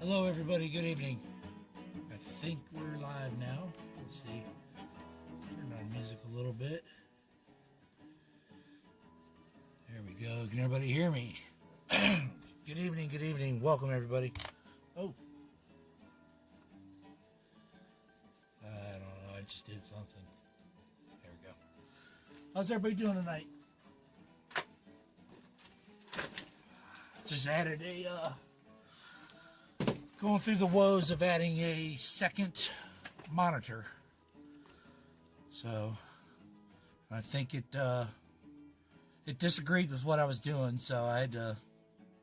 Hello everybody, good evening. I think we're live now. Let's see. Turn on music a little bit. There we go. Can everybody hear me? Good evening, good evening. Welcome everybody. Oh. I don't know, I just did something. There we go. How's everybody doing tonight? Just added a going through the woes of adding a second monitor. So I think it disagreed with what I was doing, so I had to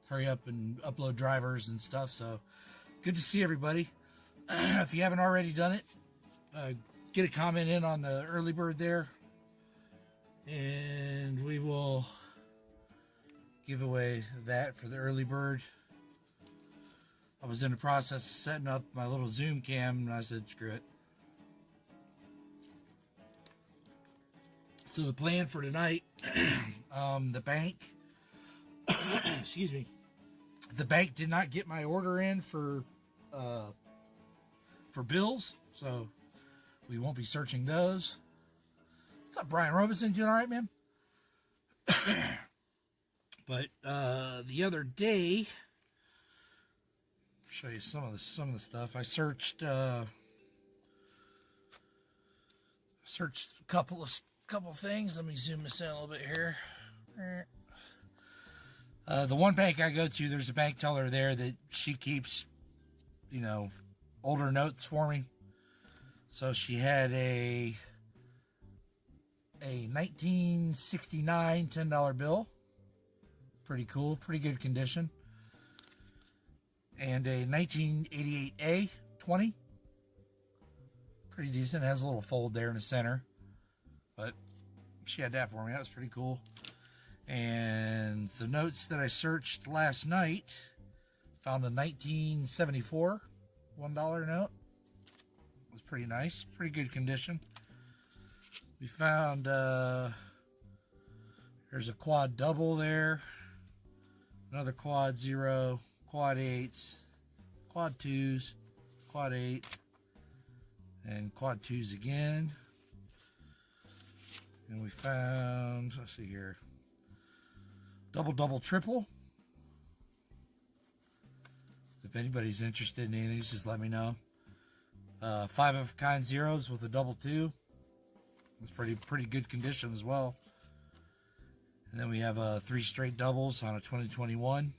hurry up and upload drivers and stuff. So good to see everybody. If you haven't already done it, get a comment in on the early bird there, and we will give away that for the early bird. I was in the process of setting up my little Zoom cam, and I said, screw it. So the plan for tonight, the bank, excuse me, the bank did not get my order in for bills, so we won't be searching those. What's up, Brian Robinson? Doing all right, man? But the other day, I'll show you some of the stuff. I searched a couple things. Let me zoom this in a little bit here. The one bank I go to, there's a bank teller there that she keeps, older notes for me. So she had a 1969 $10 bill. Pretty cool, pretty good condition. And a 1988 A20. Pretty decent. It has a little fold there in the center. But she had that for me. That was pretty cool. And the notes that I searched last night, found a 1974 $1 note. It was pretty nice. Pretty good condition. We found there's a quad double there. Another quad 0, quad 8s, quad 2s, quad 8, and quad 2s again. And we found, let's see here, double, triple. If anybody's interested in any of these, just let me know. 5 of a kind zeros with a double 2. It's pretty good condition as well. And then we have 3 straight doubles on a 2021.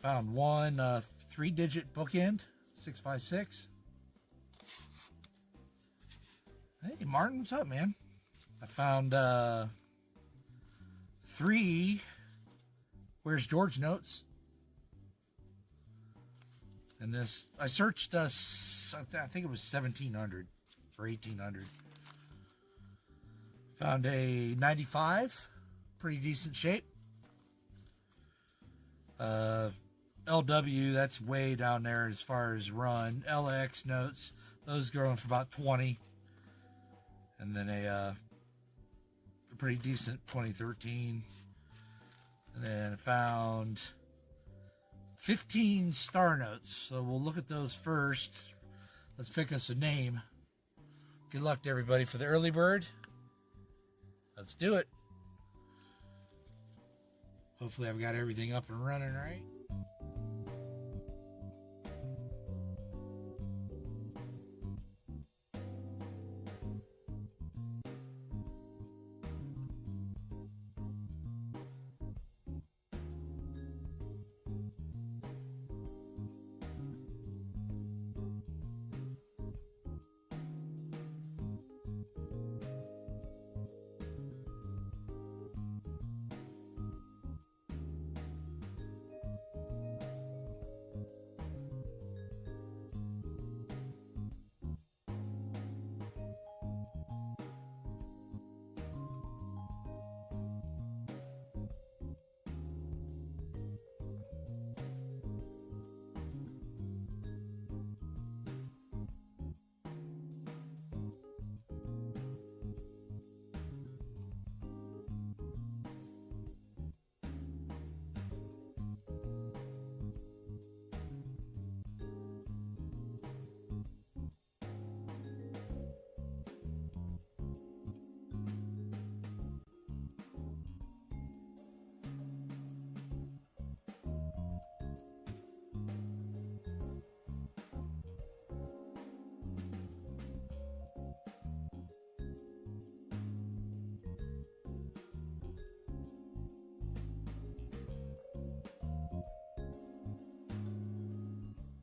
Found one 3-digit bookend, 656. Hey, Martin, what's up, man? I found 3 Where's George notes. And this, I searched, I think it was 1700 or 1800. Found a 95, pretty decent shape. LW, that's way down there as far as run. LX notes, those going for about 20. And then a pretty decent 2013. And then I found 15 star notes. So we'll look at those first. Let's pick us a name. Good luck to everybody for the early bird. Let's do it. Hopefully I've got everything up and running right.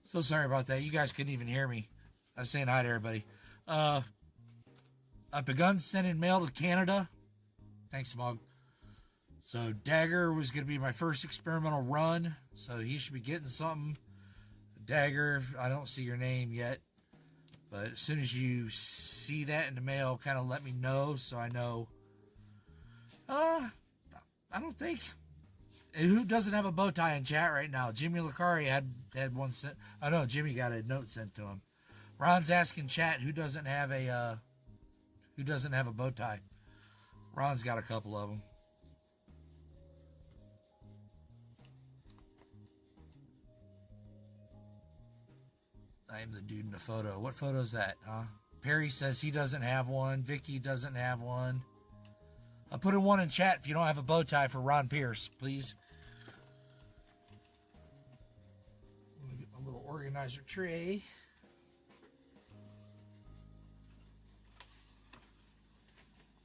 So sorry about that. You guys couldn't even hear me. I was saying hi to everybody. I've begun sending mail to Canada. Thanks, Mog. So Dagger was going to be my first experimental run. So he should be getting something. Dagger, I don't see your name yet. But as soon as you see that in the mail, kind of let me know so I know. I don't think. Who doesn't have a bow tie in chat right now? Jimmy Lacari had one sent. Oh no, Jimmy got a note sent to him. Ron's asking chat who doesn't have a bow tie. Ron's got a couple of them. I am the dude in the photo. What photo is that, huh? Perry says he doesn't have one. Vicky doesn't have one. I'll put in one in chat if you don't have a bow tie for Ron Pierce, please. Let me get my little organizer tray.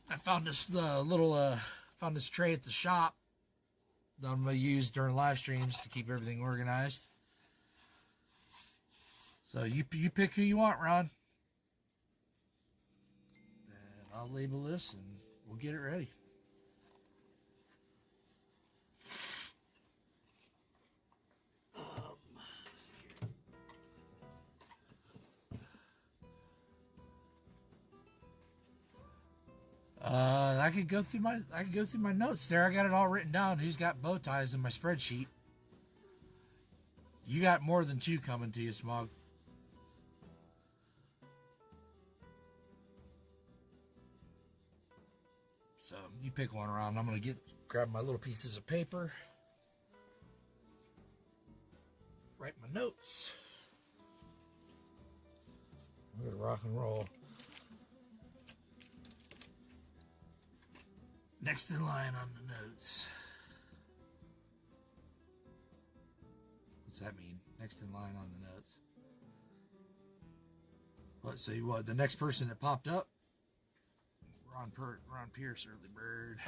I found this found this tray at the shop that I'm gonna use during live streams to keep everything organized. So you pick who you want, Ron. And I'll label this and we'll get it ready. I could go through my notes there. I got it all written down. Who's got bow ties in my spreadsheet? You got more than 2 coming to you, Smog. So you pick one around. I'm gonna grab my little pieces of paper, write my notes. We're gonna rock and roll. Next in line on the notes. What's that mean? Next in line on the notes. Let's see what the next person that popped up. Ron Pierce, early bird.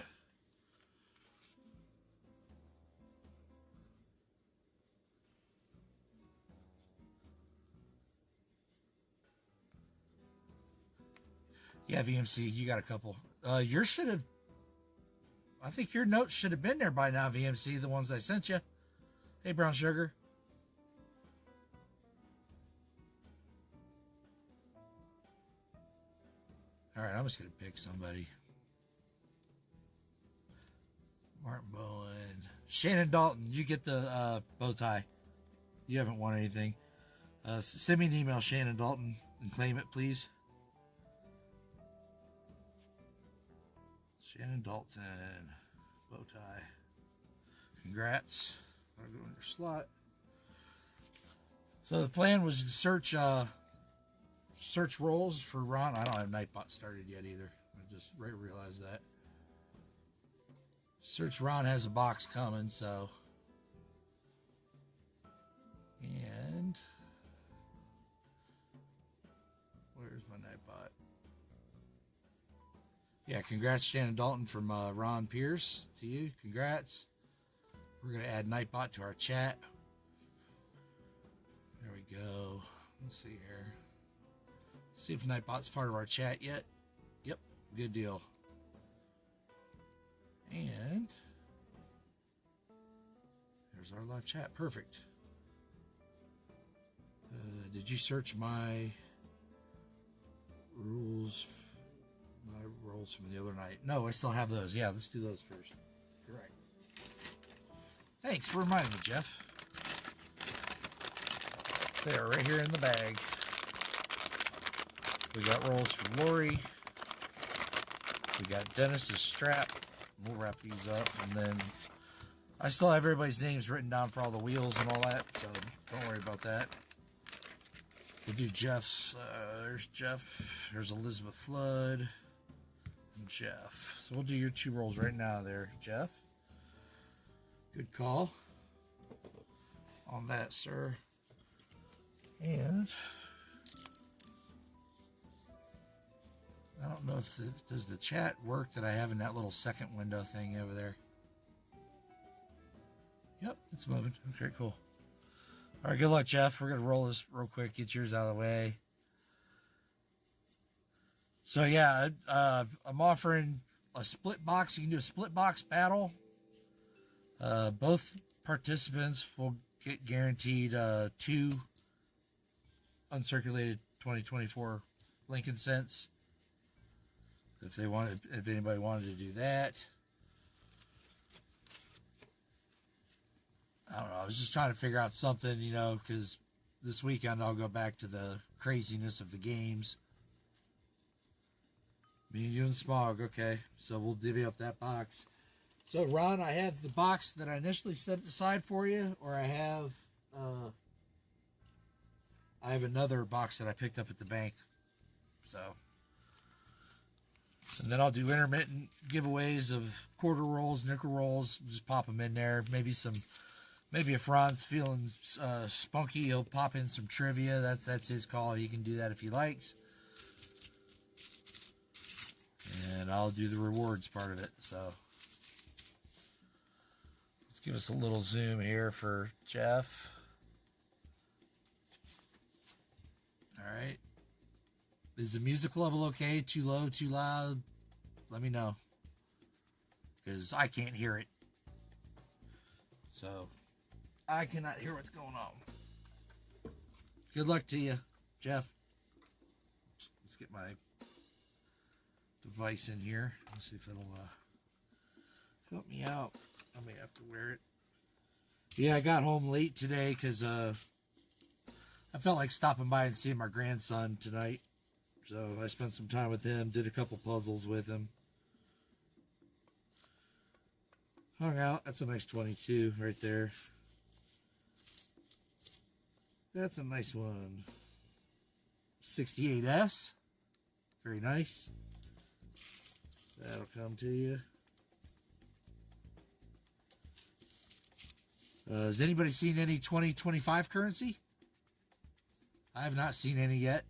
Yeah, VMC, you got a couple. Yours should have. I think your notes should have been there by now, VMC. The ones I sent you. Hey, Brown Sugar. All right, I'm just going to pick somebody. Martin Bowen. Shannon Dalton, you get the bow tie. You haven't won anything. Send me an email, Shannon Dalton, and claim it, please. Shannon Dalton, bow tie. Congrats. I'll go in your slot. So the plan was to search roles for Ron. I don't have Nightbot started yet either. I just realized that. Search Ron has a box coming, so. And where's my Nightbot? Yeah, congrats, Shannon Dalton, from Ron Pierce to you. Congrats. We're going to add Nightbot to our chat. There we go. Let's see here. See if Nightbot's part of our chat yet. Yep, good deal. And there's our live chat. Perfect. Did you search my roles from the other night? No, I still have those. Yeah, let's do those first. You're right. Thanks for reminding me, Jeff. They're right here in the bag. We got rolls for Lori. We got Dennis's strap. We'll wrap these up, and then I still have everybody's names written down for all the wheels and all that, so don't worry about that. We'll do Jeff's. There's Jeff. There's Elizabeth Flood and Jeff. So we'll do your 2 rolls right now there, Jeff. Good call on that, sir. And I don't know if does the chat work that I have in that little second window thing over there. Yep, it's moving. Okay, cool. All right, good luck, Jeff. We're going to roll this real quick, get yours out of the way. So, yeah, I'm offering a split box. You can do a split box battle. Both participants will get guaranteed 2 uncirculated 2024 Lincoln cents. If anybody wanted to do that. I don't know. I was just trying to figure out something, you know, because this weekend I'll go back to the craziness of the games. Me and you and Smog, okay. So we'll divvy up that box. So, Ron, I have the box that I initially set aside for you, or I have another box that I picked up at the bank. So, and then I'll do intermittent giveaways of quarter rolls, nickel rolls. Just pop them in there. Maybe if Ron's feeling spunky, he'll pop in some trivia. That's his call. He can do that if he likes. And I'll do the rewards part of it. So let's give us a little zoom here for Jeff. All right. Is the music level okay? Too low, too loud? Let me know. Because I can't hear it. So I cannot hear what's going on. Good luck to you, Jeff. Let's get my device in here. Let's see if it'll help me out. I may have to wear it. Yeah, I got home late today because I felt like stopping by and seeing my grandson tonight. So I spent some time with him, did a couple puzzles with him. Hung out. That's a nice 22 right there. That's a nice one. 68S. Very nice. That'll come to you. Has anybody seen any 2025 currency? I have not seen any yet.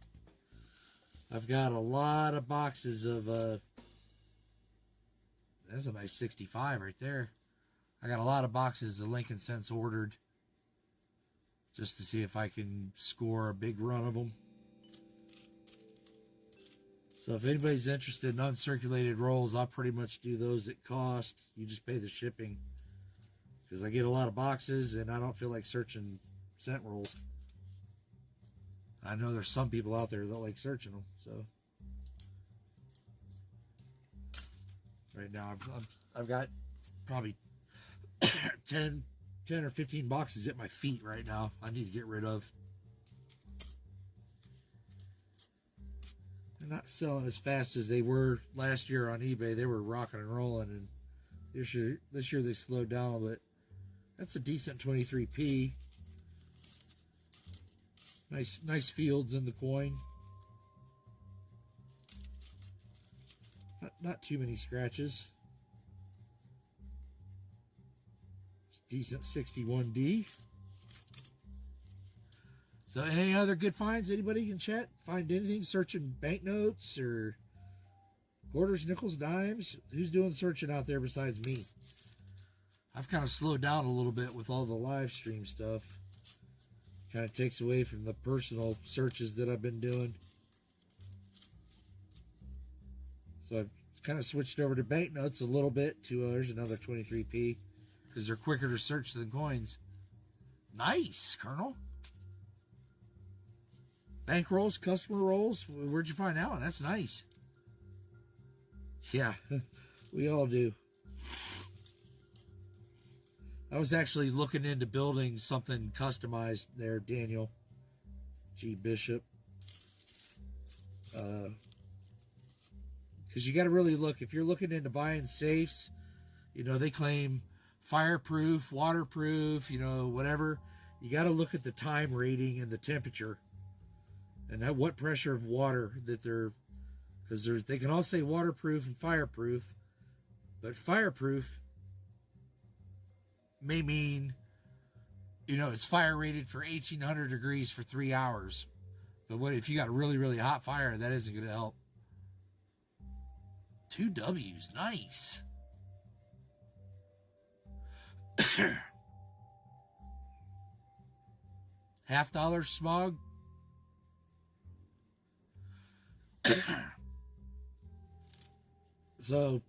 I've got a lot of boxes of that's a nice 65 right there. I got a lot of boxes of Lincoln cents ordered just to see if I can score a big run of them. So if anybody's interested in uncirculated rolls, I'll pretty much do those at cost. You just pay the shipping. Because I get a lot of boxes and I don't feel like searching cent rolls. I know there's some people out there that like searching them. So right now I've got probably 10 or 15 boxes at my feet right now I need to get rid of. They're not selling as fast as they were last year on eBay. They were rocking and rolling, and this year they slowed down a bit. That's a decent 23p. Nice fields in the coin. Not too many scratches. Decent 61D. So, and any other good finds? Anybody in chat find anything searching banknotes or quarters, nickels, dimes? Who's doing searching out there besides me? I've kind of slowed down a little bit with all the live stream stuff. Kind of takes away from the personal searches that I've been doing. So I've kind of switched over to banknotes a little bit to, there's another 23p. Because they're quicker to search than coins. Nice, Colonel. Bank rolls, customer rolls. Where'd you find that one? That's nice. Yeah, we all do. I was actually looking into building something customized there, Daniel G. Bishop. Because you got to really look. If you're looking into buying safes, you know, they claim fireproof, waterproof, you know, whatever. You got to look at the time rating and the temperature and at what pressure of water that they're, because they can all say waterproof and fireproof, but fireproof may mean, you know, it's fire rated for 1800 degrees for 3 hours. But what if you got a really, really hot fire? That isn't going to help. 2 W's, nice. $50 smog. So,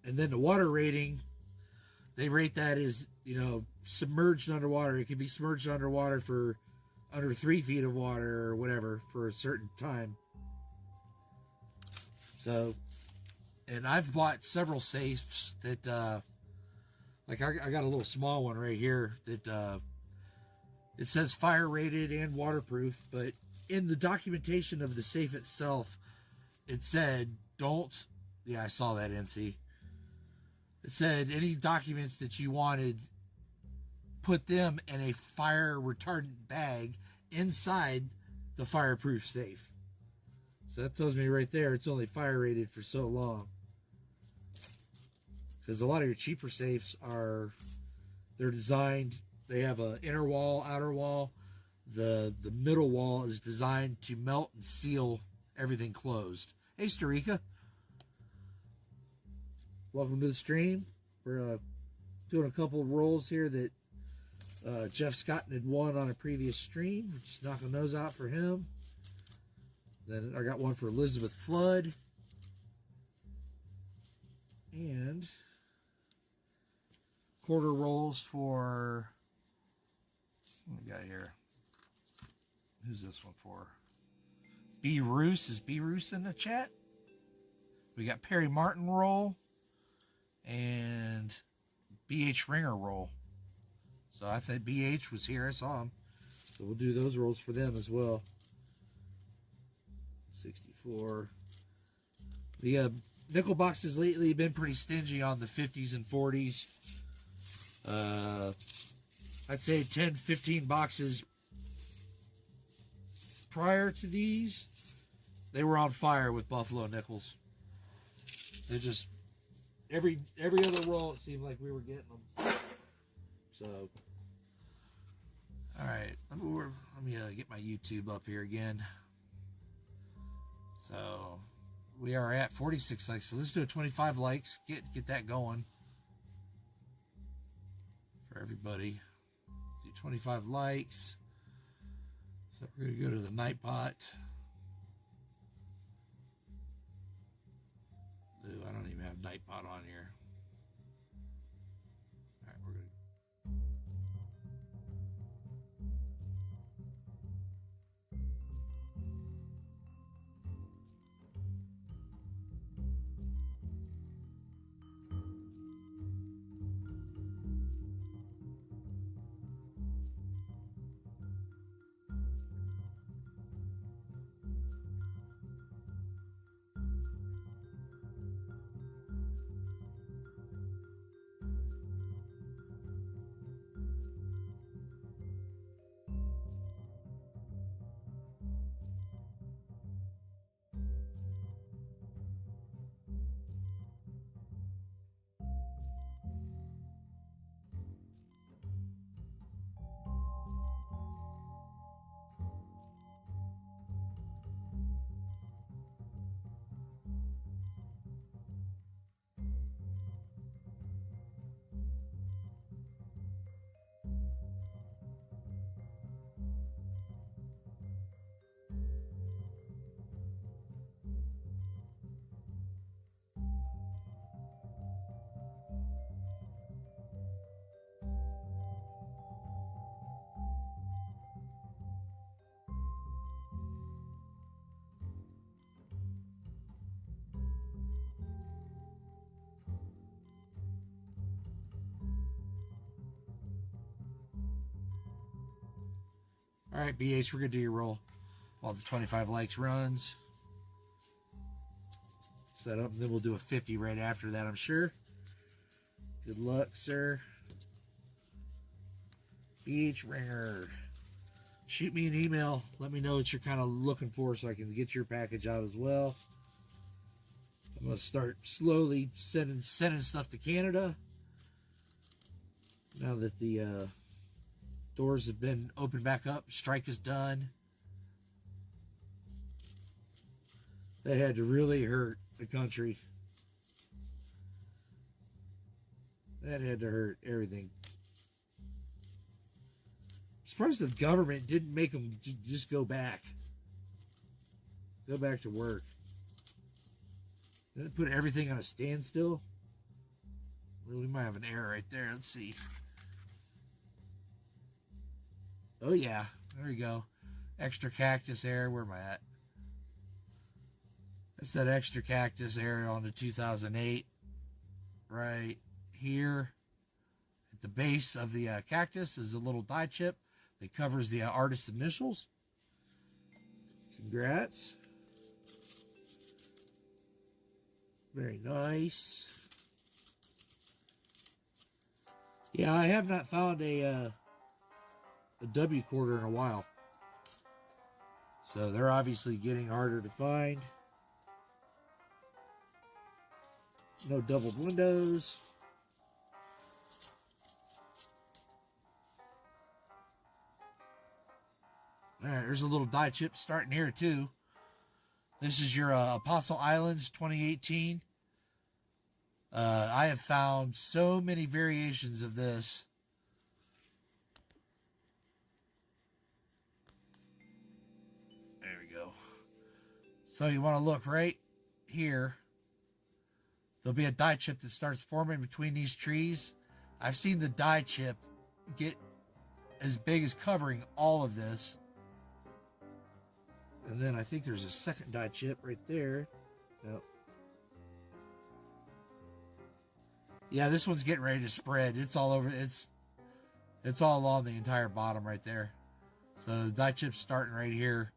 and then the water rating, they rate that as, you know, submerged underwater. It can be submerged underwater for under 3 feet of water or whatever for a certain time. So, and I've bought several safes that, like I got a little small one right here that it says fire rated and waterproof, but in the documentation of the safe itself, it said don't, yeah, I saw that, NC. It said any documents that you wanted, put them in a fire retardant bag inside the fireproof safe. So that tells me right there it's only fire rated for so long. Because a lot of your cheaper safes they're designed, they have an inner wall, outer wall. The middle wall is designed to melt and seal everything closed. Hey, Starika. Welcome to the stream. We're doing a couple of rolls here that Jeff Scott had won on a previous stream. We're just knocking those out for him. Then I got one for Elizabeth Flood. And quarter rolls for, what we got here? Who's this one for? B. Roos. Is B. Roos in the chat? We got Perry Martin roll and BH Ringer roll. So I think BH was here. I saw him. So we'll do those rolls for them as well. 64. The nickel boxes lately have been pretty stingy on the 50s and 40s. I'd say 10, 15 boxes prior to these, they were on fire with Buffalo nickels. They just, every other roll, it seemed like we were getting them. So, all right, let me get my YouTube up here again. So, we are at 46 likes. So let's do a 25 likes. Get that going for everybody. Do 25 likes. So we're going to go to the night pot. Ooh, I don't even have night pot on here. All right, we're going to. All right, BH, we're going to do your roll while the 25 likes runs. Set up, and then we'll do a 50 right after that, I'm sure. Good luck, sir. BH Ringer. Shoot me an email. Let me know what you're kind of looking for so I can get your package out as well. I'm going to start slowly sending stuff to Canada. Now that the doors have been opened back up, strike is done. They had to really hurt the country. That had to hurt everything. surprised the government didn't make them just go back. Go back to work. Didn't it put everything on a standstill? Well, we might have an error right there. Let's see. Oh, yeah. There we go. Extra cactus error. Where am I at? That's that extra cactus error on the 2008. Right here. At the base of the cactus is a little die chip that covers the artist's initials. Congrats. Very nice. Yeah, I have not found a W quarter in a while. So they're obviously getting harder to find. No doubled windows. All right, there's a little die chip starting here too. This is your Apostle Islands 2018. I have found so many variations of this. There we go. So you want to look right here. There'll be a die chip that starts forming between these trees. I've seen the die chip get as big as covering all of this. And then I think there's a second die chip right there. Nope. Yeah, this one's getting ready to spread. It's all over. It's all along the entire bottom right there. So the die chip's starting right here.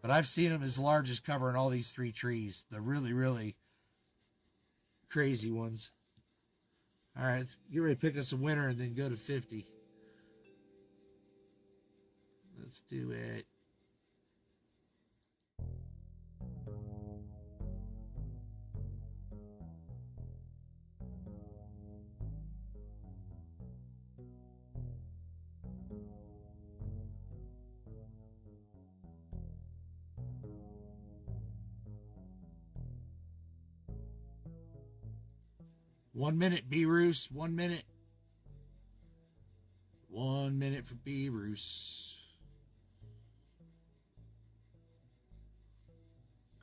But I've seen them as large as covering all these three trees. The really, really crazy ones. All right, let's get ready to pick us a winner and then go to 50. Let's do it. One minute, B-Roos. 1 minute. 1 minute for B-Roos.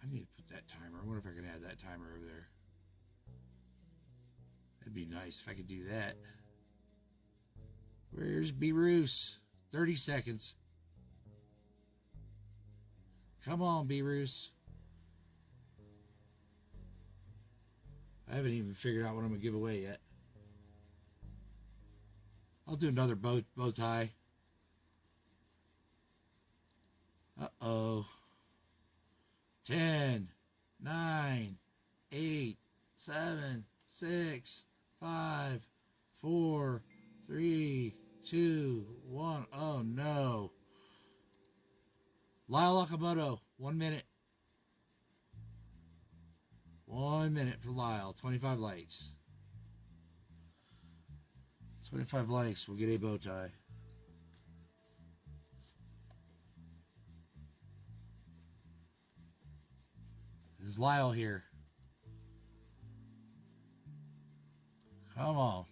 I need to put that timer. I wonder if I can add that timer over there. That'd be nice if I could do that. Where's B-Roos? 30 seconds. Come on, B-Roos. I haven't even figured out what I'm going to give away yet. I'll do another bow tie. Uh-oh. 10, 9, 8, 7, 6, 5, 4, 3, 2, 1. Oh, no. Lyle Okamoto, 1 minute. 1 minute for Lyle. 25 likes. 25 likes. We'll get a bow tie. Is Lyle here? Come on.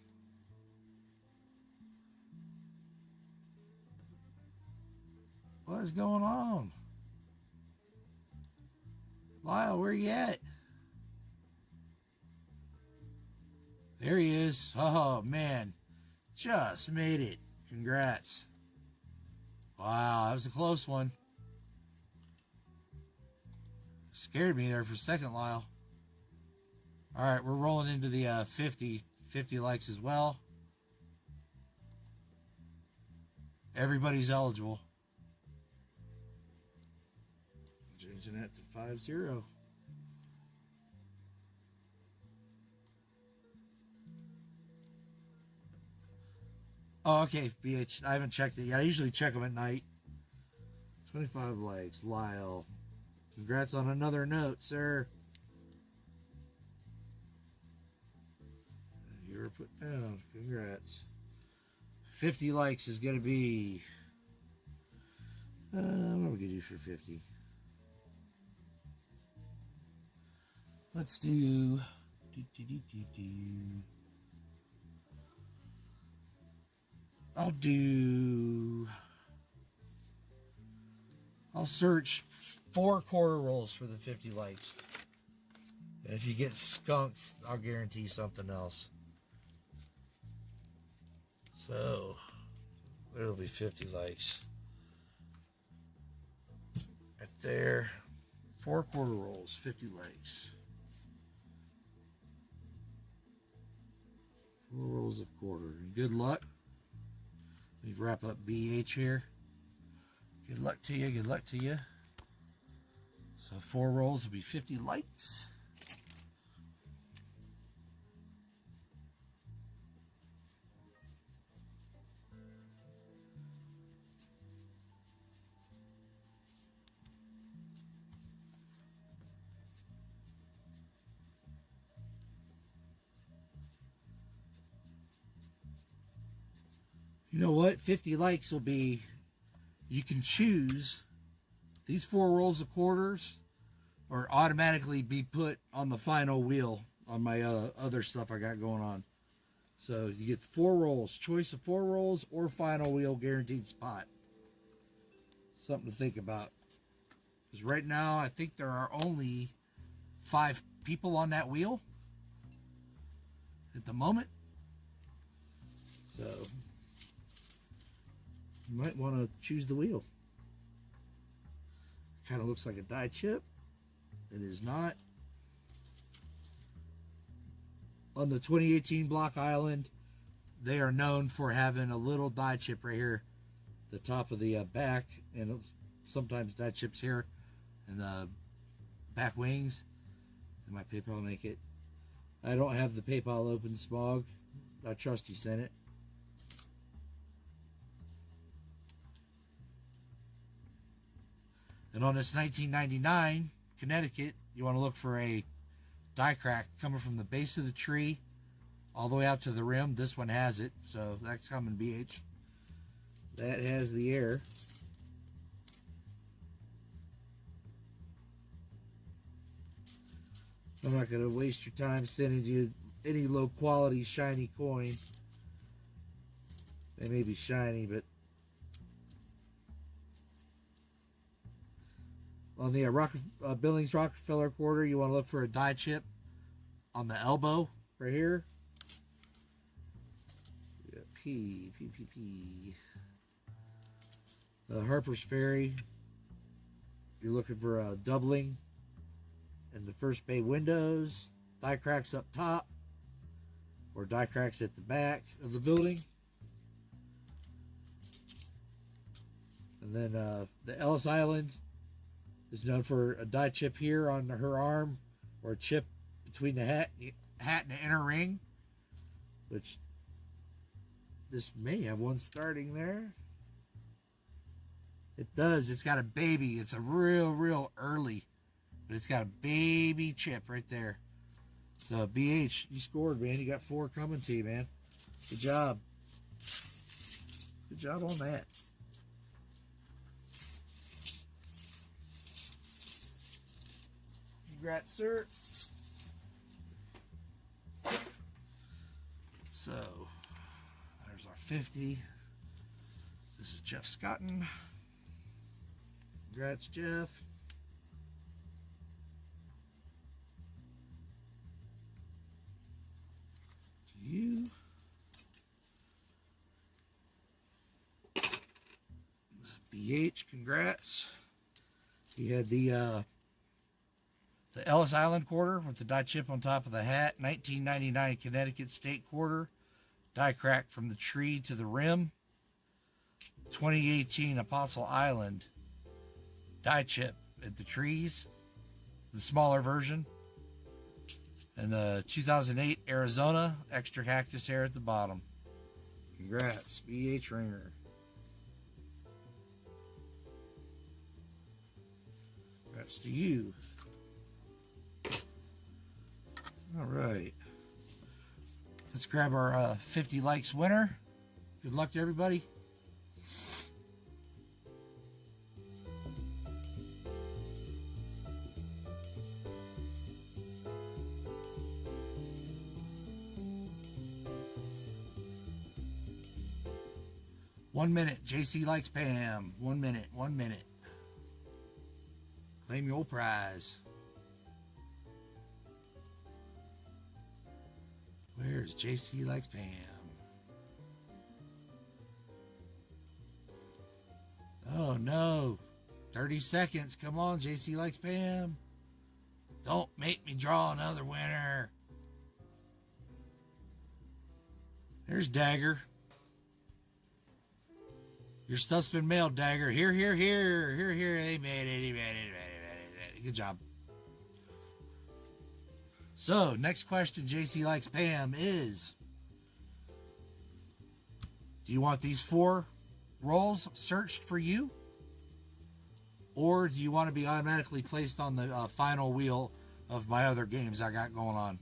What is going on? Lyle, where you at? There he is. Oh, man. Just made it. Congrats. Wow, that was a close one. Scared me there for a second, Lyle. All right, we're rolling into the 50 likes as well. Everybody's eligible. Changing that to 50. Oh, okay, BH. I haven't checked it yet. I usually check them at night. 25 likes. Lyle. Congrats on another note, sir. You were put down. Congrats. 50 likes is going to be... what are we going to do for 50? Let's do... I'll do I'll search 4 quarter rolls for the 50 likes. And if you get skunked, I'll guarantee something else. So, there'll be 50 likes. Right there. 4 quarter rolls, 50 likes. 4 rolls of quarter. Good luck. Let me wrap up BH here. Good luck to you, good luck to you. So 4 rolls will be 50 likes. You know what? 50 likes will be, you can choose these 4 rolls of quarters or automatically be put on the final wheel on my other stuff I got going on. So you get 4 rolls, choice of 4 rolls or final wheel guaranteed spot. Something to think about. Because right now I think there are only 5 people on that wheel at the moment. So you might want to choose the wheel. Kind of looks like a die chip. It is not. On the 2018 Block Island, they are known for having a little die chip right here, the top of the back, and sometimes die chips here, and the back wings. And my PayPal make it. I don't have the PayPal open, Smog. I trust you sent it. And on this 1999 Connecticut, you want to look for a die crack coming from the base of the tree all the way out to the rim. This one has it, so that's coming BH. That has the air. I'm not going to waste your time sending you any low quality shiny coin. They may be shiny, but on the Billings Rockefeller quarter, you want to look for a die chip on the elbow right here. We got P. Harper's Ferry, you're looking for a doubling in the first bay windows, die cracks up top, or die cracks at the back of the building. And then the Ellis Island is known for a die chip here on her arm, or a chip between the hat and the inner ring, which this may have one starting there. It does. It's got a baby. It's a real early, but it's got a baby chip right there. So BH, you scored, man. You got 4 coming to you, man. Good job. Good job on that. Congrats, sir. So, there's our 50. This is Jeff Scotton. Congrats, Jeff. To you. This is BH, congrats. You had the Ellis Island quarter with the die chip on top of the hat. 1999 Connecticut State quarter. Die crack from the tree to the rim. 2018 Apostle Island. Die chip at the trees. The smaller version. And the 2008 Arizona extra cactus hair at the bottom. Congrats, BH Ringer. Congrats to you. All right, let's grab our 50 likes winner. Good luck to everybody. One minute. JC likes Pam. 1 minute. 1 minute. Claim your prize. Where's JC Likes Pam? Oh no. 30 seconds. Come on, JC Likes Pam. Don't make me draw another winner. There's Dagger. Your stuff's been mailed, Dagger. Here. He made it. Good job. So, next question, JC Likes Pam, is, do you want these 4 rolls searched for you? Or do you want to be automatically placed on the final wheel of my other games I got going on?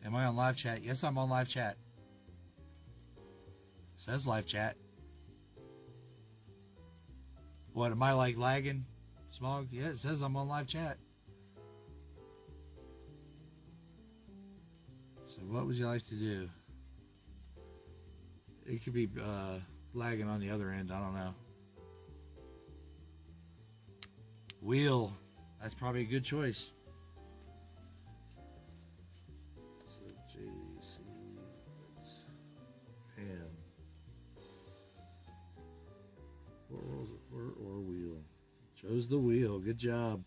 Am I on live chat? Yes, I'm on live chat. Says live chat. What, am I like lagging? Smog? Yeah, it says I'm on live chat. So what would you like to do? It could be lagging on the other end. I don't know. Wheel. That's probably a good choice. So JC Pam. 4 rolls of 4 or wheel. Chose the wheel. Good job.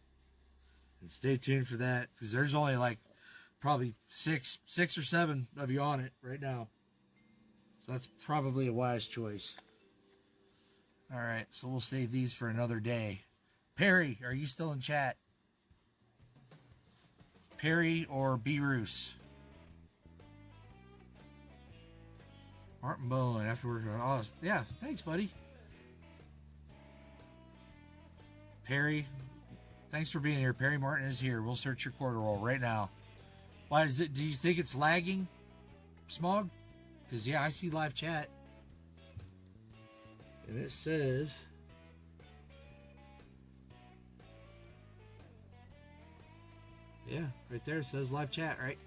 And stay tuned for that, because there's only like probably six or 7 of you on it right now. So that's probably a wise choice. All right, so we'll save these for another day. Perry, are you still in chat? Perry or B. Roos? Martin Bowen, afterward. Oh, yeah, thanks, buddy. Perry, thanks for being here. Perry Martin is here. We'll search your quarter roll right now. Why is it? Do you think it's lagging, Smog? Because, yeah, I see live chat. And it says... Yeah, right there it says live chat, right?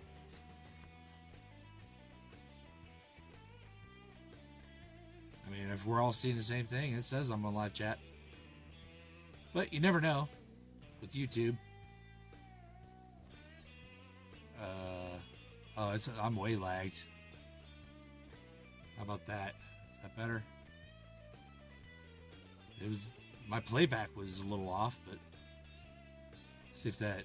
I mean, if we're all seeing the same thing, it says I'm on live chat. But you never know with YouTube. Oh, I'm way lagged. How about that? Is that better? It was, my playback was a little off, but see if that,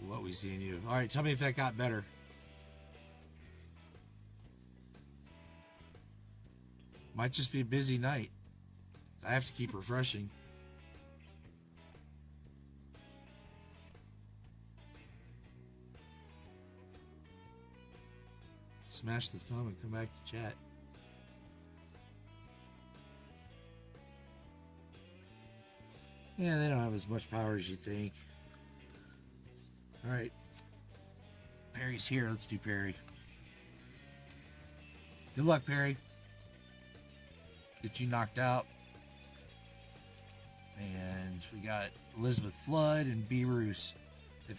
what we see in you. All right, tell me if that got better. Might just be a busy night. I have to keep refreshing. Smash the thumb and come back to chat. Yeah, they don't have as much power as you think. All right. Perry's here. Let's do Perry. Good luck, Perry. Get you knocked out. And we got Elizabeth Flood and B. Roos. If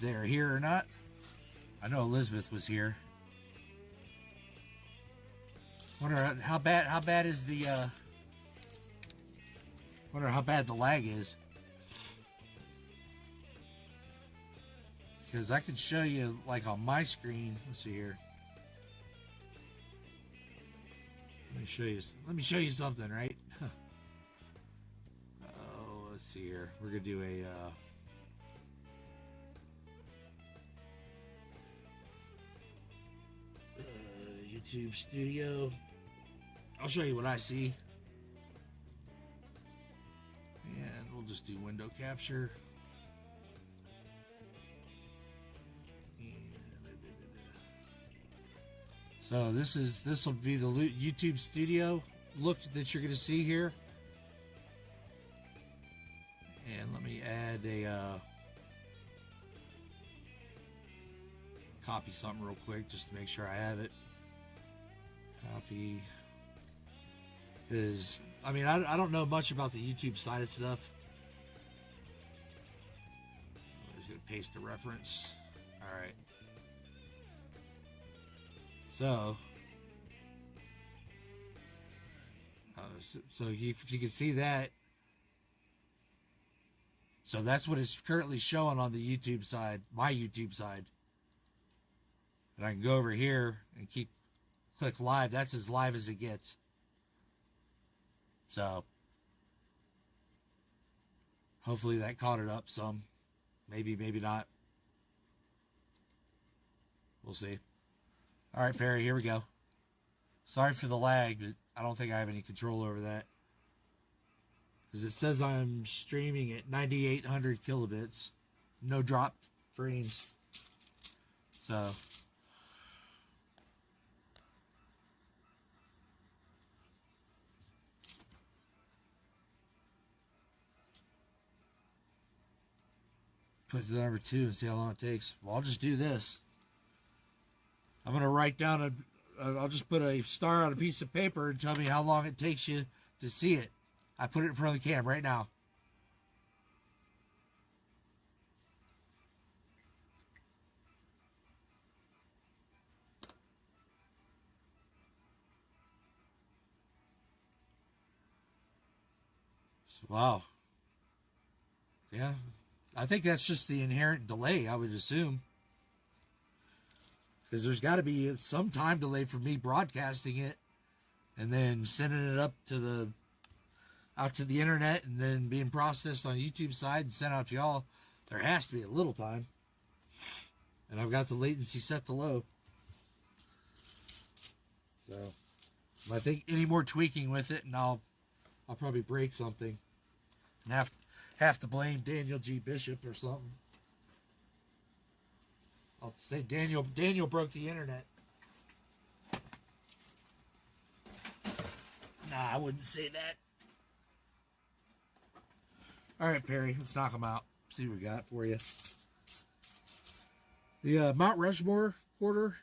they're here or not. I know Elizabeth was here. Wonder how bad is the wonder how bad the lag is. Because I can show you, like, on my screen. Let's see here. Let me show you something, right? Oh, let's see here. We're gonna do a YouTube Studio. I'll show you what I see. And we'll just do window capture. So this will be the YouTube Studio look that you're going to see here. And let me add a copy something real quick just to make sure I have it. Copy. Because, I mean, I don't know much about the YouTube side of stuff. I'm just going to paste the reference. All right. So if you can see that, So that's what it's currently showing on the YouTube side, my YouTube side. And I can go over here and click live. That's as live as it gets. So hopefully that caught it up some. Maybe, maybe not. We'll see. All right, Perry, here we go. Sorry for the lag, but I don't think I have any control over that. Because it says I'm streaming at 9,800 kilobits. No dropped frames. So put it to number 2 and see how long it takes. Well, I'll just do this. I'm going to write down I'll just put a star on a piece of paper and tell me how long it takes you to see it. I put it in front of the cam right now. So, wow. Yeah. I think that's just the inherent delay, I would assume. Because there's got to be some time delay for me broadcasting it and then sending it up to out to the internet and then being processed on YouTube side and sent out to y'all. There has to be a little time. And I've got the latency set to low. So I think any more tweaking with it and I'll probably break something. And have to blame Daniel G. Bishop or something. I'll say Daniel broke the internet. Nah, I wouldn't say that. All right, Perry, let's knock them out. See what we got for you. The Mount Rushmore quarter.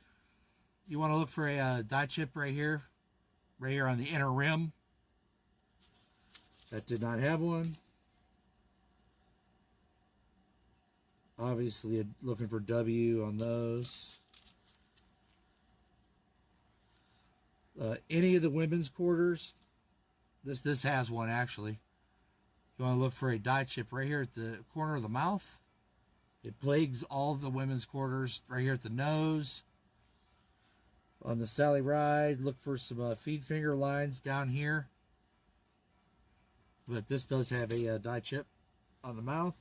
You want to look for a die chip right here on the inner rim. That did not have one. Obviously, looking for W on those. Any of the women's quarters. This has one, actually. You want to look for a die chip right here at the corner of the mouth. It plagues all of the women's quarters right here at the nose. On the Sally Ride, look for some feed finger lines down here. But this does have a die chip on the mouth.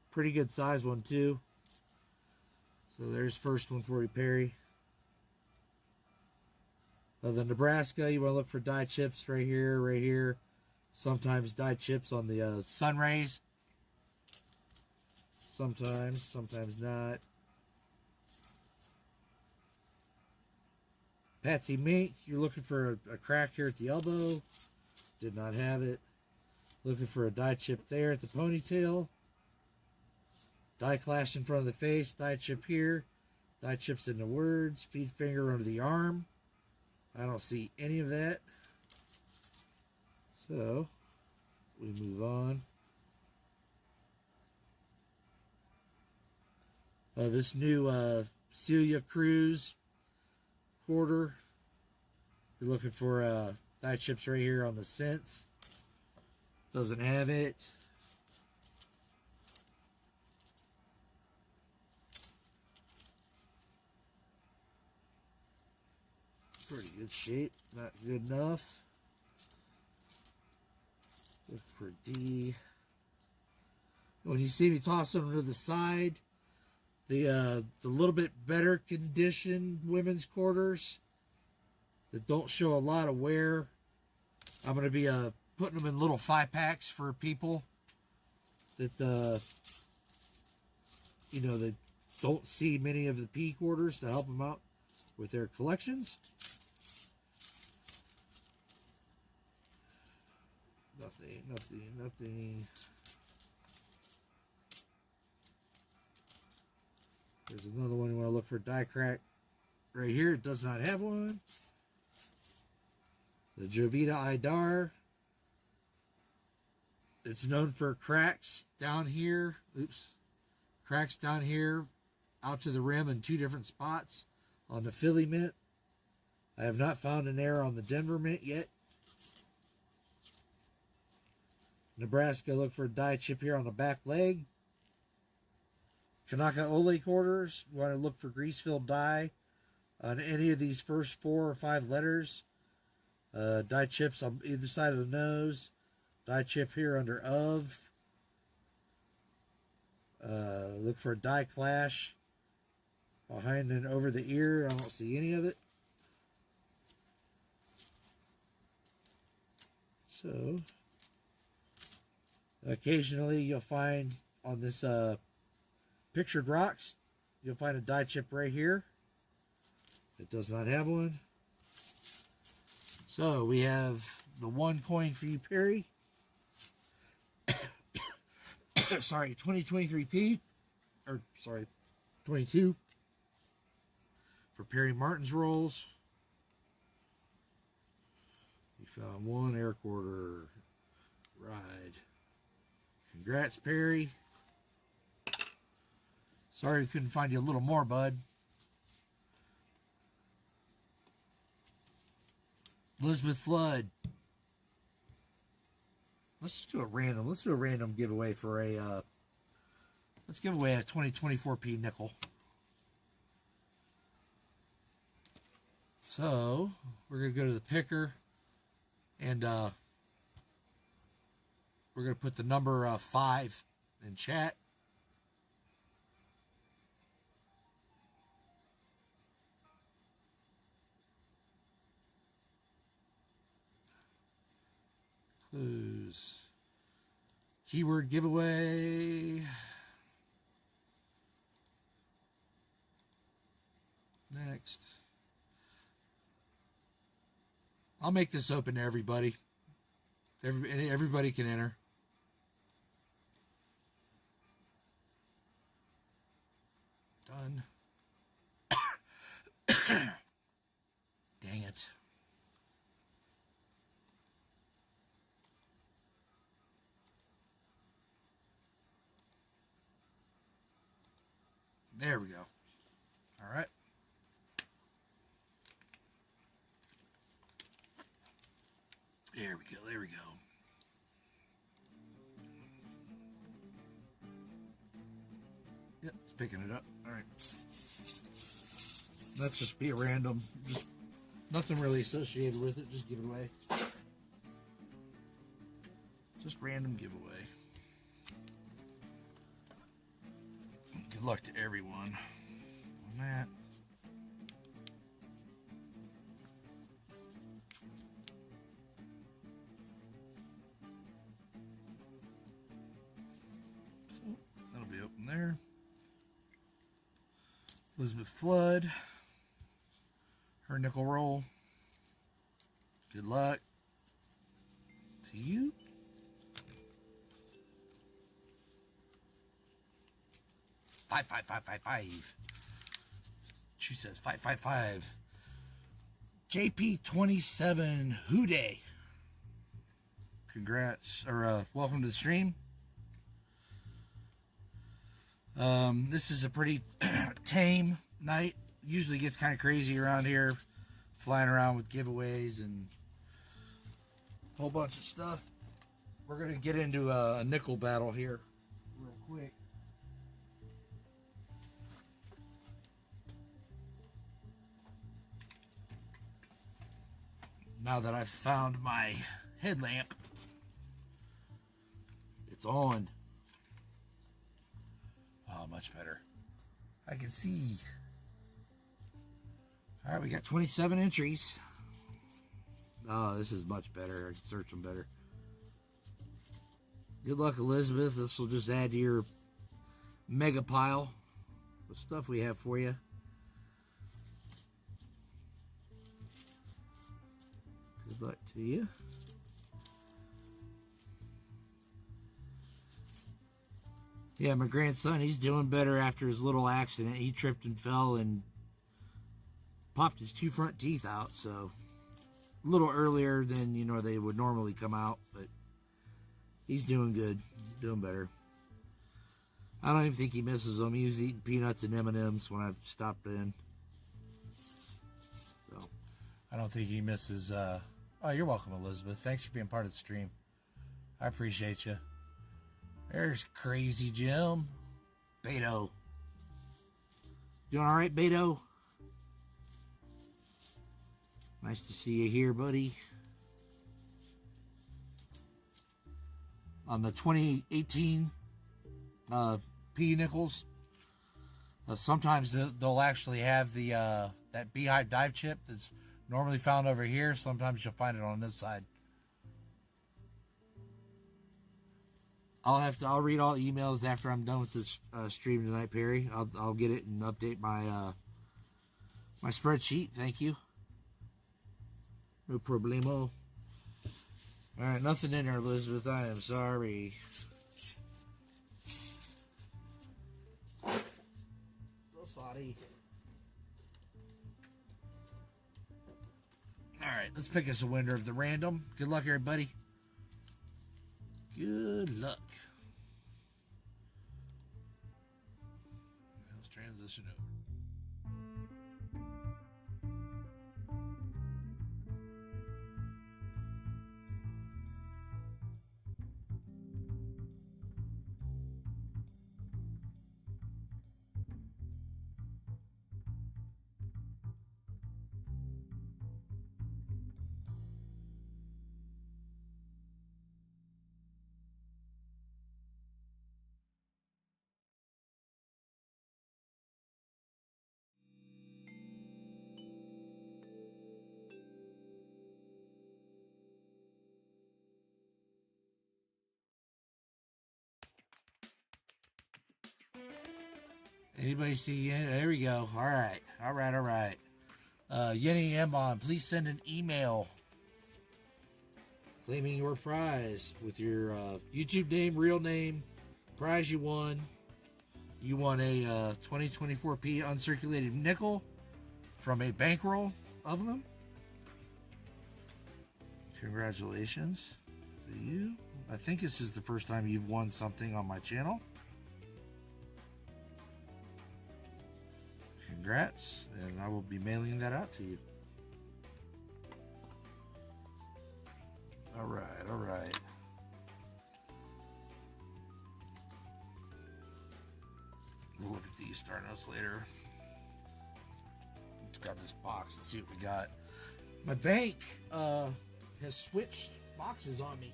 Pretty good size one too. So there's first one for you, Perry. The Nebraska, you want to look for die chips right here. Sometimes die chips on the sun rays. Sometimes not. Patsy Mink, you're looking for a crack here at the elbow. Did not have it. Looking for a die chip there at the ponytail. Die clash in front of the face, die chip here, die chips in the words, feed finger under the arm. I don't see any of that. So, we move on. This new Celia Cruz quarter. You're looking for die chips right here on the cents. Doesn't have it. Pretty good shape, not good enough. Look for D. When you see me toss them to the side, the little bit better conditioned women's quarters that don't show a lot of wear, I'm going to be putting them in little 5-packs for people that that don't see many of the P quarters to help them out with their collections. Nothing. There's another one you want to look for die crack right here. It does not have one. The Jovita Idar. It's known for cracks down here. Cracks down here out to the rim in 2 different spots on the Philly mint. I have not found an error on the Denver mint yet. Nebraska, look for a die chip here on the back leg. Kanaka Ole quarters, you want to look for grease-filled die on any of these first 4 or 5 letters. Die chips on either side of the nose. Die chip here under of. Look for a die clash behind and over the ear. I don't see any of it. So, occasionally you'll find on this pictured rocks, you'll find a die chip right here. It does not have one. So we have the 1 coin for you, Perry. Sorry, 2023P. Or, sorry, 22. For Perry Martin's rolls. You found 1 air quarter. Ride. Congrats, Perry. Sorry we couldn't find you a little more, bud. Elizabeth Flood. Let's do a random. Let's do a random giveaway for a. Let's give away a 2024P nickel. So we're gonna go to the picker, and we're gonna put the number 5 in chat. Clues. Keyword giveaway. Next. I'll make this open to everybody. Everybody can enter. Done. Dang it. There we go. All right. There we go. There we go. Yep, it's picking it up. All right. Let's just be a random. Just nothing really associated with it. Just give it away. Just random giveaway. Good luck to everyone on that. So that'll be open there. Elizabeth Flood, her nickel roll. Good luck to you. Five, 5. She says 5. JP27 Houday. Congrats, or welcome to the stream. This is a pretty tame night. Usually gets kind of crazy around here, flying around with giveaways and a whole bunch of stuff. We're gonna get into a nickel battle here real quick. Now that I've found my headlamp, it's on. Oh, much better. I can see. All right, we got 27 entries. Oh, this is much better. I can search them better. Good luck, Elizabeth. This will just add to your mega pile of stuff we have for you. Good luck to you. Yeah, my grandson, he's doing better after his little accident. He tripped and fell and popped his 2 front teeth out, so a little earlier than, you know, they would normally come out, but he's doing good, doing better. I don't even think he misses them. He was eating peanuts and M&Ms when I stopped in. So I don't think he misses... Oh, you're welcome, Elizabeth. Thanks for being part of the stream. I appreciate you. There's Crazy Jim. Beto. Doing all right, Beto? Nice to see you here, buddy. On the 2018 P nickels, sometimes they'll actually have the that beehive dive chip that's normally found over here. Sometimes you'll find it on this side. I'll read all emails after I'm done with this stream tonight, Perry. I'll get it and update my my spreadsheet. Thank you. No problemo. All right, nothing in there, Elizabeth. I am sorry. So sorry. All right, let's pick us a winner of the random. Good luck, everybody. Good luck. Let's transition over. Anybody see? There we go. All right. All right. Yenny Ambon, please send an email claiming your prize with your YouTube name, real name, prize you won. You won a 2024 P uncirculated nickel from a bankroll of them. Congratulations to you. I think this is the first time you've won something on my channel. Congrats, and I will be mailing that out to you. All right. We'll look at these star notes later. Let's grab this box and see what we got. My bank has switched boxes on me.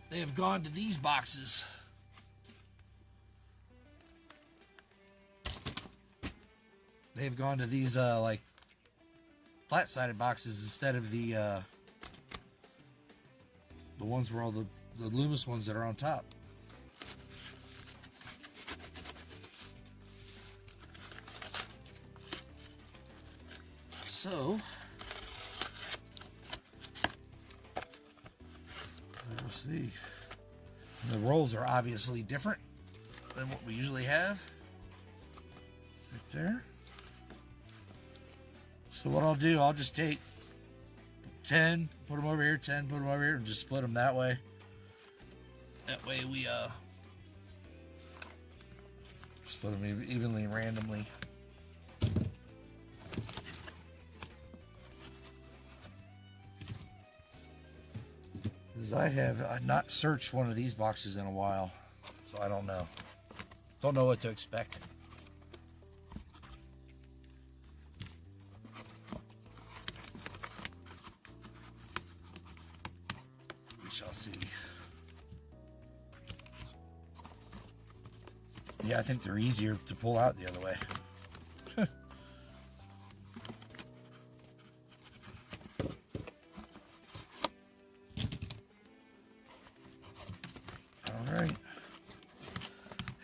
They have gone to these boxes. They've gone to these like flat-sided boxes instead of the ones where all the Loomis ones that are on top. So let's see. The rolls are obviously different than what we usually have. Right there. So what I'll do, I'll just take 10, put them over here, 10, put them over here, and just split them that way. That way we split them evenly and randomly. Because I have not searched one of these boxes in a while, so I don't know. Don't know what to expect. Shall see. Yeah, I think they're easier to pull out the other way. All right.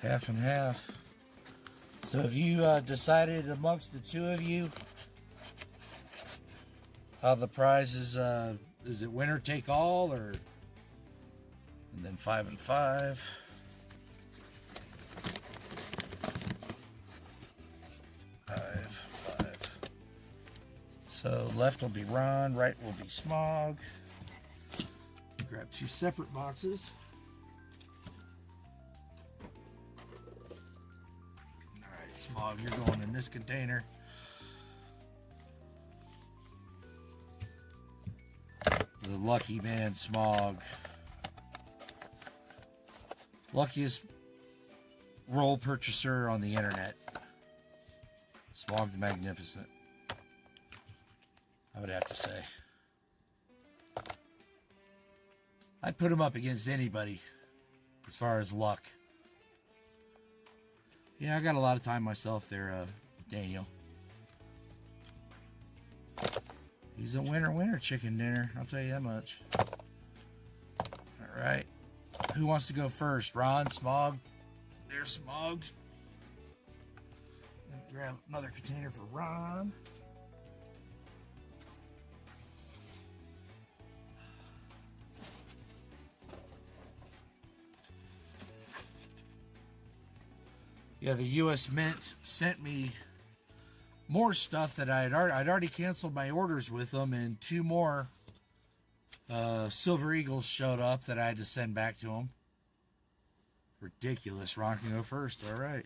Half and half. So have you decided amongst the two of you how the prize is it winner take all, or and then 5 and 5. 5, 5. So left will be Ron, right will be Smog. Grab two separate boxes. All right, Smog, you're going in this container. The Lucky Man Smog. Luckiest roll purchaser on the internet. Smog the Magnificent, I would have to say. I'd put him up against anybody as far as luck. Yeah, I got a lot of time myself there, Daniel. He's a winner chicken dinner, I'll tell you that much. Alright. Who wants to go first? Ron, Smog? There's Smog. Let me grab another container for Ron. Yeah, the U.S. Mint sent me more stuff that I'd already canceled my orders with them, and 2 more Silver Eagles showed up that I had to send back to them. Ridiculous. Ron can go first. All right.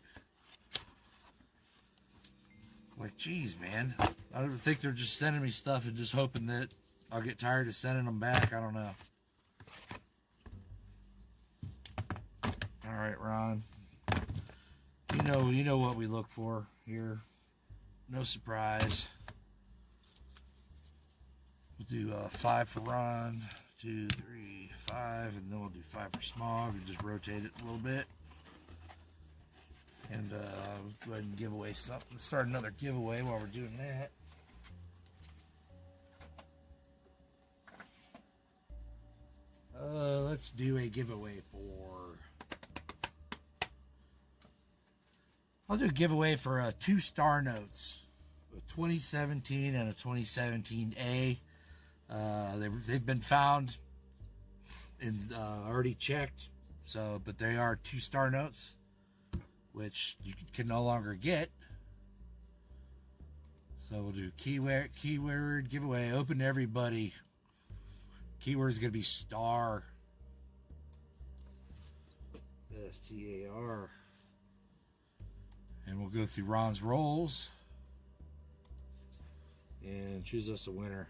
Like, geez, man. I don't think they're just sending me stuff and just hoping that I'll get tired of sending them back. I don't know. All right, Ron. You know what we look for here. No surprise. We'll do 5 for Ron, 2, 3, 5, and then we'll do 5 for Smog and just rotate it a little bit. And we'll go ahead and give away something. Start another giveaway while we're doing that. Let's do a giveaway for... I'll do a giveaway for 2 star notes. A 2017 and a 2017A. They've been found and already checked. So, but they are 2 star notes, which you can no longer get. So we'll do keyword giveaway, open to everybody. Keyword is going to be star. S-T-A-R. And we'll go through Ron's rolls and choose us a winner.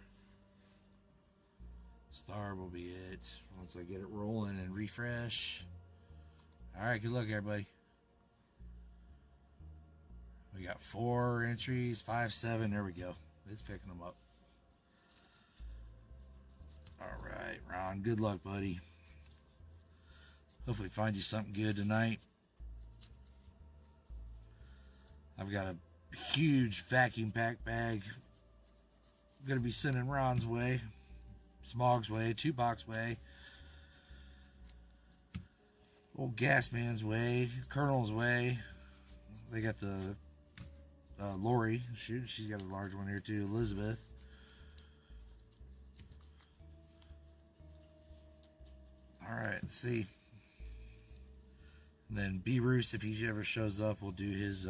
Star will be it once I get it rolling and refresh. All right, good luck, everybody. We got 4 entries, 5, 7. There we go. It's picking them up. All right, Ron, good luck, buddy. Hopefully find you something good tonight. I've got a huge vacuum pack bag. I'm going to be sending Ron's way, Smog's way, 2-box way, old Gas Man's way, Colonel's way. They got the Lori. Shoot, she's got a large one here too. Elizabeth. All right, let's see. And then B. Roos, if he ever shows up, we'll do his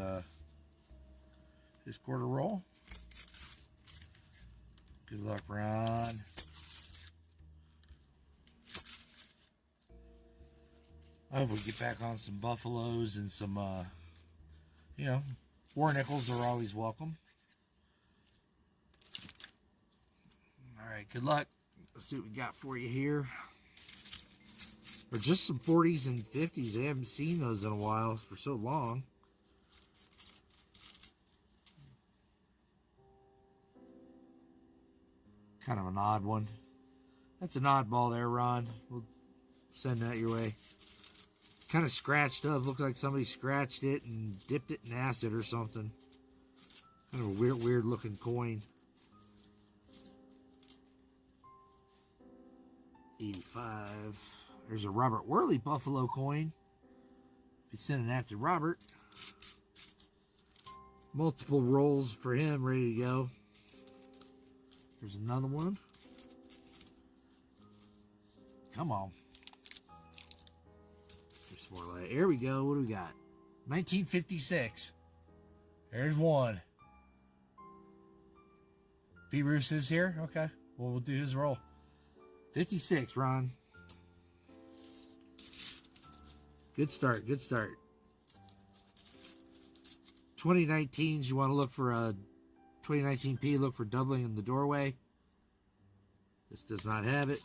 quarter roll. Good luck, Ron. I hope we get back on some Buffaloes and some, war nickels are always welcome. All right, good luck. Let's see what we got for you here. Or just some 40s and 50s. I haven't seen those in a while for so long. Kind of an odd one. That's an oddball there, Ron. We'll send that your way. Kind of scratched up. Looked like somebody scratched it and dipped it in acid or something. Kind of a weird looking coin. 85. There's a Robert Worley Buffalo coin. Be sending that to Robert. Multiple rolls for him, ready to go. There's another one. Come on. There's more light. Here we go. What do we got? 1956. There's one. B. Roos is here? Okay. Well, we'll do his roll. 56, Ron. Good start. Good start. 2019s, you want to look for a 2019 P, look for doubling in the doorway. This does not have it.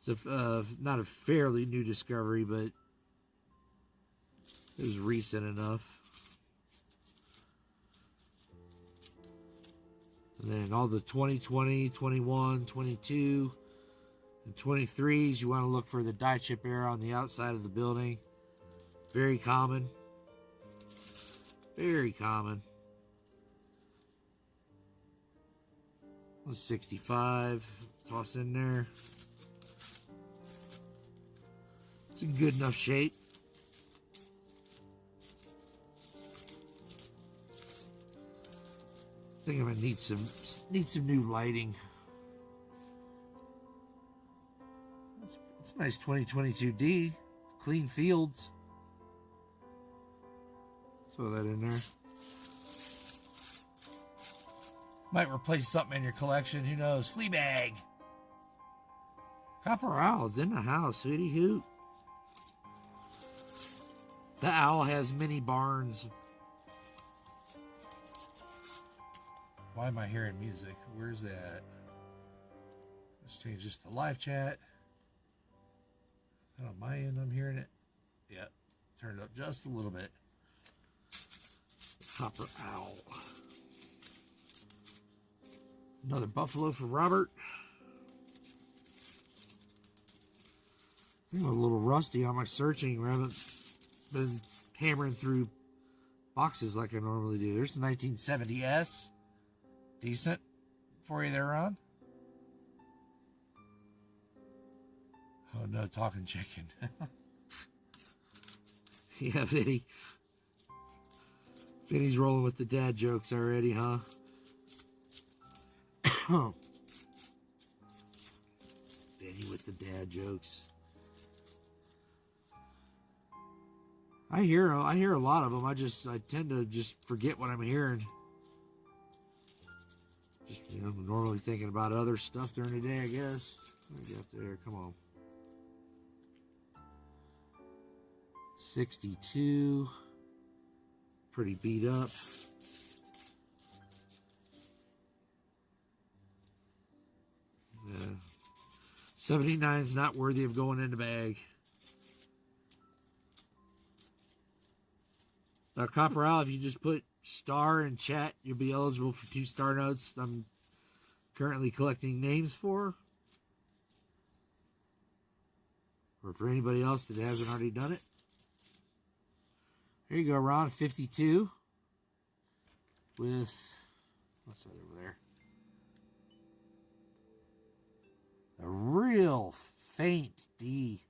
It's not a fairly new discovery, but it was recent enough. And then all the 2020, 21, 22, and 23s, you want to look for the die chip error on the outside of the building. Very common. Very common. 65. Toss in there. It's in good enough shape. I think I might need some new lighting. It's a nice 2022D. Clean fields. Throw that in there. Might replace something in your collection. Who knows? Fleabag. Copper Owl's in the house. Hooty hoot. The owl has many barns. Why am I hearing music? Where's that? Let's change this to live chat. Is that on my end? I'm hearing it. Yep. Turn it up just a little bit. Copper Owl. Another buffalo for Robert. I'm a little rusty on my searching. I haven't been hammering through boxes like I normally do. There's the 1970S. Decent for you there, Ron. Oh no, talking chicken. Yeah, Vinny. Vinny's rolling with the dad jokes already, huh? Vinny with the dad jokes. I hear a lot of them. I tend to just forget what I'm hearing. Just, I'm normally thinking about other stuff during the day, I guess. What do we got there? Come on. 62. Pretty beat up. Yeah. 79 is not worthy of going in the bag. Copper Owl, if you just put star in chat, you'll be eligible for 2 star notes I'm currently collecting names for. Or for anybody else that hasn't already done it. Here you go, Ron. 52. With, what's that over there? A real faint D.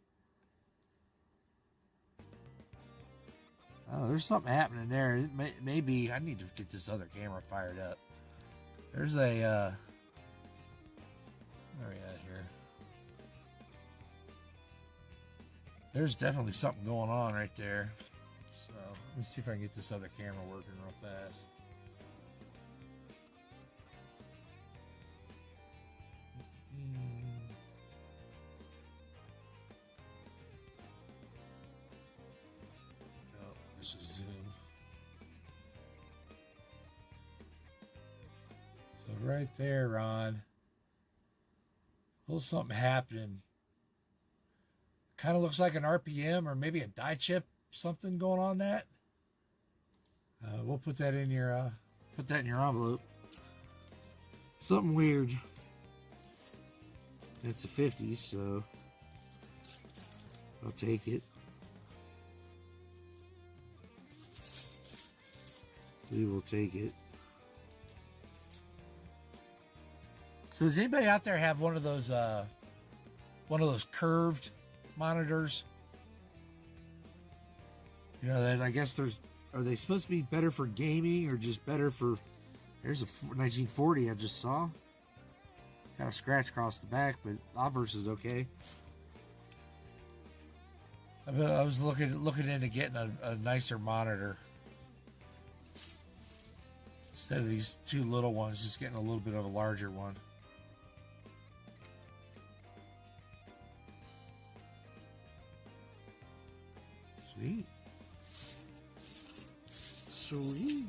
Oh, there's something happening there. It may be, I need to get this other camera fired up. There's a, where are we at here? There's definitely something going on right there. So, let me see if I can get this other camera working real fast. This is zoom. So right there, Ron. A little something happening. Kind of looks like an RPM or maybe a die chip, something going on that. We'll put that in your envelope. Something weird. It's a 50, so I'll take it. We will take it. So does anybody out there have one of those curved monitors? You know, that I guess are they supposed to be better for gaming or just better for, there's a 1940 I just saw. Got a scratch across the back, but the obverse is okay. I was looking into getting a nicer monitor. Instead of these 2 little ones, just getting a little bit of a larger one. Sweet. Sweet.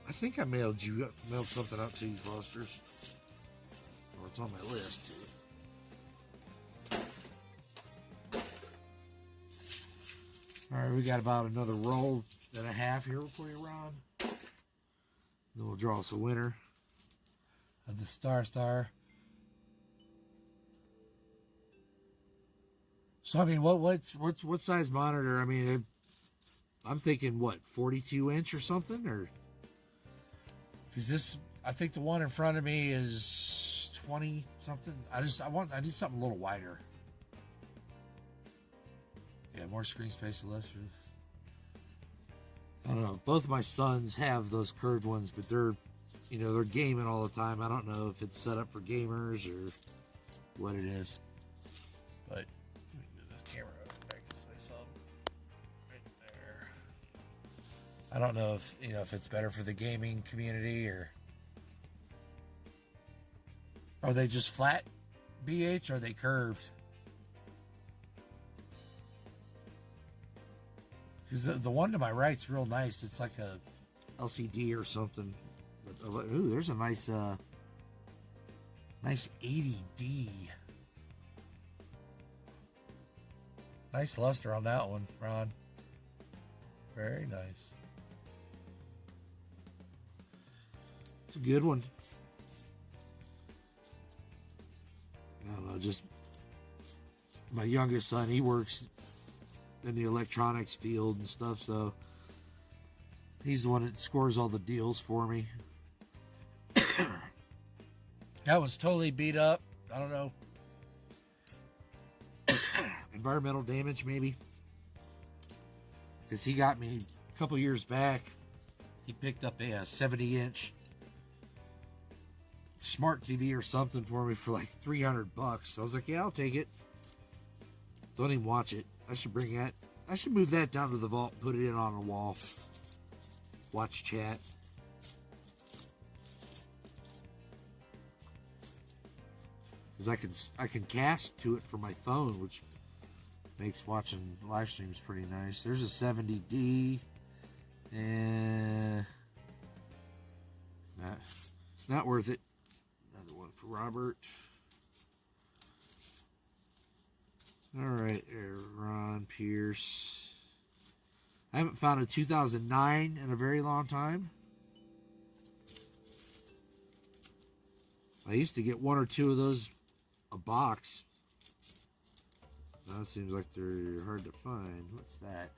I think I mailed something out to you, Fosters. Or it's on my list, too. Alright, we got about another roll and a half here before you run. Then we'll draw us a winner of the Star. So I mean, what size monitor? I mean, I'm thinking what, 42-inch or something, or because this, I think the one in front of me is 20 something. I need something a little wider. Yeah, more screen space or less for this. I don't know. Both of my sons have those curved ones, but they're gaming all the time. I don't know if it's set up for gamers or what it is. But let me move this camera back this way some. Right there. I don't know if it's better for the gaming community or are they just flat BH or are they curved? Because the one to my right's real nice. It's like a LCD or something. But, ooh, there's a nice 80D. Nice luster on that one, Ron. Very nice. It's a good one. I don't know, just my youngest son, he works in the electronics field and stuff, so he's the one that scores all the deals for me. That was totally beat up. I don't know. Environmental damage, maybe. Because he got me a couple years back. He picked up a 70-inch smart TV or something for me for like $300. I was like, yeah, I'll take it. Don't even watch it. I should bring that. I should move that down to the vault and put it in on a wall. Watch chat. Because I can cast to it from my phone, which makes watching live streams pretty nice. There's a 70D, and not worth it. Another one for Robert. All right, Ron Pierce. I haven't found a 2009 in a very long time. I used to get one or two of those a box. Now it seems like they're hard to find. What's that?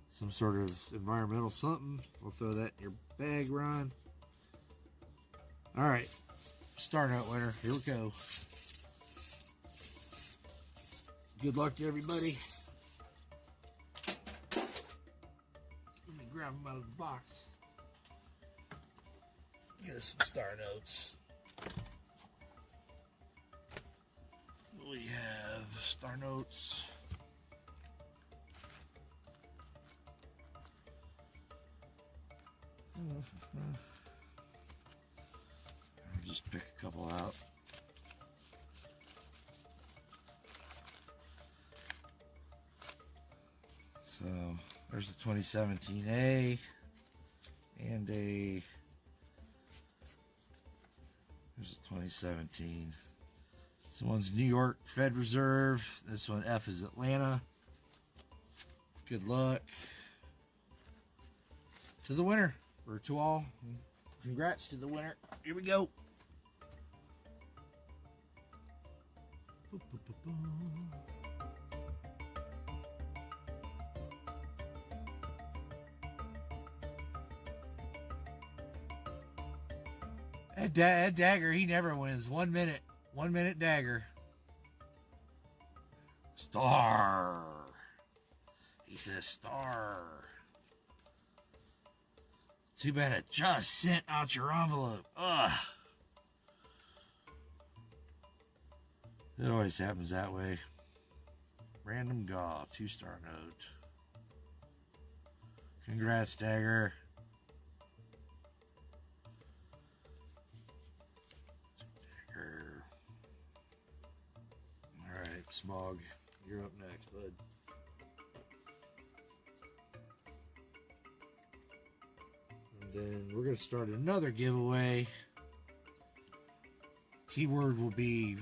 Some sort of environmental something. We'll throw that in your bag, Ron. All right, Star Note winner. Here we go. Good luck to everybody. Let me grab them out of the box. Get us some Star Notes. We have Star Notes. I'll just pick a couple out. So there's the 2017A and there's the 2017. This one's New York Fed Reserve. This one F is Atlanta. Good luck to the winner, or to all. Congrats to the winner. Here we go. That dagger, he never wins. 1 minute. 1 minute dagger. Star. He says star. Too bad it just sent out your envelope. Ugh. It always happens that way. Random Gaw, 2-star note. Congrats, Dagger. Dagger. Alright, Smog. You're up next, bud. then we're going to start another giveaway. Keyword will be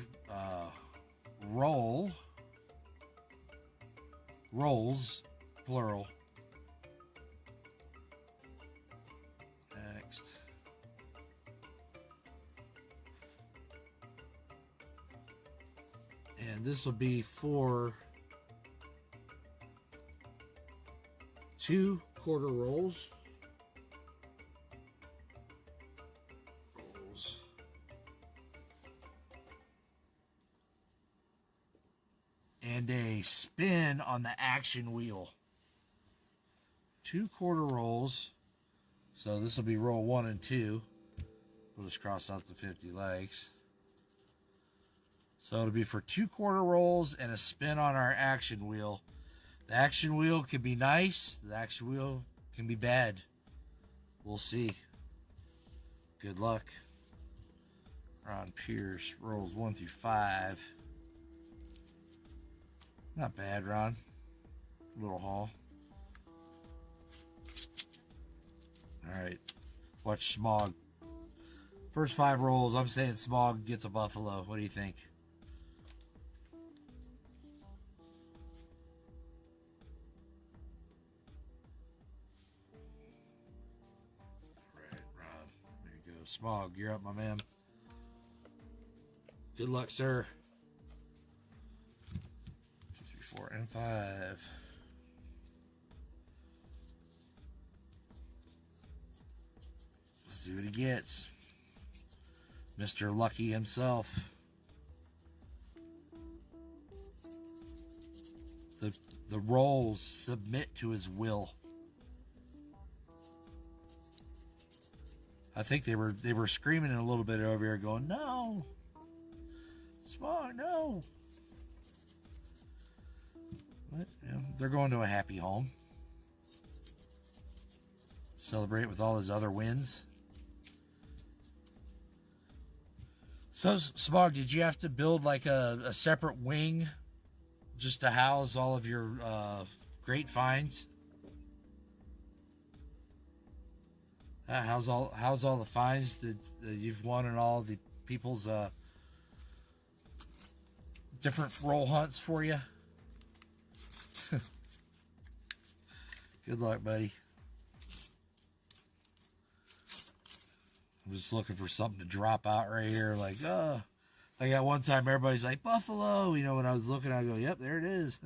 rolls, plural. Next. And this will be for 2 quarter rolls. And a spin on the action wheel. 2 quarter rolls. So this will be roll 1 and 2. We'll just cross out the 50 legs. So it'll be for 2 quarter rolls and a spin on our action wheel. The action wheel can be nice. The action wheel can be bad. We'll see. Good luck. Ron Pierce, rolls 1 through 5. Not bad, Ron. Little haul. Alright. Watch Smog. First 5 rolls, I'm saying Smog gets a buffalo. What do you think? Alright, Ron. There you go. Smog, you're up, my man. Good luck, sir. 2, 3, 4, and 5. Let's see what he gets. Mr. Lucky himself. The rolls submit to his will. I think they were screaming a little bit over here, going, "No, Smog, no!" But you know, they're going to a happy home. Celebrate with all his other wins. So, Smog, did you have to build like a separate wing just to house all of your great finds? How's all the finds that you've won and all the people's different roll hunts for you? Good luck, buddy. I'm just looking for something to drop out right here. Like, like at one time, everybody's like, buffalo. You know, when I was looking, I go, yep, there it is.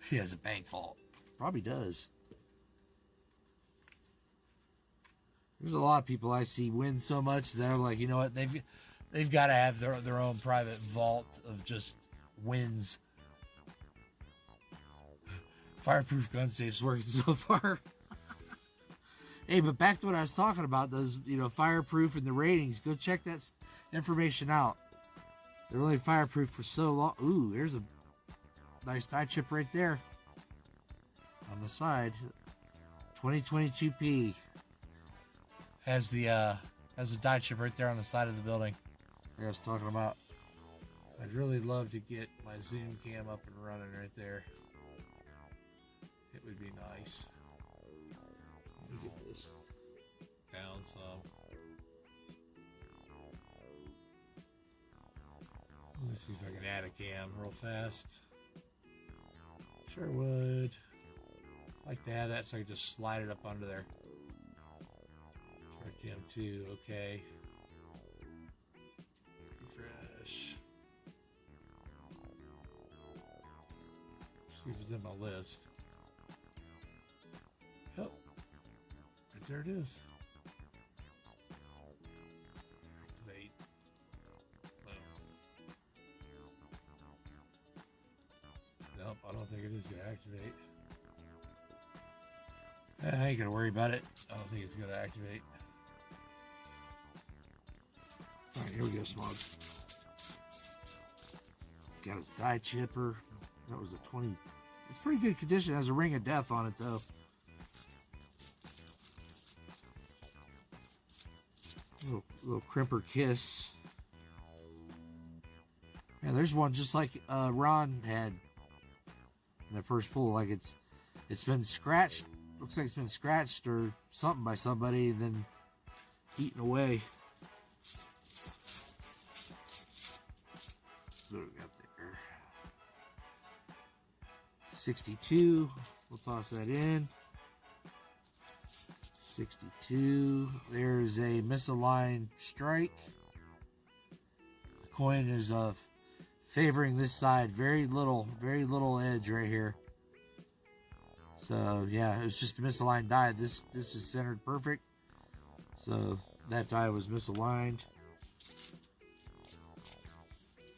He has a bank vault. Probably does. There's a lot of people I see win so much that I'm like, you know what? They've got to have their own private vault of just wins. Fireproof gun safe's working so far. Hey, but back to what I was talking about, those, you know, fireproof and the ratings. Go check that information out. They're only fireproof for so long. Ooh, there's a nice die chip right there on the side. 2022P has the die chip right there on the side of the building. Like I was talking about. I'd really love to get my Zoom cam up and running right there. It would be nice. Let me get this down some. Let me see if I can add a cam real fast. Sure would. Like to have that so I can just slide it up under there. Try cam 2, okay. Refresh. See if it's in my list. Oh. There it is. Activate. Nope, I don't think it is going to activate. I ain't going to worry about it. I don't think it's going to activate. Alright, here we go, Smog. Got his die chipper. That was a 20. It's pretty good condition. It has a ring of death on it, though. Little crimper kiss. Yeah, there's one just like Ron had in the first pull. Like it's been scratched looks like it's been scratched or something by somebody and then eaten away. What do we got there? 62. We'll toss that in. 62. There's a misaligned strike. The coin is favoring this side. Very little edge right here. So yeah, it was just a misaligned die. This is centered perfect. So that die was misaligned.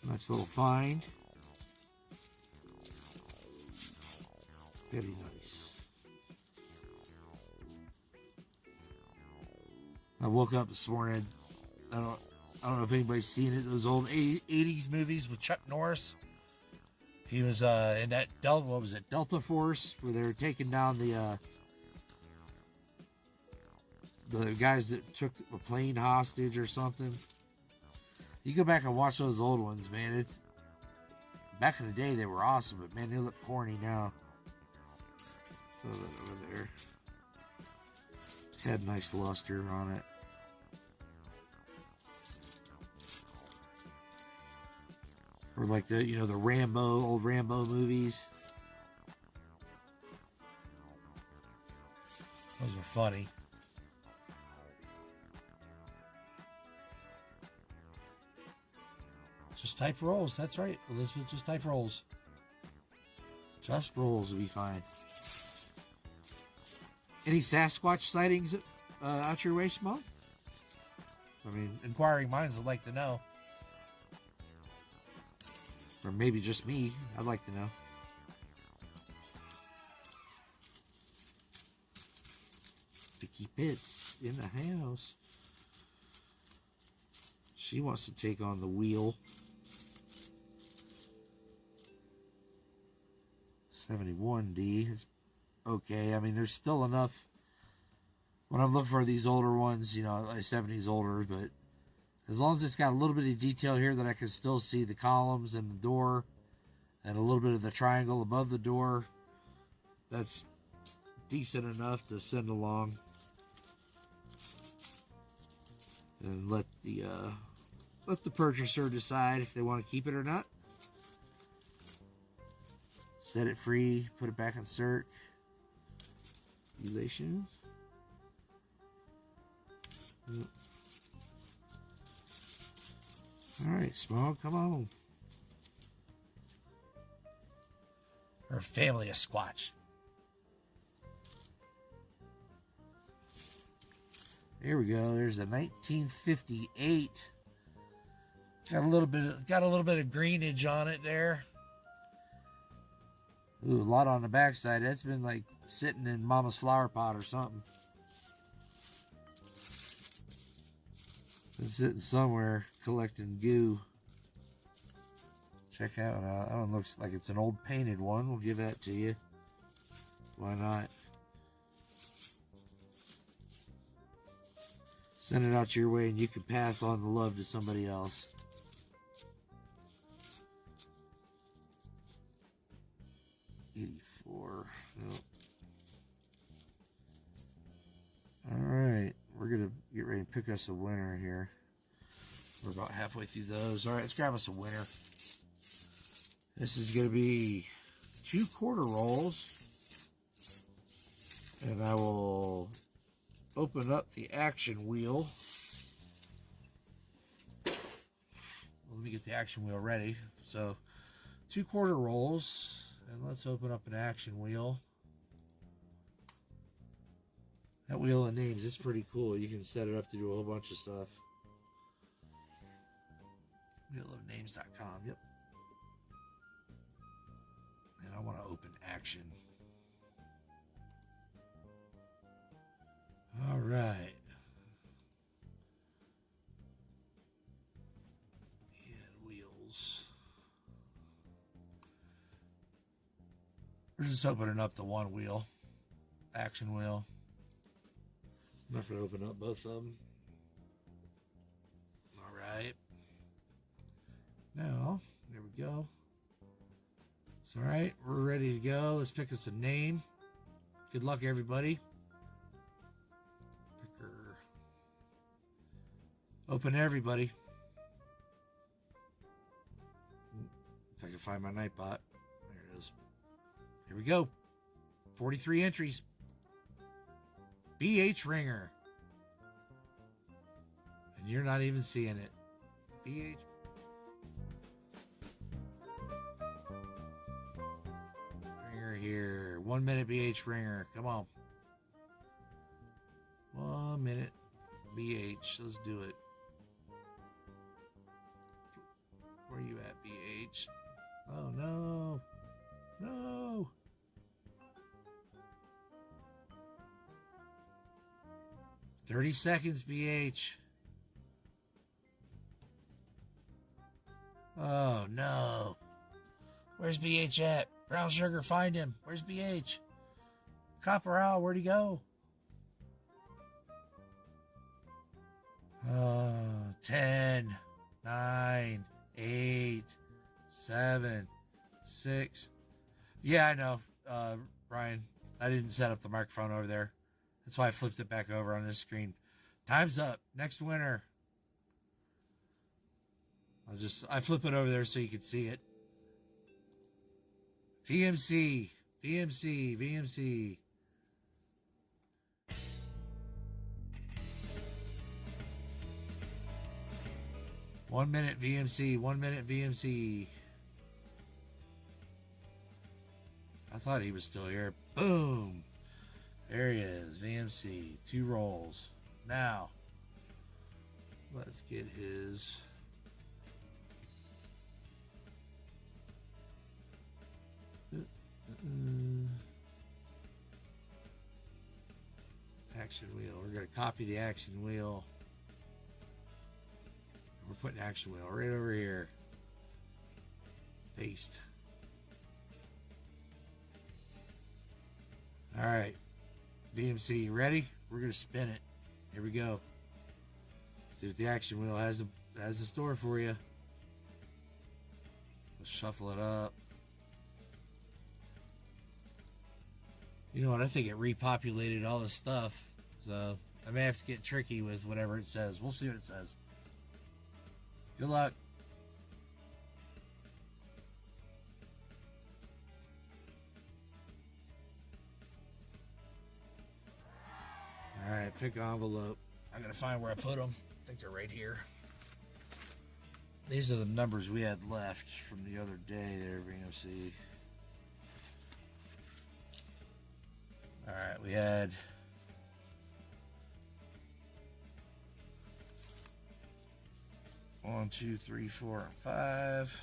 Nice little find. Very nice. I woke up this morning. I don't know if anybody's seen it. Those old 80s movies with Chuck Norris. He was in that Delta Force, where they were taking down the guys that took a plane hostage or something. You go back and watch those old ones, man. It's back in the day they were awesome, but man, they look corny now. Throw that over there. Had nice luster on it. Or like the old Rambo movies. Those are funny. Just type rolls. That's right, Elizabeth. Just type rolls. Just rolls will be fine. Any Sasquatch sightings out your way, Simone? I mean, inquiring minds would like to know. Or maybe just me. I'd like to know. Vicky Pitts in the house. She wants to take on the wheel. 71D. It's okay. I mean, there's still enough. When I'm looking for these older ones, like 70s older, but as long as it's got a little bit of detail here that I can still see the columns and the door and a little bit of the triangle above the door, that's decent enough to send along. And let the purchaser decide if they want to keep it or not. Set it free, put it back in cert. Relations. Yep. Alright, Smog, come on. Her family of Squatch. There we go. There's a 1958. Got a little bit of greenage on it there. Ooh, a lot on the backside. That's been like sitting in Mama's flower pot or something. Been sitting somewhere collecting goo. Check out. That one looks like it's an old painted one. We'll give that to you. Why not? Send it out your way and you can pass on the love to somebody else. Nope. Alright, we're going to get ready to pick us a winner here. We're about halfway through those. Alright, let's grab us a winner. This is going to be 2 quarter rolls. And I will open up the action wheel. Let me get the action wheel ready. So, 2 quarter rolls. And let's open up an action wheel. That wheel of names is pretty cool. You can set it up to do a whole bunch of stuff. Wheelofnames.com, yep. And I want to open action. All right. And wheels. We're just opening up the one wheel. Action wheel. I'm not going to open up both of them. All right. Now, there we go. It's all right. We're ready to go. Let's pick us a name. Good luck, everybody. Picker. Open everybody. If I can find my Nightbot. There it is. Here we go. 43 entries. BH Ringer. And you're not even seeing it. BH. Ringer here. 1 minute BH Ringer. Come on. 1 minute BH. Let's do it. Where are you at, BH? Oh, no. No. "30 seconds, BH. Oh, no. Where's BH at? Brown Sugar, find him. Where's BH? Copper Owl, where'd he go? 10, 9, 8, 7, 6. Yeah, I know, Brian. I didn't set up the microphone over there. That's why I flipped it back over on this screen. Time's up. Next winner. I flip it over there so you can see it. VMC. VMC. VMC. One minute VMC. 1 minute VMC. I thought he was still here. Boom. There he is. VMC. 2 rolls. Now, let's get his... action wheel. We're going to copy the action wheel. We're putting action wheel right over here. Paste. All right. VMC, you ready? We're going to spin it. Here we go. See what the action wheel has in store for you. Let's shuffle it up. You know what? I think it repopulated all the stuff. So I may have to get tricky with whatever it says. We'll see what it says. Good luck. All right, pick envelope. I gotta find where I put them. I think they're right here. These are the numbers we had left from the other day there, VMC. All right, we had 1, 2, 3, 4, and 5.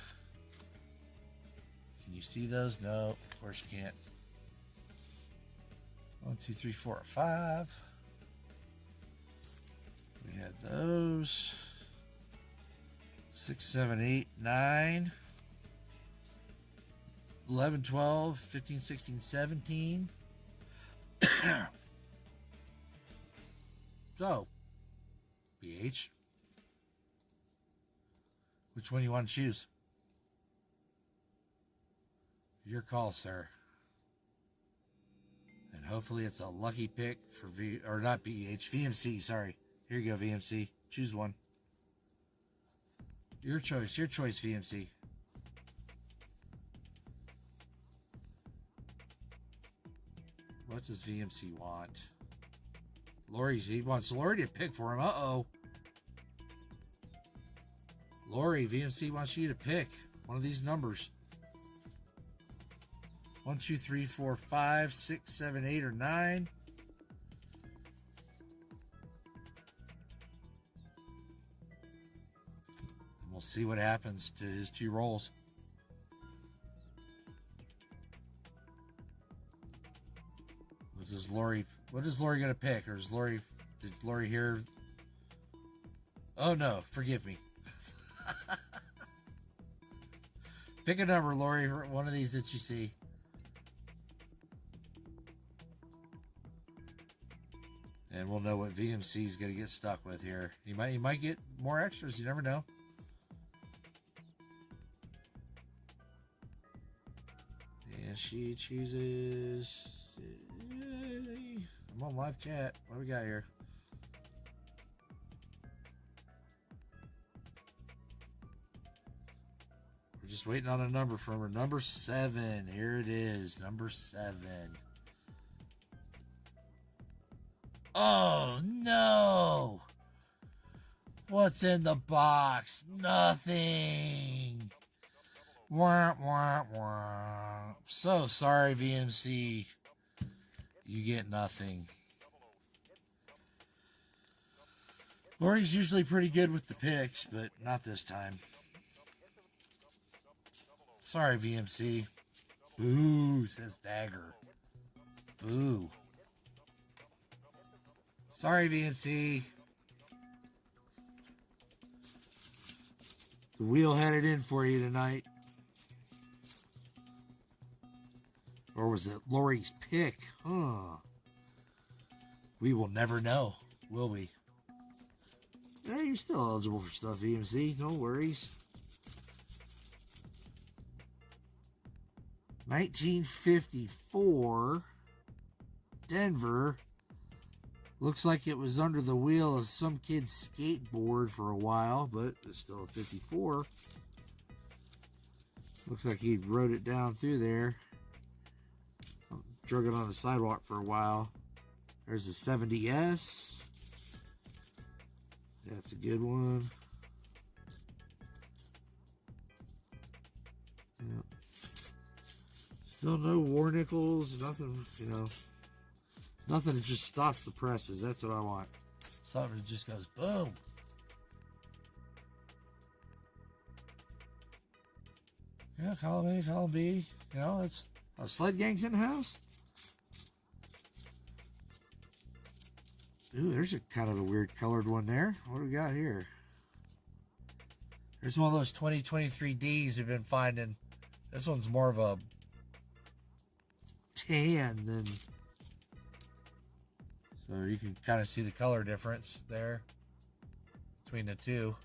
Can you see those? No, of course you can't. 1, 2, 3, 4, 5. We had those. 6, 7, 8, 9. 11, 12, 15, 16, 17. So, BH, which one do you want to choose? Your call, sir. And hopefully it's a lucky pick for not BH, VMC, sorry. Here you go, VMC. Choose one. Your choice, VMC. What does VMC want? He wants Lori to pick for him. Uh-oh. Lori, VMC wants you to pick one of these numbers. 1, 2, 3, 4, 5, 6, 7, 8, or 9. And we'll see what happens to his 2 rolls. What is Lori gonna pick? Or did Lori hear? Oh no, forgive me. Pick a number, Lori, one of these that you see. And we'll know what VMC is gonna get stuck with here. You might get more extras, you never know. And she chooses I'm on live chat. What do we got here? We're just waiting on a number from her. Number 7. Here it is. Number 7. Oh, no. What's in the box? Nothing. Wah, wah, wah. So sorry, VMC. You get nothing. Lori's usually pretty good with the picks, but not this time. Sorry, VMC. Boo, says Dagger. Boo. Sorry, VMC. The wheel had it in for you tonight. Or was it Lori's pick? Huh. We will never know, will we? Yeah, you're still eligible for stuff, VMC. No worries. 1954, Denver. Looks like it was under the wheel of some kid's skateboard for a while, but it's still a 54. Looks like he wrote it down through there. Drug it on the sidewalk for a while. There's a 70S. That's a good one. Yep. Still no war nickels, nothing, you know. Nothing that just stops the presses. That's what I want. Something that just goes boom. Yeah, column A, column B. You know, it's sled gang's in the house. Ooh, there's a kind of a weird colored one there. What do we got here? There's one of those 2023Ds we've been finding. This one's more of a tan than... So you can kind of see the color difference there between the two.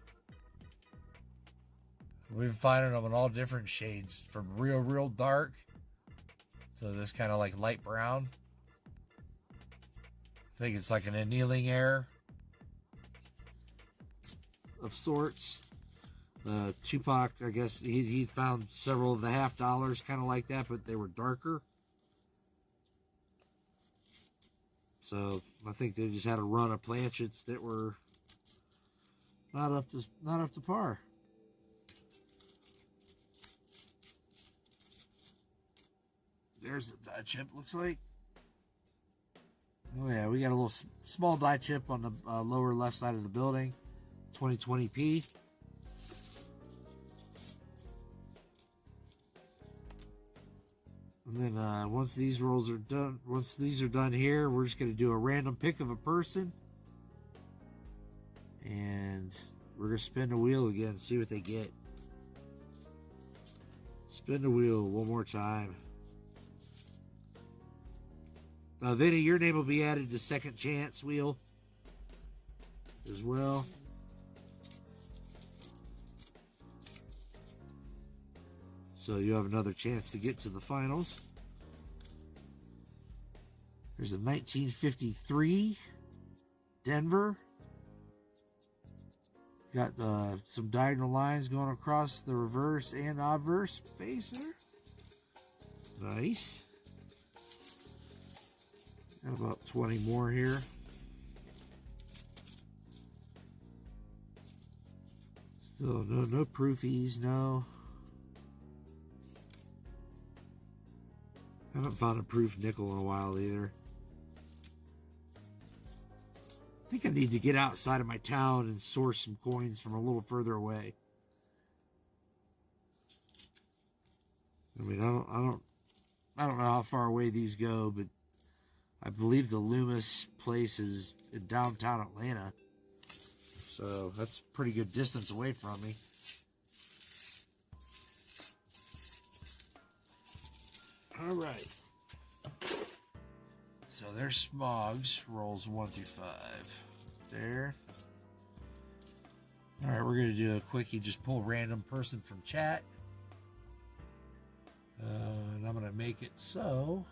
We've been finding them in all different shades, from real dark to this kind of like light brown. I think it's like an annealing air of sorts. Tupac, I guess he found several of the $50 kind of like that, but they were darker. So I think they just had a run of planchets that were not up to par. There's the die chip, looks like. Oh yeah, we got a little small die chip on the lower left side of the building. 2020p. And then once these rolls are done, once these are done here, we're just going to do a random pick of a person. And we're going to spin the wheel again and see what they get. Spin the wheel one more time. Vinny, your name will be added to second chance wheel as well. So you have another chance to get to the finals. There's a 1953 Denver. Got some diagonal lines going across the reverse and obverse facer. Nice. Got about 20 more here. Still no proofies, no. Haven't found a proof nickel in a while either. I think I need to get outside of my town and source some coins from a little further away. I mean, I don't know how far away these go, but I believe the Loomis place is in downtown Atlanta. So that's a pretty good distance away from me. All right. So there's Smogs, rolls 1 through 5. There. All right, we're going to do a quickie, just pull random person from chat. And I'm going to make it so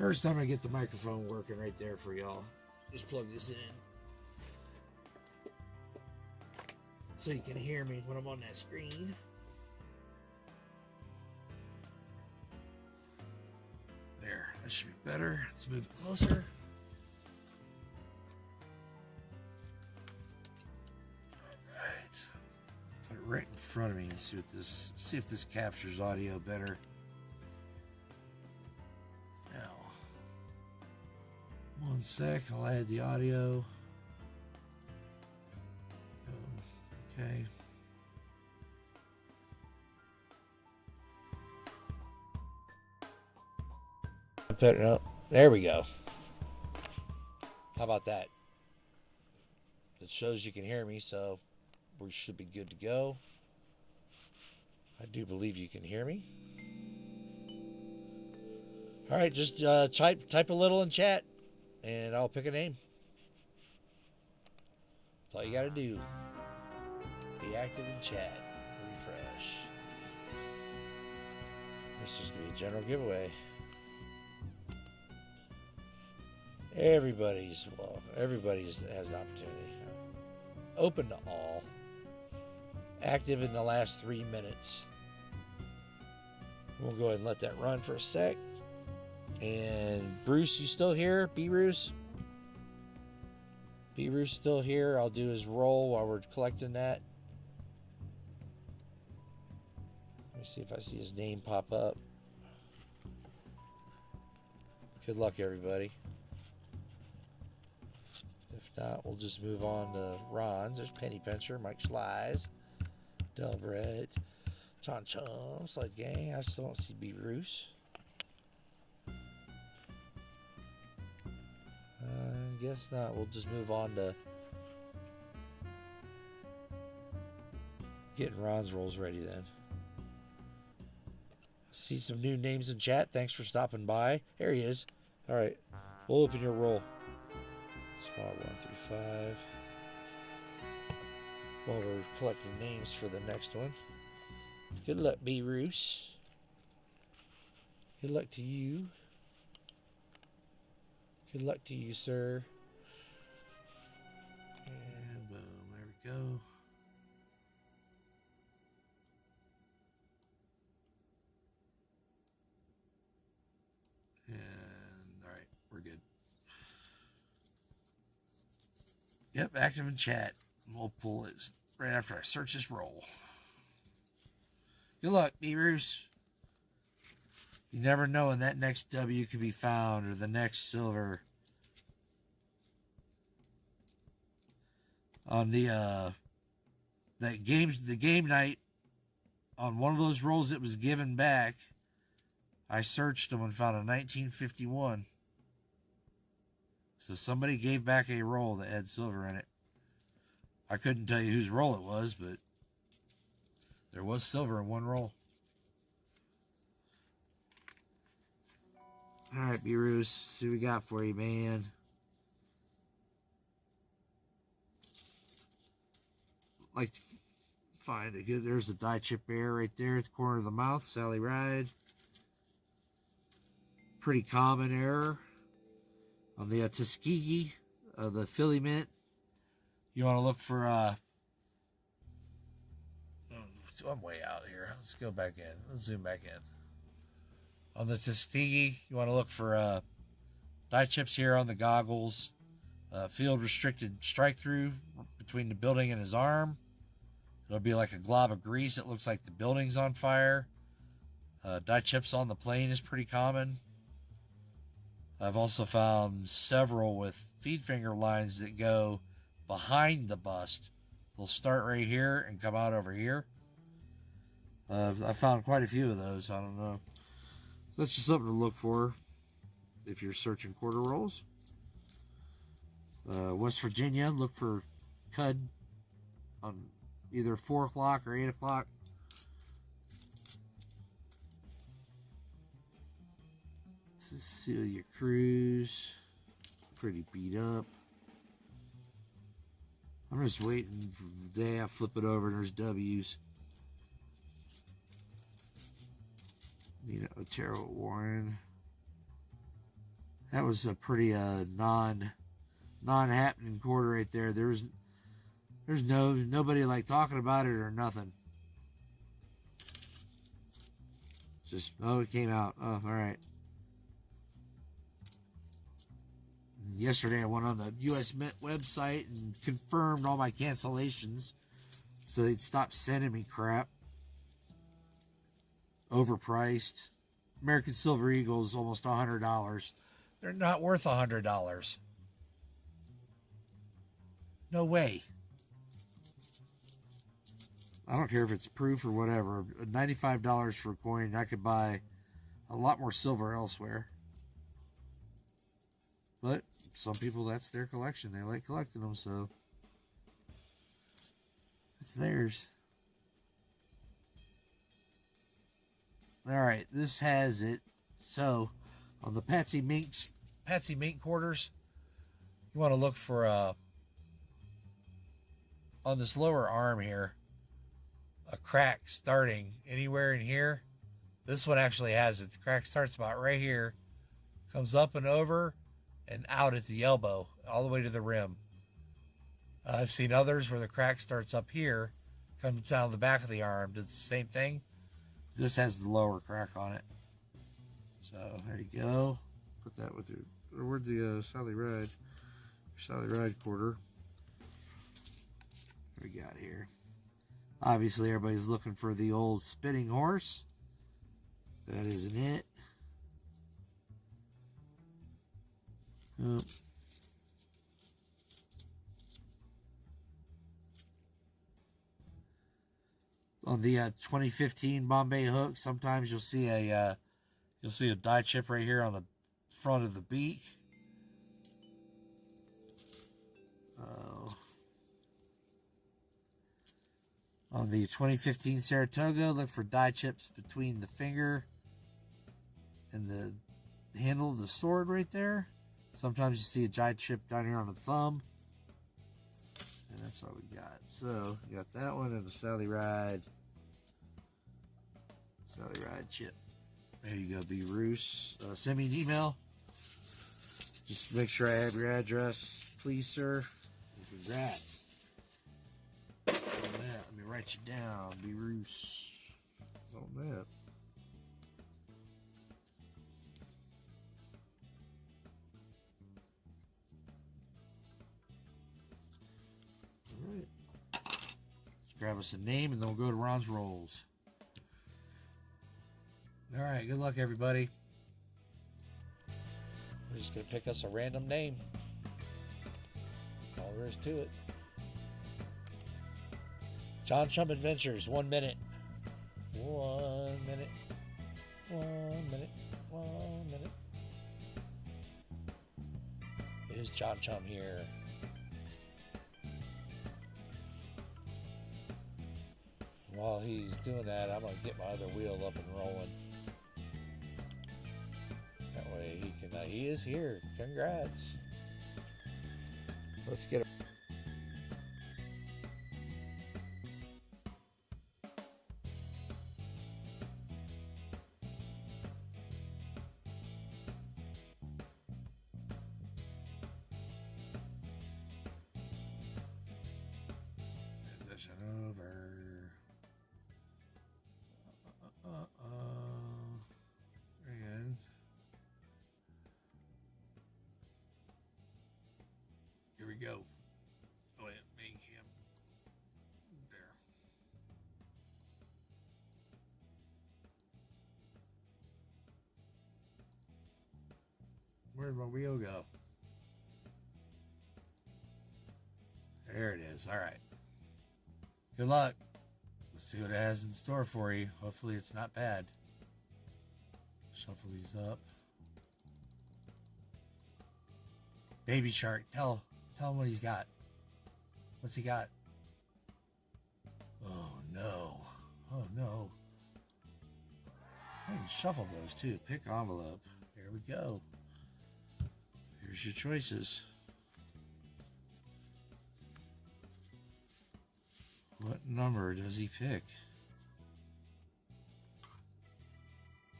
First, I'm going to get the microphone working right there for y'all. Just plug this in so you can hear me when I'm on that screen. There, that should be better. Let's move it closer. Alright. Put it right in front of me and see if this captures audio better. Now, one sec, I'll add the audio. Okay. Put it up. There we go. How about that? It shows you can hear me, so we should be good to go. I do believe you can hear me. All right, just type a little in chat, and I'll pick a name. That's all you got to do. Be active in chat. Refresh. This is going to be a general giveaway. Everybody has an opportunity. Open to all. Active in the last 3 minutes. We'll go ahead and let that run for a sec. And Bruce, you still here? B-Bruce? B-Bruce still here. I'll do his roll while we're collecting that. Let me see if I see his name pop up. Good luck, everybody. If not, we'll just move on to Ron's. There's Penny Pincher, Mike Schleiz, Delbred, Chon Chum, Sled Gang. I still don't see B. Roos. I guess not. We'll just move on to getting Ron's rolls ready then. See some new names in chat. Thanks for stopping by. There he is. All right. We'll open your roll. Spot 1 through 5. While we're collecting names for the next one. Good luck, B. Roos. Good luck to you. Good luck to you, sir. And boom, there we go. And all right, we're good. Yep, active in chat. We'll pull it right after I search this roll. Good luck, B-Roos. You never know when that next W could be found or the next silver. On the game night, on one of those rolls that was given back, I searched them and found a 1951. So somebody gave back a roll that had silver in it. I couldn't tell you whose roll it was, but there was silver in one roll. All right, B-Roos, see what we got for you, man. Like to find a good. There's a die chip bear right there at the corner of the mouth. Sally Ride. Pretty common error on the Tuskegee, the Philly Mint. You want to look for. I'm way out here. Let's go back in. Let's zoom back in. On the Tuskegee, you want to look for die chips here on the goggles. Field restricted strike through between the building and his arm. It'll be like a glob of grease. It looks like the building's on fire. Die chips on the plane is pretty common. I've also found several with feed finger lines that go behind the bust. They'll start right here and come out over here. I found quite a few of those. I don't know. So that's just something to look for if you're searching quarter rolls. West Virginia, look for Cud on either 4 o'clock or 8 o'clock. Cecilia Cruz, pretty beat up. I'm just waiting for the day I flip it over and there's W's. Nina Otero Warren. That was a pretty non-happening quarter right there. There's nobody like talking about it or nothing. Just, oh, it came out. Oh, all right. Yesterday I went on the US Mint website and confirmed all my cancellations so they'd stop sending me crap. Overpriced. American Silver Eagle is almost $100. They're not worth $100. No way. I don't care if it's proof or whatever. $95 for a coin, I could buy a lot more silver elsewhere. But some people, that's their collection. They like collecting them, so it's theirs. All right, this has it. So on the Patsy Mink quarters, you want to look for on this lower arm here, a crack starting anywhere in here. This one actually has it. The crack starts about right here, comes up and over and out at the elbow, all the way to the rim. I've seen others where the crack starts up here, comes down the back of the arm, does the same thing. This has the lower crack on it. So there you go. Put that with your, where'd the Sally Ride quarter? What we got here? Obviously everybody's looking for the old spinning horse. That isn't it. Oh. On the 2015 Bombay hook, sometimes you'll see a die chip right here on the front of the beak. Oh. On the 2015 Saratoga, look for die chips between the finger and the handle of the sword right there. Sometimes you see a die chip down here on the thumb. And that's all we got. So, you got that one and the Sally Ride chip. There you go, B. Roos. Send me an email. Just make sure I have your address, please, sir. And congrats. On that, let me write you down, B. Roos. On that. All right. Let's grab us a name and then we'll go to Ron's Rolls. All right, good luck, everybody. We're just going to pick us a random name. All there is to it. John Chum Adventures, 1 minute. 1 minute. 1 minute. 1 minute. It is John Chum here. While he's doing that, I'm going to get my other wheel up and rolling. That way he can, he is here. Congrats. Let's get it. Transition over. And here we go. Oh, yeah, main cam. There. Where'd my wheel go? There it is. All right. Good luck. Let's see what it has in store for you. Hopefully it's not bad. Shuffle these up. Baby Shark, tell him what he's got. What's he got? Oh no. Oh no. I can shuffle those too. Pick envelope. There we go. Here's your choices. What number does he pick?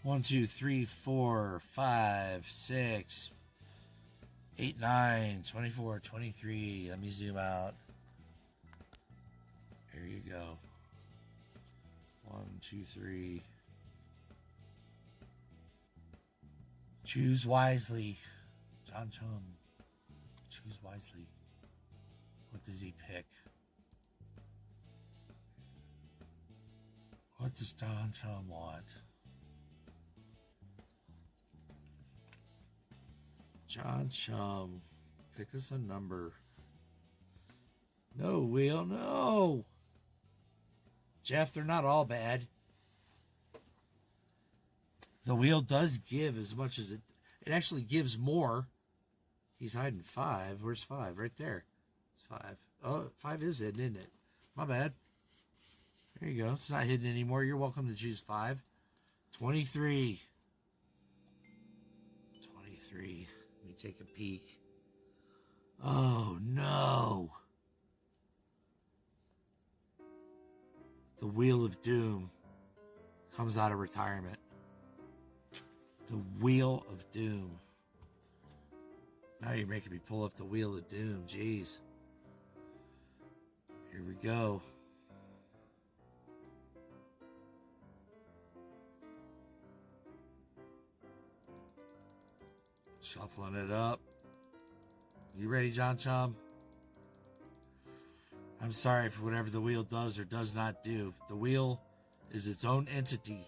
1, 2, 3, 4, 5, 6, 8, 9, 24, 23. Let me zoom out. There you go. 1, 2, 3. Choose wisely. John Chum. Choose wisely. What does he pick? What does John Chum want? John Chum. Pick us a number. No, Will, no. Jeff, they're not all bad. The wheel does give as much as it actually gives more. He's hiding 5. Where's 5? Right there. It's 5. Oh, 5 is hidden, isn't it? My bad. There you go. It's not hidden anymore. You're welcome to choose 5. 23. 23. Let me take a peek. Oh, no. The Wheel of Doom comes out of retirement. The Wheel of Doom. Now you're making me pull up the Wheel of Doom. Jeez. Here we go. Shuffling it up. You ready, John Chum? I'm sorry for whatever the wheel does or does not do. The wheel is its own entity.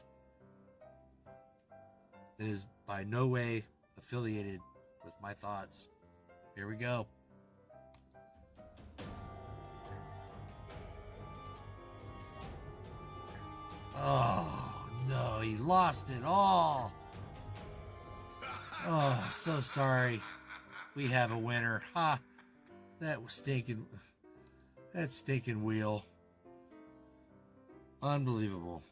It is by no way affiliated with my thoughts. Here we go. Oh, no, he lost it all. Oh, so sorry. We have a winner. Ha! That was stinking. That stinking wheel. Unbelievable.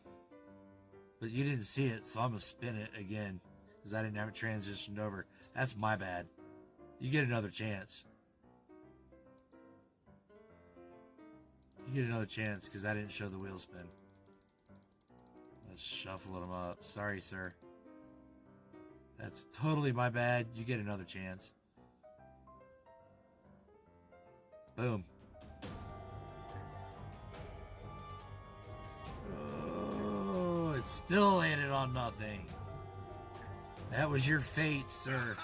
But you didn't see it, so I'm going to spin it again because I didn't have it transitioned over. That's my bad. You get another chance. You get another chance because I didn't show the wheel spin. Let's shuffle them up. Sorry, sir. That's totally my bad. You get another chance. Boom. Oh, it still landed on nothing. That was your fate, sir.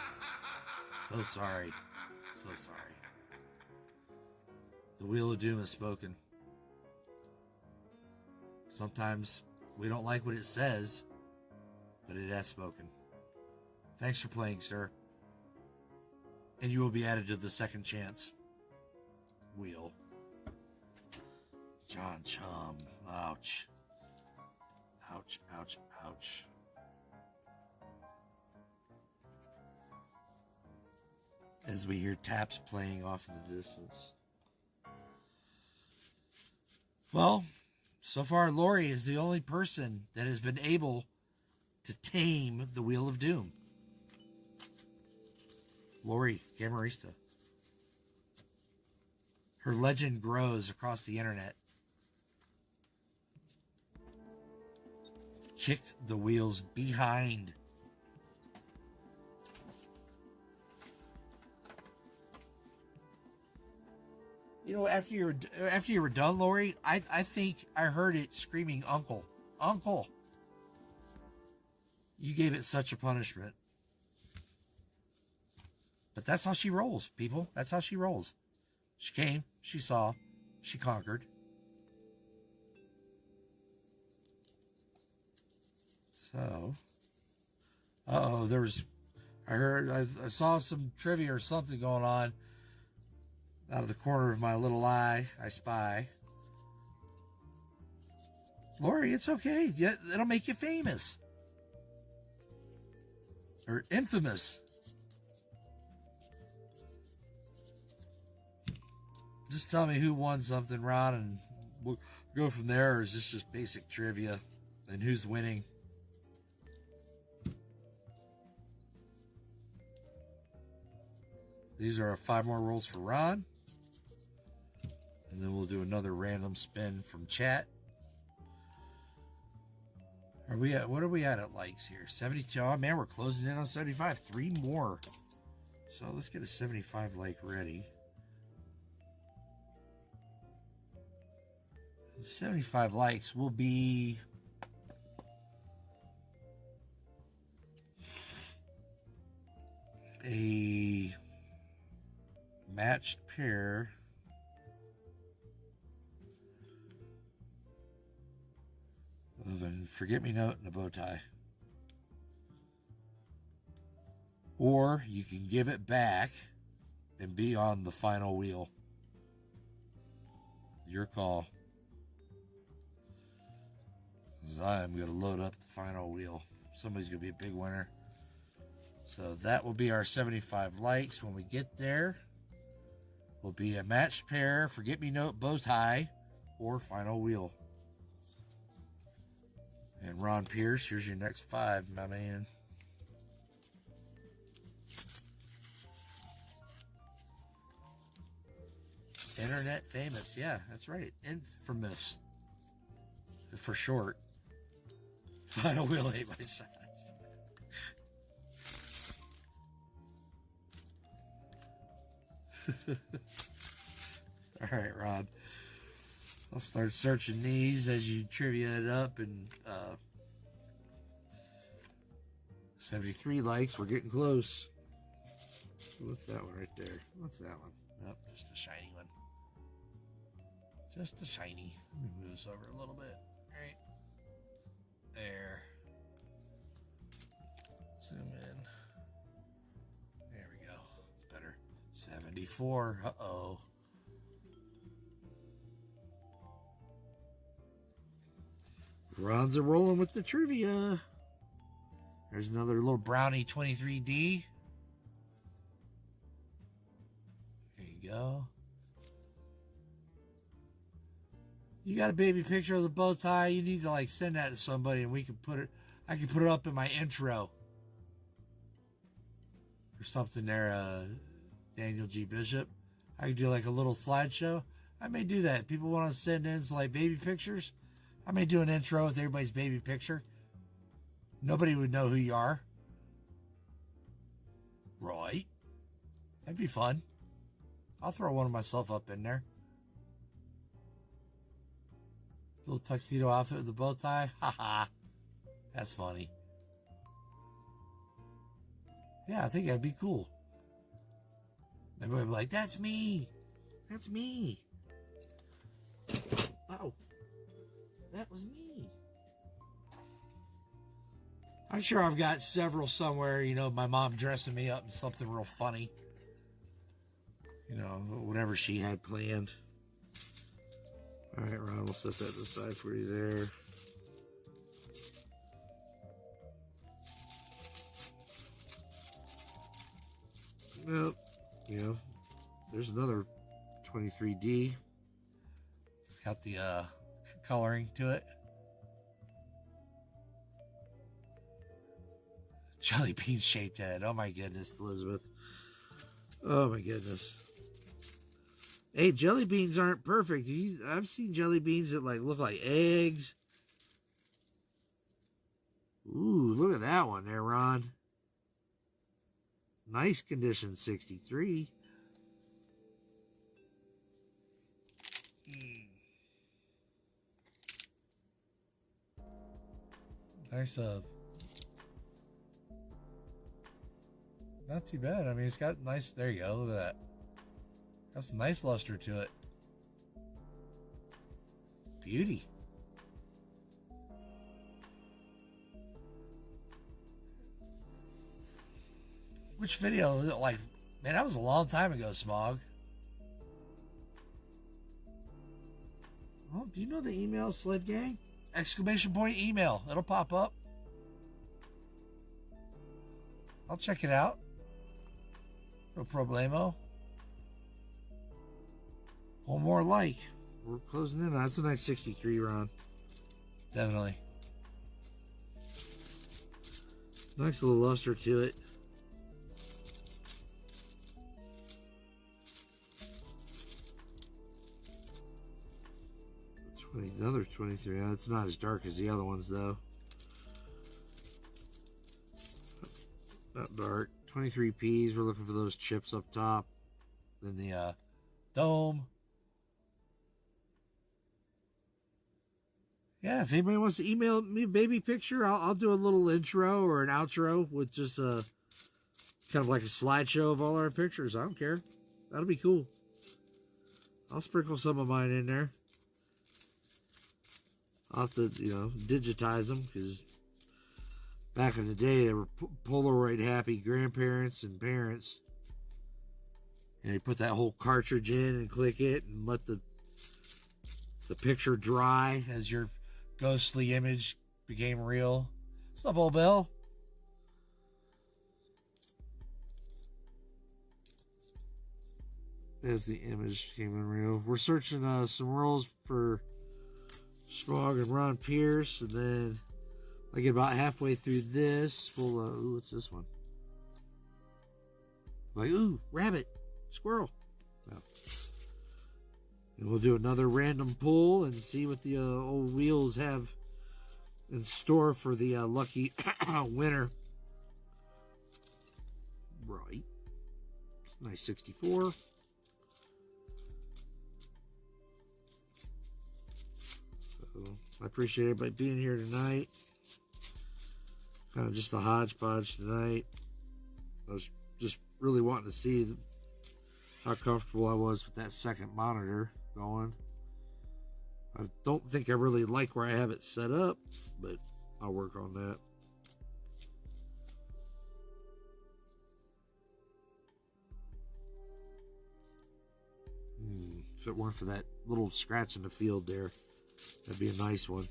So sorry. So sorry. The Wheel of Doom has spoken. Sometimes we don't like what it says, but it has spoken. Thanks for playing, sir. And you will be added to the second chance wheel. John Chum. Ouch. Ouch, ouch, ouch. As we hear taps playing off in the distance. Well, so far Lori is the only person that has been able to tame the Wheel of Doom. Lori Gamarista. Her legend grows across the internet. Kicked the wheels behind. You know, after you were done, Lori, I think I heard it screaming, "Uncle, Uncle." You gave it such a punishment. But that's how she rolls, people. That's how she rolls. She came, she saw, she conquered. So, there was, I saw some trivia or something going on out of the corner of my little eye. I spy. Lori, it's okay. Yeah, it'll make you famous. Or infamous. Just tell me who won something, Ron, and we'll go from there. Or is this just basic trivia? And who's winning? These are 5 more rolls for Ron. And then we'll do another random spin from chat. What are we at likes here? 72. Oh, man, we're closing in on 75. 3 more. So let's get a 75 like ready. 75 likes will be a matched pair of a forget-me-note and a bow tie. Or you can give it back and be on the final wheel. Your call. I'm going to load up the final wheel. Somebody's going to be a big winner. So that will be our 75 likes. When we get there, will be a matched pair, forget-me-note, bow tie, or final wheel. And Ron Pierce, here's your next 5, my man. Internet famous, yeah, that's right. Infamous, for short. Final wheel ate my shots. All right, Rod. I'll start searching these as you trivia it up, and 73 likes. We're getting close. What's that one right there? What's that one? Nope, just a shiny one. Just a shiny. Let me move this over a little bit. All right. There. Zoom in. There we go. It's better. 74. Uh-oh. Ron's a rolling with the trivia. There's another little brownie 23D. There you go. You got a baby picture of the bow tie. You need to like send that to somebody, and we can put it. I can put it up in my intro or something there. Daniel G. Bishop. I could do like a little slideshow. I may do that. People want to send in some like baby pictures. I may do an intro with everybody's baby picture. Nobody would know who you are. Right. That'd be fun. I'll throw one of myself up in there. Little tuxedo outfit with the bow tie. Haha. That's funny. Yeah, I think that'd be cool. Everybody would be like, that's me. That's me. Oh. That was me. I'm sure I've got several somewhere, you know, my mom dressing me up in something real funny. You know, whatever she had planned. All right, Ron, we'll set that aside for you there. Well, you know, there's another 23D. It's got the coloring to it. Jelly bean shaped head. Oh my goodness, Elizabeth. Oh my goodness. Hey, jelly beans aren't perfect. I've seen jelly beans that like look like eggs. Ooh, look at that one there, Ron. Nice condition, 63. Nice, not too bad. I mean, it's got nice, there you go, look at that. Got some nice luster to it. Beauty. Which video was it like? Man, that was a long time ago, Smog. Oh, do you know the email, Sled Gang? Exclamation point email. It'll pop up. I'll check it out. No problemo. One more like. We're closing in. That's a nice 63, Ron. Definitely. Nice little luster to it. Another 23. It's not as dark as the other ones, though. Not dark. 23 Ps. We're looking for those chips up top. Then the dome. Yeah, if anybody wants to email me a baby picture, I'll do a little intro or an outro with just a kind of like a slideshow of all our pictures. I don't care. That'll be cool. I'll sprinkle some of mine in there. I'll have to, digitize them because back in the day, they were Polaroid happy grandparents and parents. And they put that whole cartridge in and click it and let the picture dry as your ghostly image became real. What's up, old Bill? As the image became unreal. We're searching some roles for Smog and Ron Pierce, and then I get about halfway through this. We'll, ooh, what's this one? Like, ooh, rabbit, squirrel. No. And we'll do another random pull and see what the old wheels have in store for the lucky winner. Right. It's nice 64. So I appreciate everybody being here tonight. Kind of just a hodgepodge tonight. I was just really wanting to see how comfortable I was with that second monitor going. I don't think I really like where I have it set up, but I'll work on that. If it weren't for that little scratch in the field there, that'd be a nice one.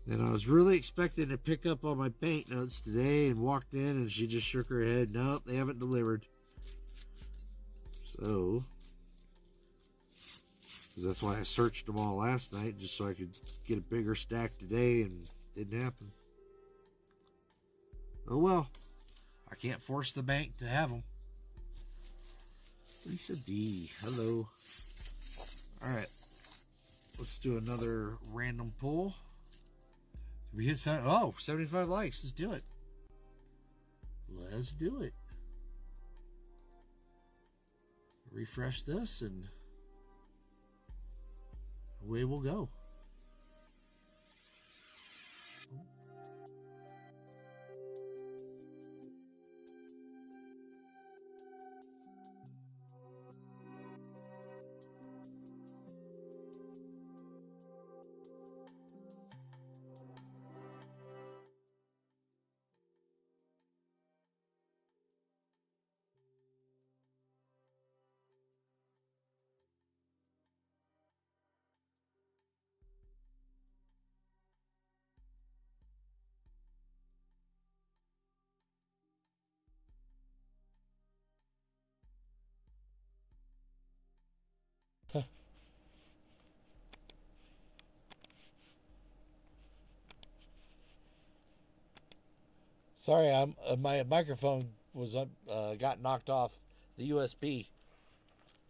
And I was really expecting to pick up on my paint notes today and walked in and she just shook her head. Nope, they haven't delivered. So, because that's why I searched them all last night, just so I could get a bigger stack today, and it didn't happen. Oh well, I can't force the bank to have them. Lisa D, hello. Alright, let's do another random pull. We hit 75 likes. Let's do it. Let's do it. Refresh this and away we'll go. Sorry, my microphone was got knocked off. The USB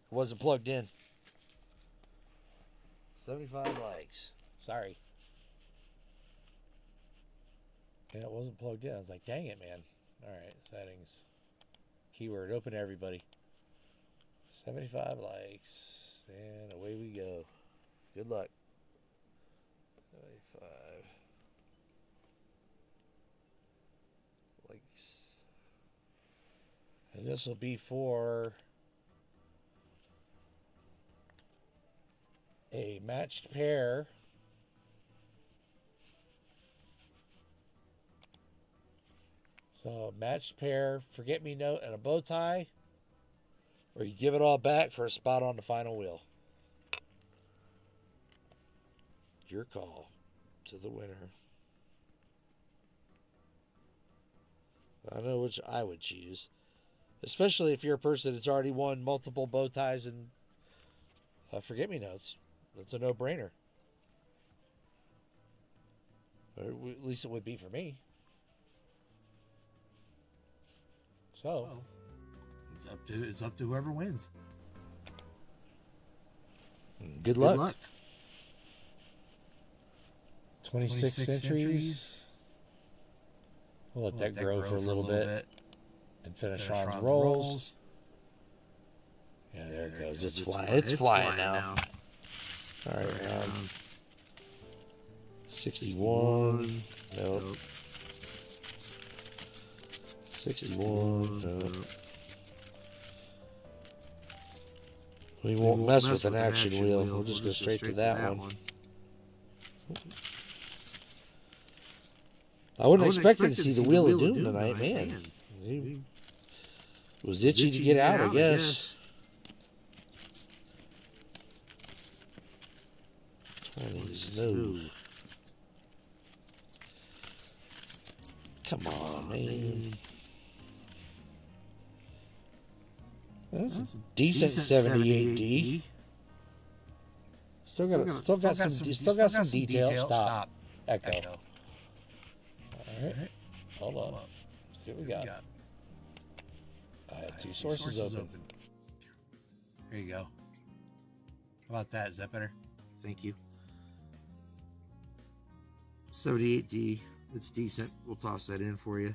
wasn't plugged in. 75 likes. Sorry. Yeah, it wasn't plugged in. I was like, dang it, man. All right, settings. Keyword, open to everybody. 75 likes. And away we go. Good luck. 75 likes. And this will be for a matched pair. So, matched pair, forget-me-note, and a bow tie. Or you give it all back for a spot on the final wheel. Your call to the winner. I know which I would choose. Especially if you're a person that's already won multiple bow ties and forget-me-notes. That's a no-brainer. Or at least it would be for me. So, it's up to whoever wins. Good luck. Good luck. 26 centuries. We'll let that grow for a little bit and finish Ron's rolls. rolls. Yeah, there it goes. It's flying. It's flying now. All right, 61. Nope. 61. Nope. We won't mess with an action wheel. We'll just go straight to that one. I wasn't expecting to see the Wheel of Doom tonight, man. He was itchy to get out, I guess. No. Come on, man. That's a decent 78D. Still got some detail. Stop. Echo. All right. Hold on. Let's see what we got. I have two sources open. There you go. How about that? Is that better? Thank you. 78D. It's decent. We'll toss that in for you.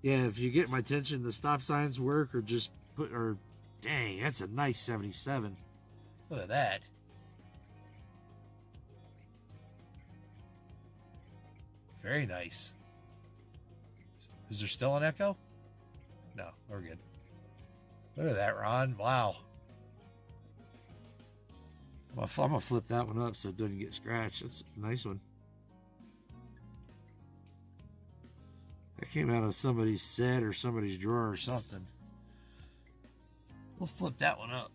Yeah, if you get my attention, the stop signs work, or just put, or dang, that's a nice 77. Look at that. Very nice. Is there still an echo? No, we're good. Look at that, Ron. Wow. I'm going to flip that one up so it doesn't get scratched. That's a nice one. That came out of somebody's set or somebody's drawer or something. We'll flip that one up.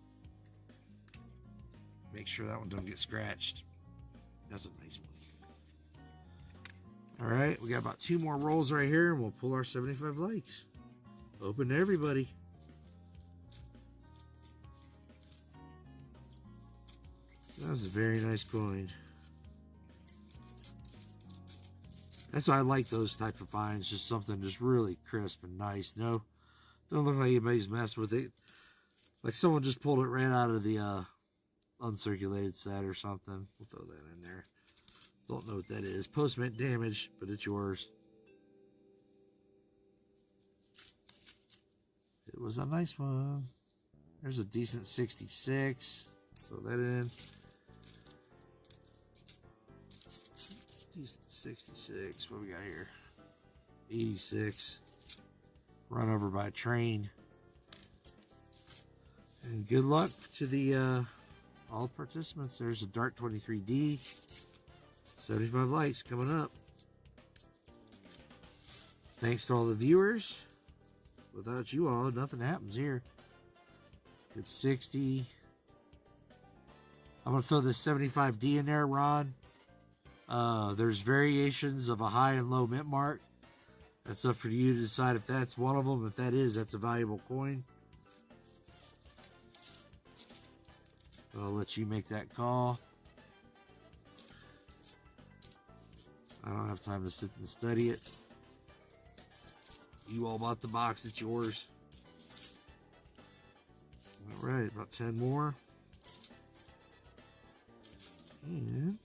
Make sure that one doesn't get scratched. That's a nice one. All right, we got about 2 more rolls right here, and we'll pull our 75 likes. Open to everybody. That was a very nice coin. That's why I like those type of finds. Just something just really crisp and nice. No, don't look like anybody's messed with it. Like someone just pulled it right out of the uncirculated set or something. We'll throw that in there. Don't know what that is. Post-mint damage, but it's yours. It was a nice one. There's a decent 66. Throw that in. Decent 66. What we got here? 86. Run over by a train. And good luck to the all participants. There's a Dart 23D. 75 likes coming up. Thanks to all the viewers. Without you all, nothing happens here. It's 60. I'm going to throw this 75D in there, Ron. There's variations of a high and low mint mark. That's up for you to decide if that's one of them. If that is, that's a valuable coin. I'll let you make that call. I don't have time to sit and study it. You all bought the box, it's yours. All right, about 10 more. And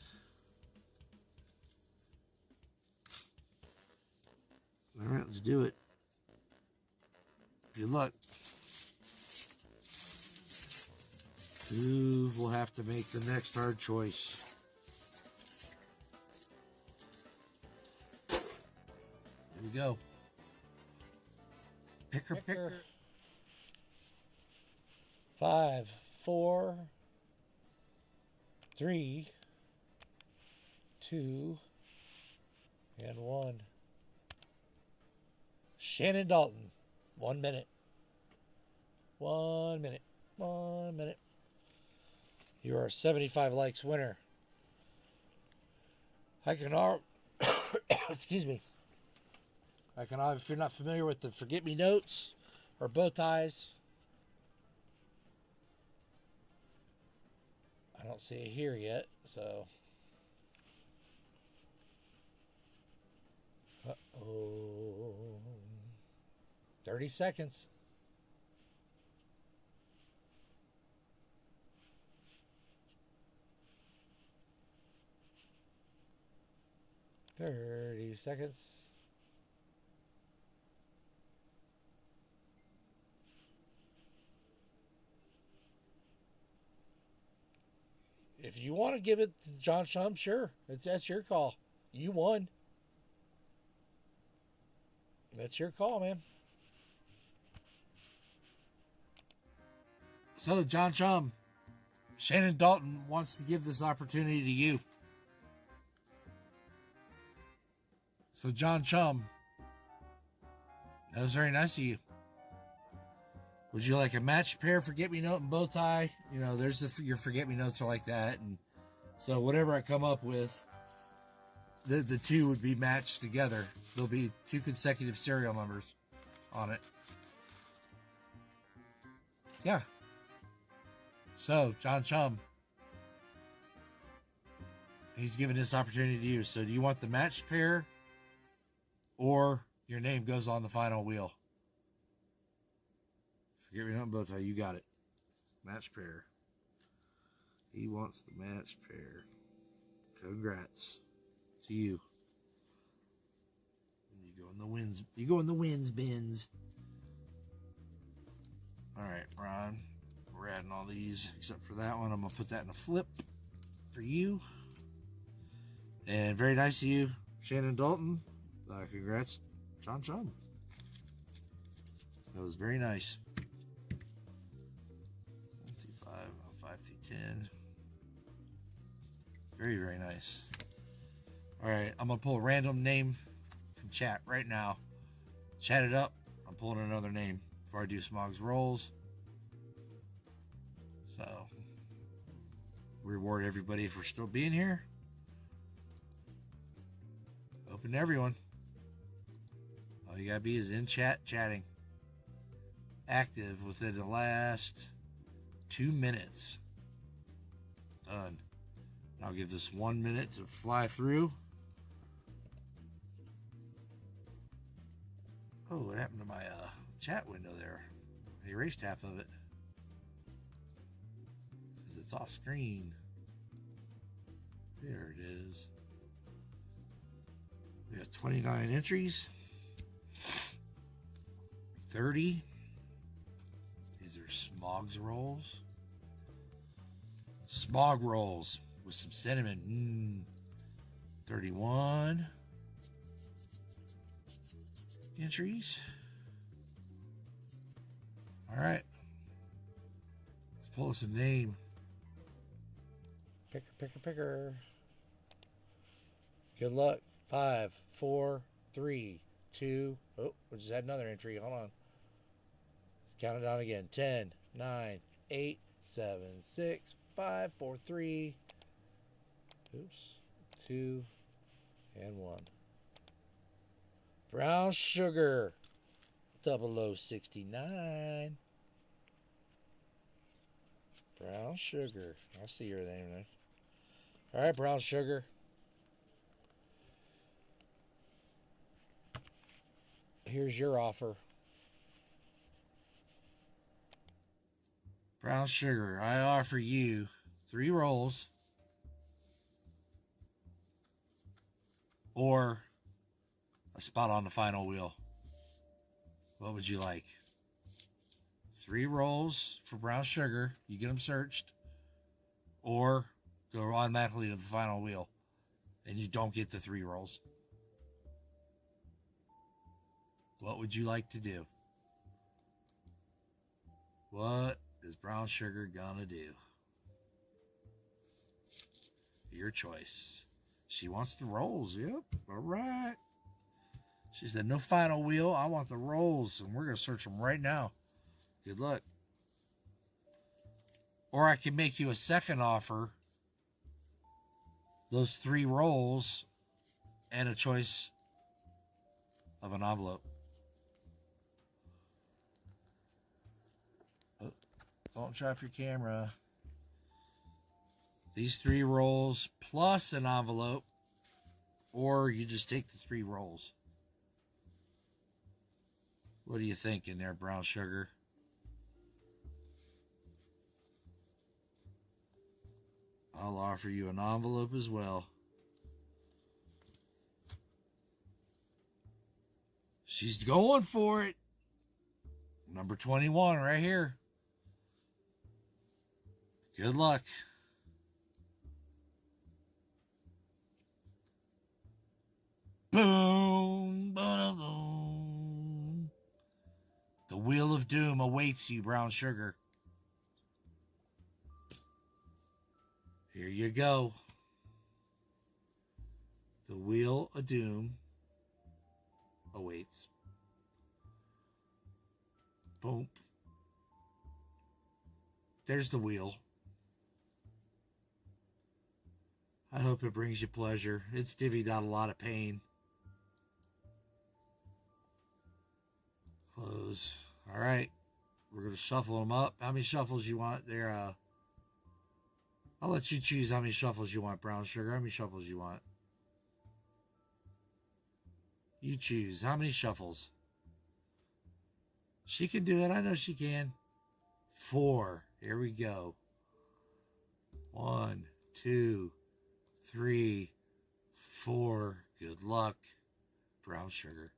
all right, let's do it. Good luck. Who will have to make the next hard choice? Here we go. Picker. 5, 4, 3, 2, and 1. Shannon Dalton, 1 minute. 1 minute. 1 minute. You are a 75 likes winner. Excuse me. If you're not familiar with the Forget-Me-Nots or bow ties, I don't see it here yet, so. 30 seconds. 30 seconds. If you want to give it to John Chum, sure. That's your call. You won. That's your call, man. So, John Chum, Shannon Dalton wants to give this opportunity to you. So, John Chum, that was very nice of you. Would you like a matched pair forget-me-note and bow tie? You know, there's your forget-me-notes are like that. And so whatever I come up with, the two would be matched together. There'll be 2 consecutive serial numbers on it. Yeah. So, John Chum, he's giving this opportunity to you. So do you want the matched pair or your name goes on the final wheel? Forget-me-note and bow tie, you got it. Match pair. He wants the match pair. Congrats to you. You go in the wins. You go in the wins bins. All right, Ron. We're adding all these except for that one. I'm gonna put that in a flip for you. And very nice of you, Shannon Dalton. Congrats, John Chum. That was very nice. 1 through 5, 5 through 10. Very, very nice. All right, I'm gonna pull a random name from chat right now. Chat it up. I'm pulling another name before I do Smog's rolls. So, reward everybody for still being here. Open to everyone. All you gotta be is in chat, chatting. Active within the last 2 minutes. Done. I'll give this 1 minute to fly through. Oh, what happened to my chat window there? I erased half of it. Because it's off screen. There it is. We have 29 entries. 30. These are Smog's rolls. Smog rolls with some cinnamon. 31 entries. All right. Let's pull us a name. Picker. Good luck. 5, 4, 3, 2. Oh, we just had another entry. Hold on. Let's count it down again. 10, 9, 8, 7, 6, 5, 4, 3. Oops. 2 and 1. Brown sugar. 0069. Brown sugar. I see your name there. All right, brown sugar. Here's your offer. Brown sugar, I offer you 3 rolls or a spot on the final wheel. What would you like? 3 rolls for brown sugar. You get them searched. Or go automatically to the final wheel. And you don't get the 3 rolls. What would you like to do? What is brown sugar gonna do? Your choice. She wants the rolls. Yep. All right. She said, no final wheel. I want the rolls. And we're going to search them right now. Good luck. Or I can make you a second offer. Those 3 rolls and a choice of an envelope. Oh, don't drop your camera. These 3 rolls plus an envelope. Or you just take the 3 rolls. What are you thinking there, brown sugar? I'll offer you an envelope as well. She's going for it. Number 21 right here. Good luck. Boom, boom, boom. The wheel of doom awaits you, brown sugar. Here you go. The wheel of doom awaits. Boom. There's the wheel. I hope it brings you pleasure. It's divvied out a lot of pain. Close. All right. We're going to shuffle them up. How many shuffles you want there? I'll let you choose how many shuffles you want, brown sugar. How many shuffles you want? You choose. How many shuffles? She can do it. I know she can. 4. Here we go. 1, 2, 3, 4. Good luck, brown sugar.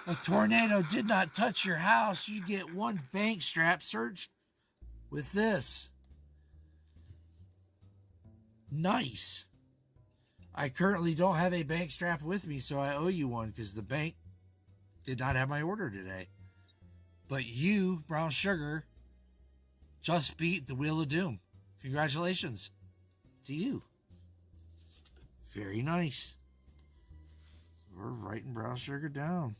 A tornado did not touch your house. You get 1 bank strap searched with this. Nice. I currently don't have a bank strap with me, so I owe you one because the bank did not have my order today. But you, brown sugar, just beat the Wheel of Doom. Congratulations to you. Very nice. We're writing brown sugar down.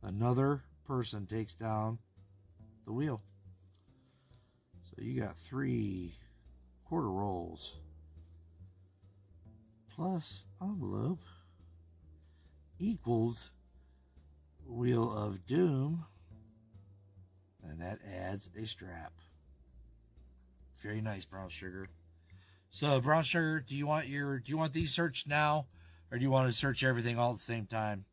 Another person takes down the wheel. So you got 3 quarter rolls plus envelope equals Wheel of Doom, and that adds a strap. Very nice, brown sugar. So, brown sugar, do you want these searched now, or do you want to search everything all at the same time?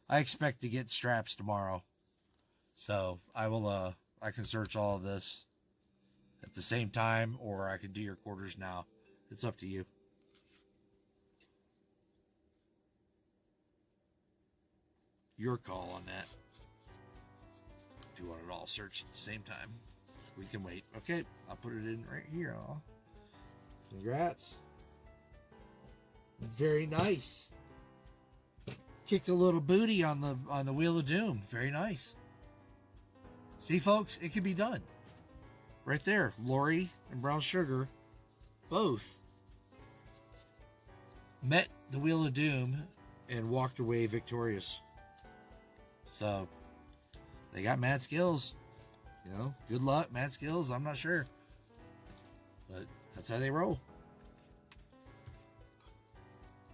I expect to get straps tomorrow, so I can search all of this at the same time, or I can do your quarters now. It's up to you. Your call on that. Do you want it all searched at the same time? We can wait. Okay, I'll put it in right here. Congrats. Very nice. Kicked a little booty on the Wheel of Doom. Very nice. See, folks, it can be done. Right there, Lori and Brown Sugar both met the Wheel of Doom and walked away victorious. So they got mad skills. You know, good luck, mad skills. I'm not sure, but that's how they roll.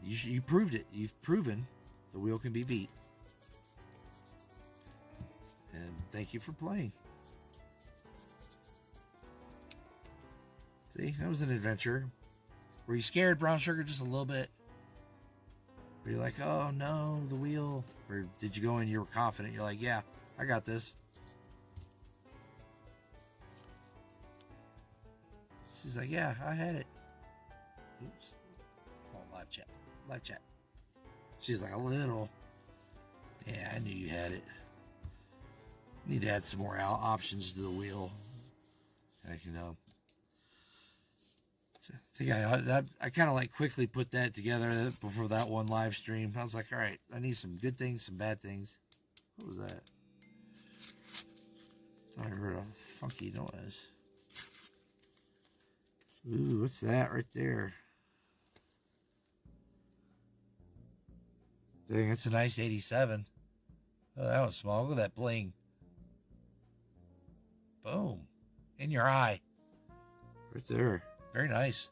You proved it. You've proven the wheel can be beat. And thank you for playing. See, that was an adventure. Were you scared, Brown Sugar, just a little bit? Were you like, oh no, the wheel? Or did you go in, you were confident, you're like, yeah, I got this. She's like, yeah, I had it. Oops. Oh, live chat. Live chat. She's like, a little. Yeah, I knew you had it. Need to add some more options to the wheel. You know. I think I kind of like quickly put that together before that one live stream. I was like, all right, I need some good things, some bad things. What was that? I heard a funky noise. Ooh, what's that right there? Dang, that's a nice 87. Oh, that was small. Look at that bling. Boom. In your eye. Right there. Very nice.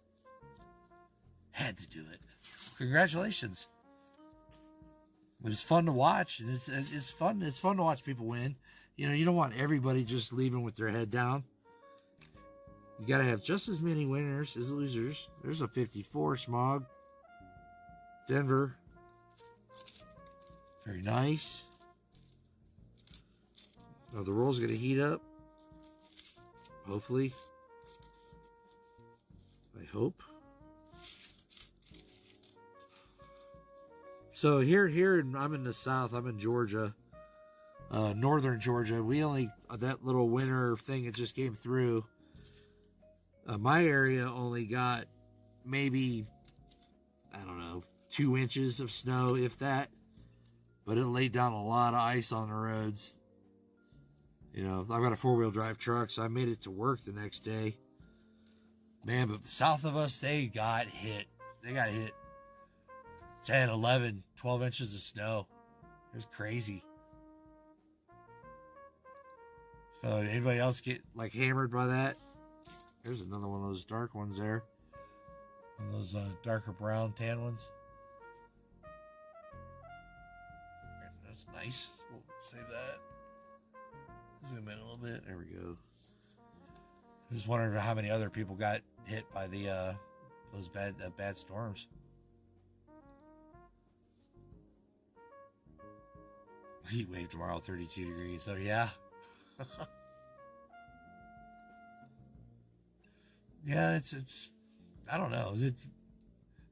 Had to do it. Congratulations. It was fun to watch, and it's fun. It's fun to watch people win. You know, you don't want everybody just leaving with their head down. You got to have just as many winners as losers. There's a 54 Smog. Denver. Very nice. Now the roll's going to heat up. Hopefully. I hope. So here, I'm in the south. I'm in Georgia, northern Georgia. We only, that little winter thing that just came through, my area only got maybe, I don't know, 2 inches of snow, if that. But it laid down a lot of ice on the roads. You know, I've got a 4-wheel drive truck, so I made it to work the next day. Man, but south of us, they got hit. They got hit 10, 11, 12 inches of snow. It was crazy. So, did anybody else get, like, hammered by that? There's another one of those dark ones there. One of those darker brown, tan ones. That's nice. We'll save that. Zoom in a little bit. There we go. Just wondering how many other people got hit by the those bad storms. Heat wave tomorrow, 32 degrees. So yeah. Yeah, it's I don't know.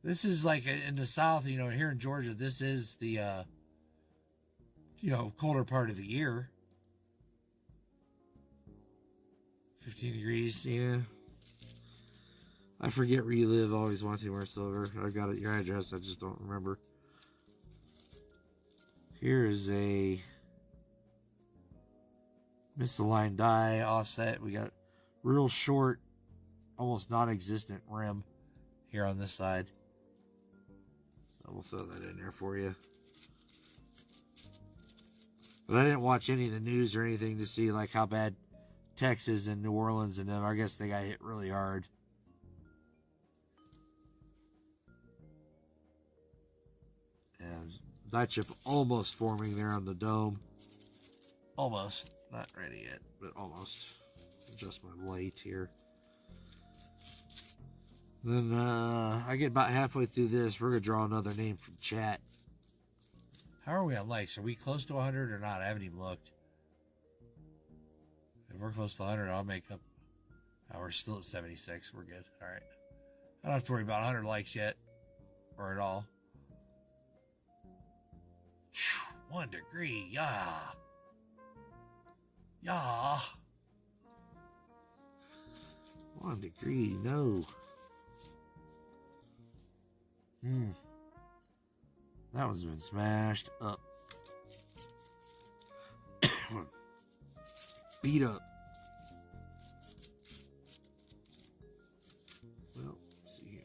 This is like in the south, you know, here in Georgia, this is the you know, colder part of the year. 15 degrees, yeah. I forget where you live. Always want to wear silver. I got your address. I just don't remember. Here is a misaligned die offset. We got real short, almost non-existent rim here on this side. So we'll throw that in there for you. But I didn't watch any of the news or anything to see like how bad Texas and New Orleans and them, I guess they got hit really hard. And that chip almost forming there on the dome. Almost. Not ready yet, but almost. Adjust my light here. Then I get about halfway through this. We're going to draw another name from chat. How are we on likes? Are we close to 100 or not? I haven't even looked. If we're close to 100, I'll make up. Oh, we're still at 76. We're good. All right. I don't have to worry about 100 likes yet. Or at all. 1 degree. Yeah. Yeah. 1 degree. No. That one's been smashed up. Beat up. Well, let's see here.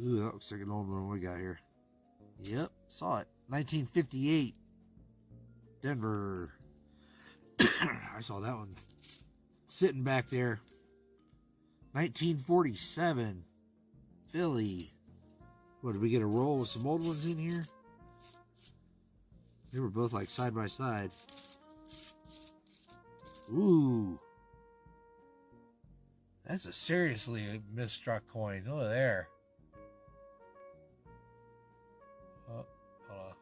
Ooh, that looks like an old one we got here. Yep, saw it. 1958. Denver. I saw that one. Sitting back there. 1947. Philly. What, did we get a roll with some old ones in here? They were both like side by side. Ooh. That's a seriously misstruck coin. Look there. Oh, hold on.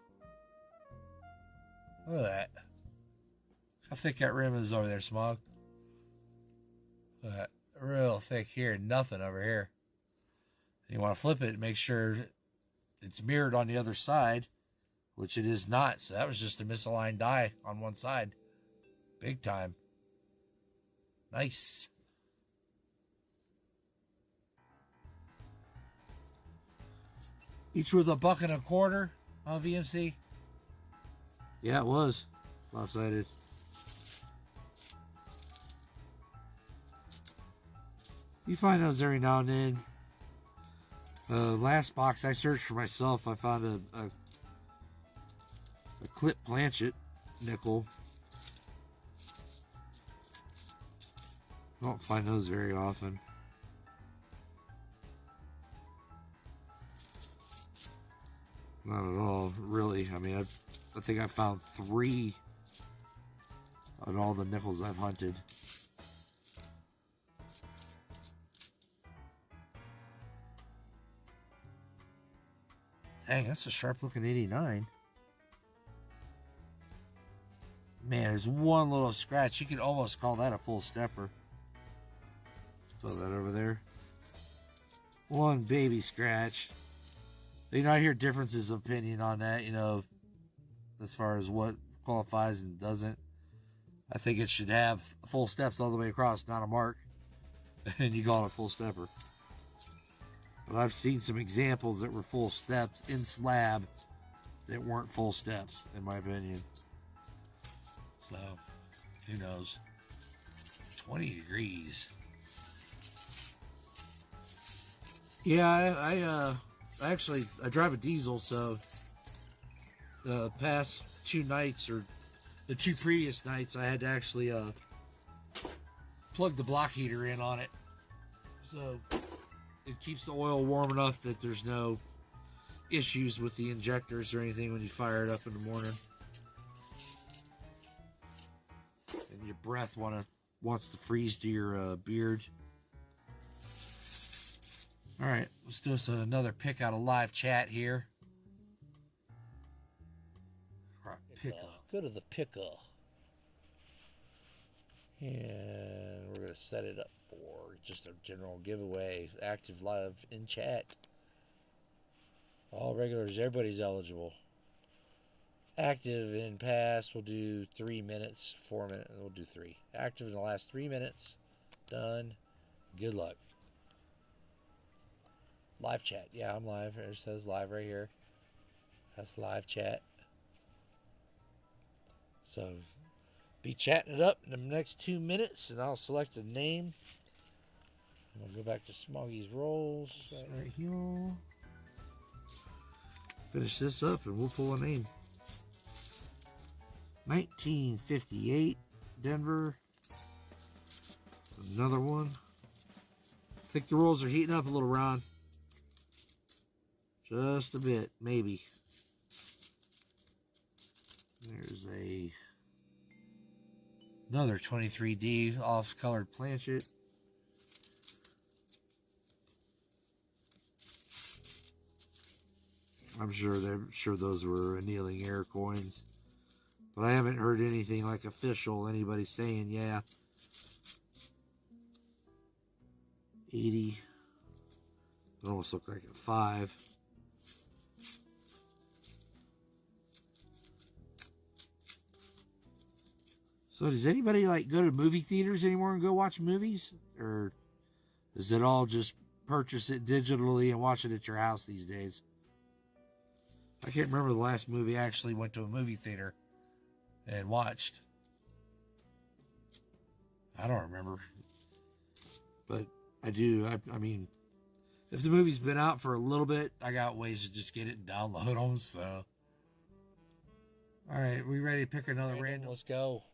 Look at that. How thick that rim is over there, Smog. Look at that. Real thick here. Nothing over here. You want to flip it and make sure it's mirrored on the other side, which it is not. So that was just a misaligned die on one side. Big time. Nice. Each with $1.25 on VMC. Yeah, it was lopsided. You find those every now and then. Last box I searched for myself, I found a clip planchet nickel. I don't find those very often. Not at all, really. I mean, I think I found 3 on all the nickels I've hunted. Dang, that's a sharp looking 89. Man, there's one little scratch. You could almost call that a full stepper. Throw that over there. One baby scratch. You know, I hear differences of opinion on that, you know, as far as what qualifies and doesn't. I think it should have full steps all the way across, not a mark. And you call it a full stepper. But I've seen some examples that were full steps in slab that weren't full steps, in my opinion. So, who knows? 20 degrees. Yeah, I drive a diesel, so the past 2 nights, or the 2 previous nights, I had to actually plug the block heater in on it. So it keeps the oil warm enough that there's no issues with the injectors or anything when you fire it up in the morning. And your breath wants to freeze to your beard. All right, let's do us another pick out of live chat here. Go to the picker. And we're going to set it up for just a general giveaway. Active live in chat. All regulars, everybody's eligible. Active in past, we'll do 3 minutes, 4 minutes, we'll do 3. Active in the last 3 minutes. Done. Good luck. Live chat. Yeah, I'm live. It says live right here. That's live chat. So, be chatting it up in the next 2 minutes, and I'll select a name. I'm going to go back to Smoggy's rolls. Right here. Finish this up, and we'll pull a name. 1958, Denver. Another one. I think the rolls are heating up a little, Ron. Just a bit, maybe. There's another 23D off-colored planchet. I'm sure those were annealing air coins, but I haven't heard anything like official. Anybody saying, yeah, 80. It almost looked like a 5. So does anybody like go to movie theaters anymore and go watch movies? Or is it all just purchase it digitally and watch it at your house these days? I can't remember the last movie I actually went to a movie theater and watched. I don't remember. But I do. I mean, if the movie's been out for a little bit, I got ways to just get it and download them. So, all right, we ready to pick another random? Let's go.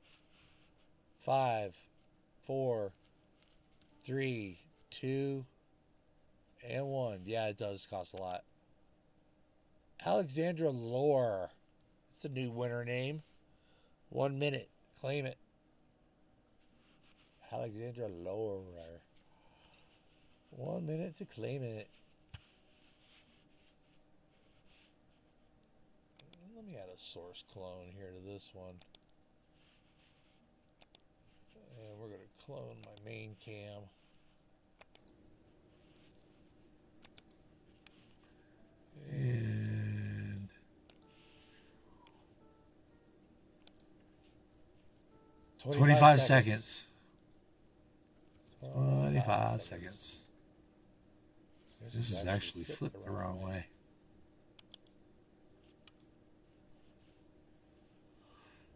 5, 4, 3, 2, and 1. Yeah, it does cost a lot. Alexandra Lore. That's a new winner name. 1 minute. Claim it. Alexandra Lore. 1 minute to claim it. Let me add a source clone here to this one. And we're going to clone my main cam. And 25 seconds. 25 seconds. This is actually flipped the wrong way.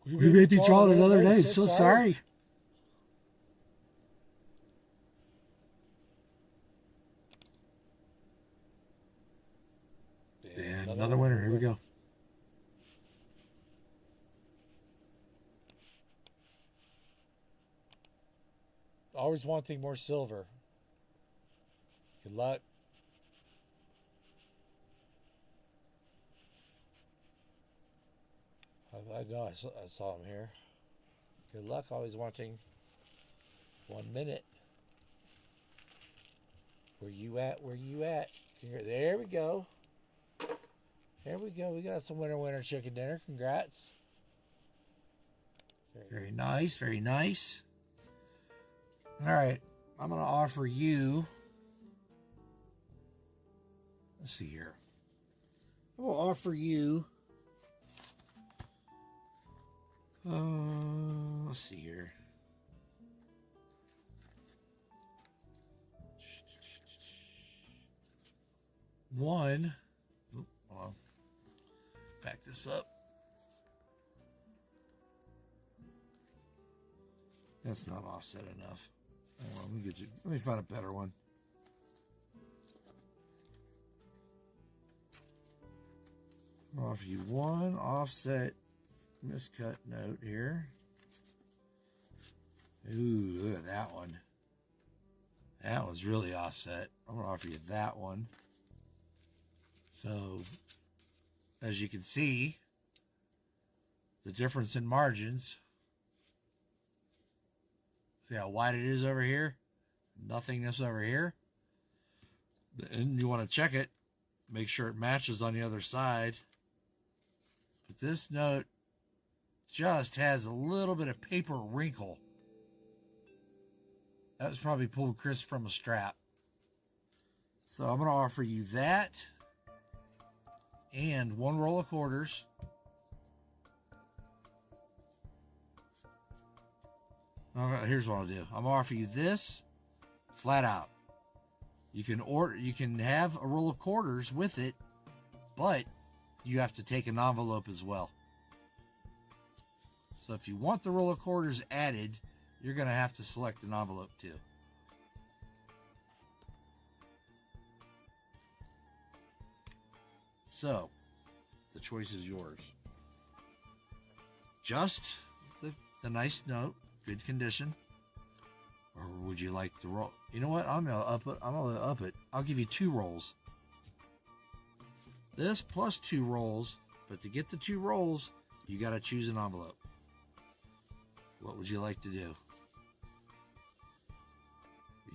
We may be drawing another name. So sorry. And another winner. Here we go. Always wanting more silver. Good luck. I know I saw him here. Good luck. Always wanting 1 minute. Where you at? Where you at? Here, there we go. There we go. We got some winner chicken dinner. Congrats. Very nice, very nice. All right, I'm going to offer you, let's see here. I will offer you, let's see here. One, hold on, back this up. That's not offset enough. Hold on, let me find a better one. I'll offer you one offset miscut note here. Ooh, look at that one. That was really offset. I'm going to offer you that one. So, as you can see, the difference in margins. See how wide it is over here? Nothingness over here. And you want to check it. Make sure it matches on the other side. But this note just has a little bit of paper wrinkle. That was probably pulled crisp from a strap. So I'm going to offer you that and one roll of quarters. Here's what I'll do. I'm going to offer you this flat out. You can have a roll of quarters with it, but you have to take an envelope as well. So if you want the roll of quarters added, you're going to have to select an envelope too. So, the choice is yours. Just the nice note, good condition. Or would you like the roll? You know what? I'm going to up it. I'm going to up it. I'll give you 2 rolls. This plus 2 rolls, but to get the 2 rolls, you got to choose an envelope. What would you like to do?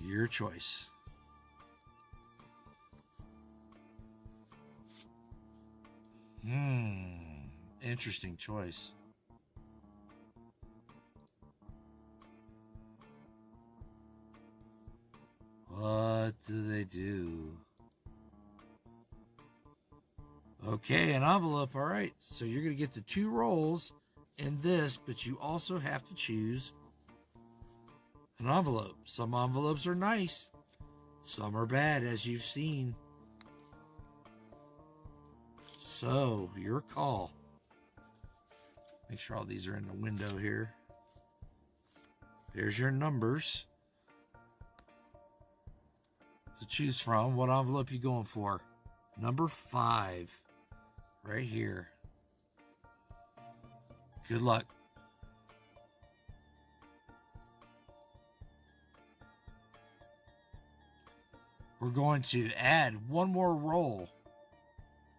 Your choice. Interesting choice. What do they do? Okay, an envelope. All right. So you're going to get the 2 rolls in this, but you also have to choose an envelope. Some envelopes are nice. Some are bad, as you've seen. So, your call. Make sure all these are in the window here. There's your numbers to choose from. What envelope you going for? Number 5. Right here. Good luck. We're going to add one more roll.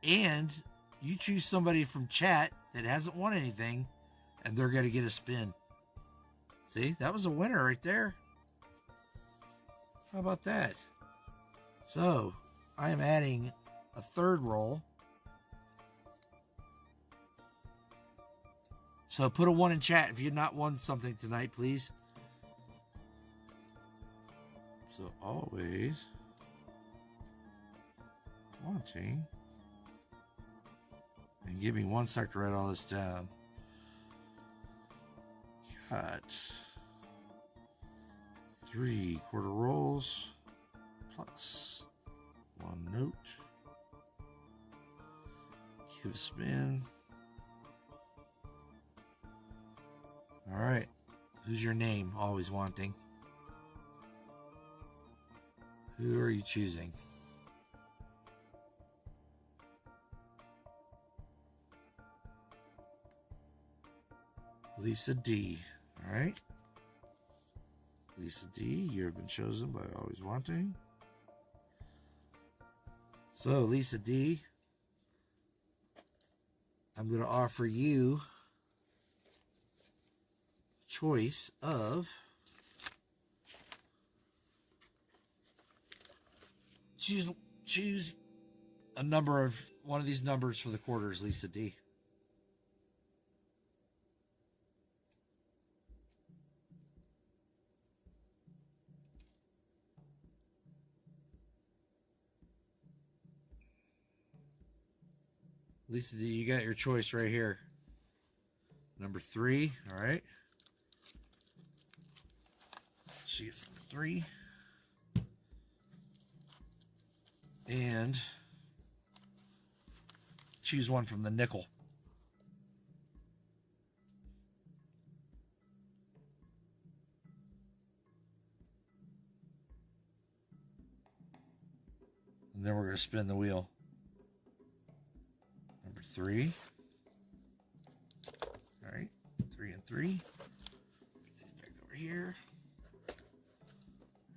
And you choose somebody from chat that hasn't won anything, and they're going to get a spin. See, that was a winner right there. How about that? So, I am adding a 3rd roll. So, put a 1 in chat if you've not won something tonight, please. So, always wanting. And give me 1 sec to write all this down. Got 3 quarter rolls plus 1 note. Give a spin. All right. Who's your name? Always wanting. Who are you choosing? Lisa D. All right. Lisa D, you have been chosen by Always Wanting. So, Lisa D, I'm going to offer you a choice of choose a number of one of these numbers for the quarters, Lisa D. Lisa D, you got your choice right here. Number 3, all right. She gets number 3. And choose one from the nickel. And then we're going to spin the wheel. Number 3. All right, 3 and 3. Put these back over here.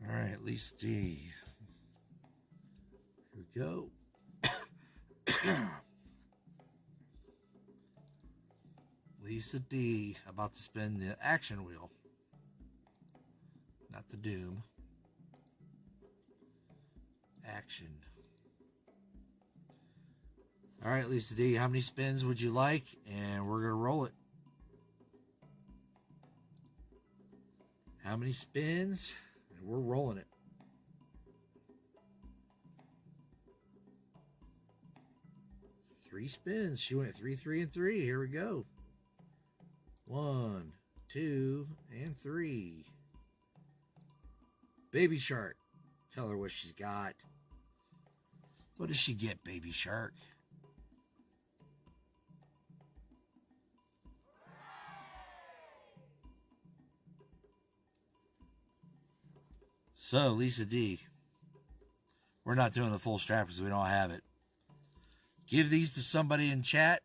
All right, Lisa D. Here we go. Lisa D. About to spin the action wheel. Not the doom. Action. All right, Lisa D, how many spins would you like? And we're going to roll it. How many spins? And we're rolling it. Three spins. She went 3, 3, and 3. Here we go. 1, 2, and 3. Baby Shark. Tell her what she's got. What does she get, Baby Shark? So, Lisa D, we're not doing the full strap because we don't have it. Give these to somebody in chat.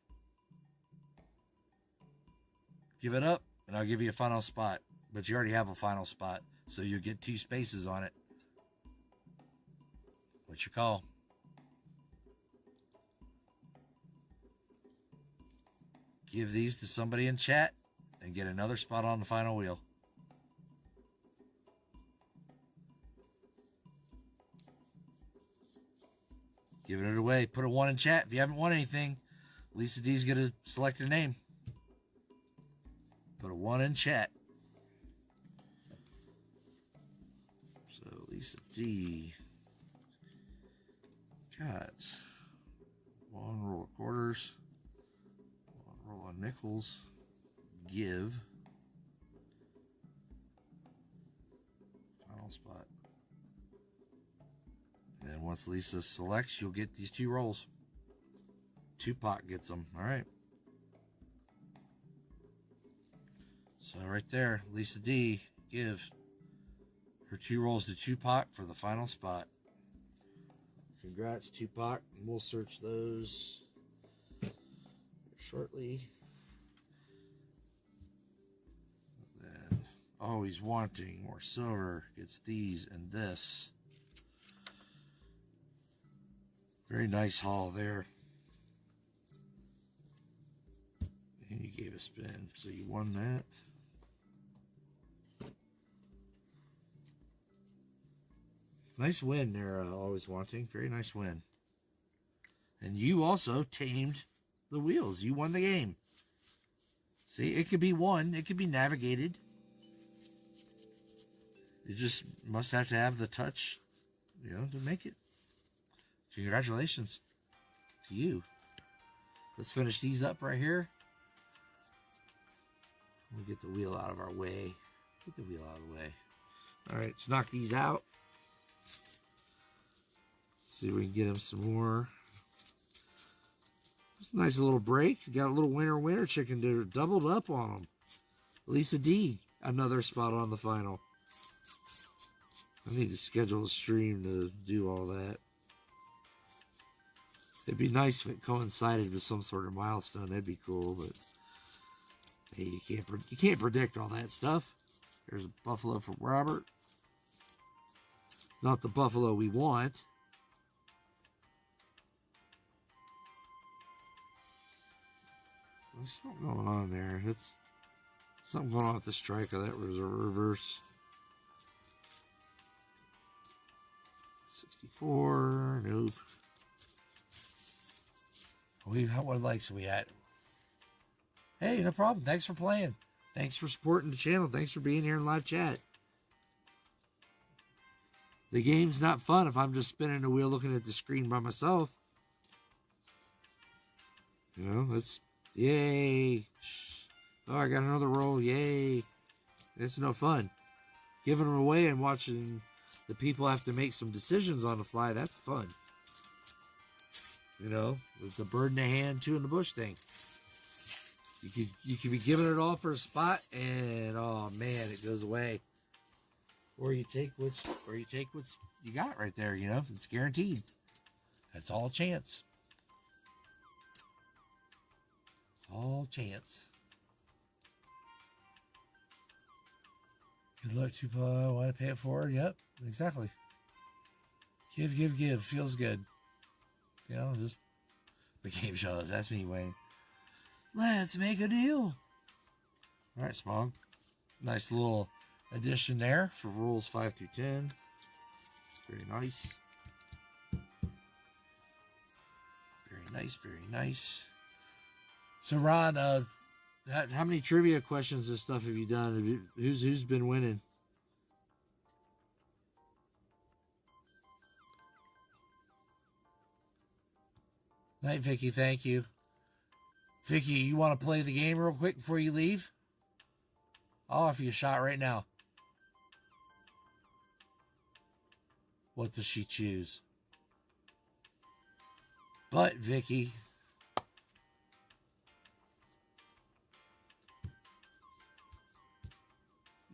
Give it up, and I'll give you a final spot. But you already have a final spot, so you get 2 spaces on it. What's your call? Give these to somebody in chat and get another spot on the final wheel. Giving it away. Put a 1 in chat. If you haven't won anything, Lisa D's going to select a name. Put a 1 in chat. So, Lisa D got 1 roll of quarters, 1 roll of nickels, give, final spot. And then once Lisa selects, you'll get these 2 rolls. Tupac gets them. All right. So right there, Lisa D gives her 2 rolls to Tupac for the final spot. Congrats, Tupac. And we'll search those shortly. And then, always wanting more silver gets these and this. Very nice haul there. And you gave a spin, so you won that. Nice win there, Always Wanting. Very nice win. And you also tamed the wheels. You won the game. See, it could be won. It could be navigated. You just must have to have the touch, to make it. Congratulations to you. Let's finish these up right here. We'll get the wheel out of our way. Get the wheel out of the way. All right, let's knock these out. See if we can get him some more. It's a nice little break. You got a little winner chicken dinner. Doubled up on them. Lisa D, another spot on the final. I need to schedule a stream to do all that. It'd be nice if it coincided with some sort of milestone. That'd be cool, but hey, you can't predict all that stuff. There's a buffalo for Robert. Not the buffalo we want. There's something going on there. It's something going on with the striker. That was a reverse. 64. Nope. What likes are we at? Hey, no problem. Thanks for playing. Thanks for supporting the channel. Thanks for being here in live chat. The game's not fun if I'm just spinning the wheel looking at the screen by myself. You know, that's yay. Oh, I got another roll. Yay. It's no fun. Giving them away and watching the people have to make some decisions on the fly, that's fun. You know, it's a bird in the hand, two in the bush thing. You could be giving it all for a spot, and oh man, it goes away. Or you take what's you got right there. You know, it's guaranteed. That's all chance. It's all chance. Good luck to want to pay it forward. Yep, exactly. Give. Feels good. You know, just the game shows. That's me, Wayne. Let's make a deal. All right, Smog. Nice little addition there for rules 5 through 10. Very nice. Very nice, very nice. So, Ron, how many trivia questions and stuff have you done? Who's been winning? Night, Vicky. Thank you. Vicky, you want to play the game real quick before you leave? I'll offer you a shot right now. What does she choose? But, Vicky,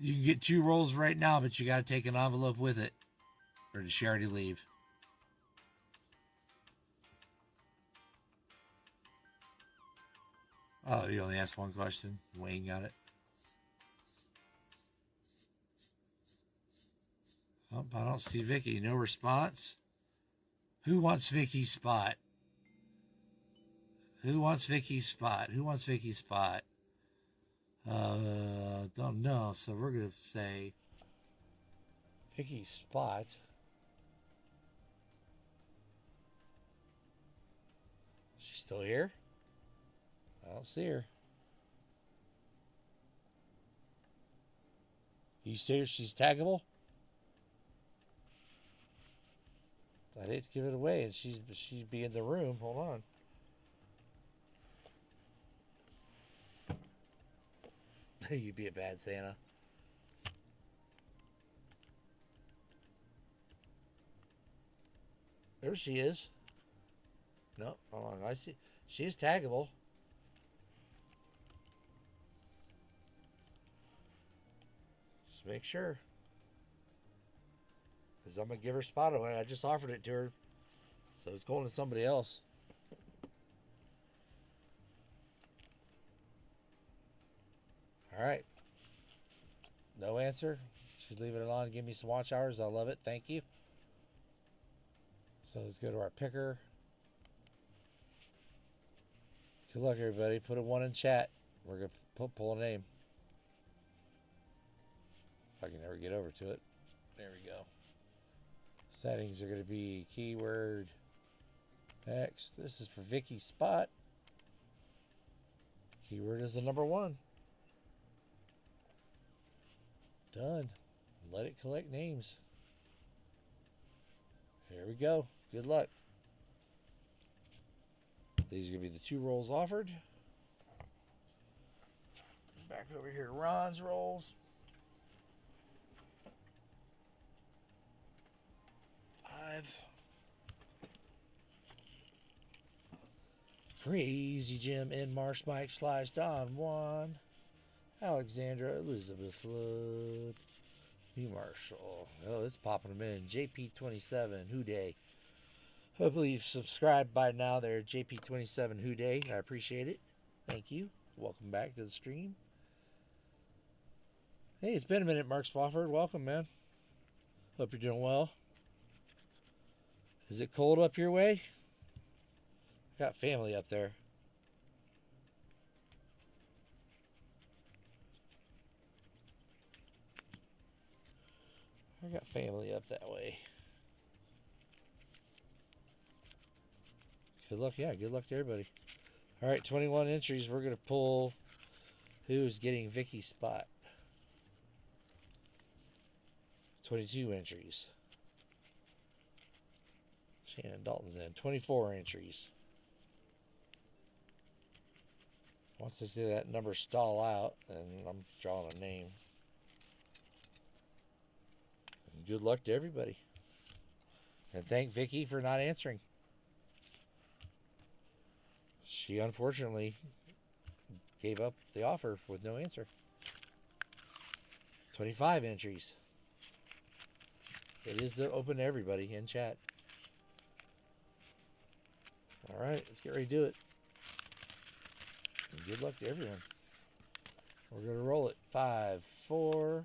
you can get 2 rolls right now, but you got to take an envelope with it. Or did she already leave? Oh, you only asked one question. Wayne got it. Oh, I don't see Vicky. No response. Who wants Vicky's spot? Who wants Vicky's spot? Who wants Vicky's spot? Don't know. So we're going to say Vicky's spot. She's still here? I don't see her. You say she's taggable? I'd hate to give it away, and she'd be in the room. Hold on. You'd be a bad Santa. There she is. No, hold on. I see. She is taggable. Just make sure. Because I'm going to give her spot away. I just offered it to her. So it's going to somebody else. All right. No answer. She's leaving it on. Give me some watch hours. I love it. Thank you. So let's go to our picker. Good luck, everybody. Put a 1 in chat. We're going to pull a name. If I can ever get over to it. There we go. Settings are going to be keyword. Next. This is for Vicky's spot. Keyword is the number 1. Done. Let it collect names. Here we go. Good luck. These are going to be the 2 rolls offered. Back over here to Ron's rolls. 5. Crazy Jim in Marsh Mike sliced on 1. Alexandra Elizabeth Flood. B. Marshall. Oh, it's popping them in. JP27 Who Day. Hopefully you've subscribed by now there, JP27 Who Day. I appreciate it. Thank you. Welcome back to the stream. Hey, it's been a minute, Mark Spofford. Welcome, man. Hope you're doing well. Is it cold up your way? I got family up there. I got family up that way. Good luck. Yeah, good luck to everybody. All right, 21 entries. We're going to pull who's getting Vicky's spot. 22 entries. Shannon Dalton's in. 24 entries. Once I see that number stall out, and I'm drawing a name. And good luck to everybody. And thank Vicky for not answering. She unfortunately gave up the offer with no answer. 25 entries. It is open to everybody in chat. All right, let's get ready to do it. And good luck to everyone. We're going to roll it. 5, 4,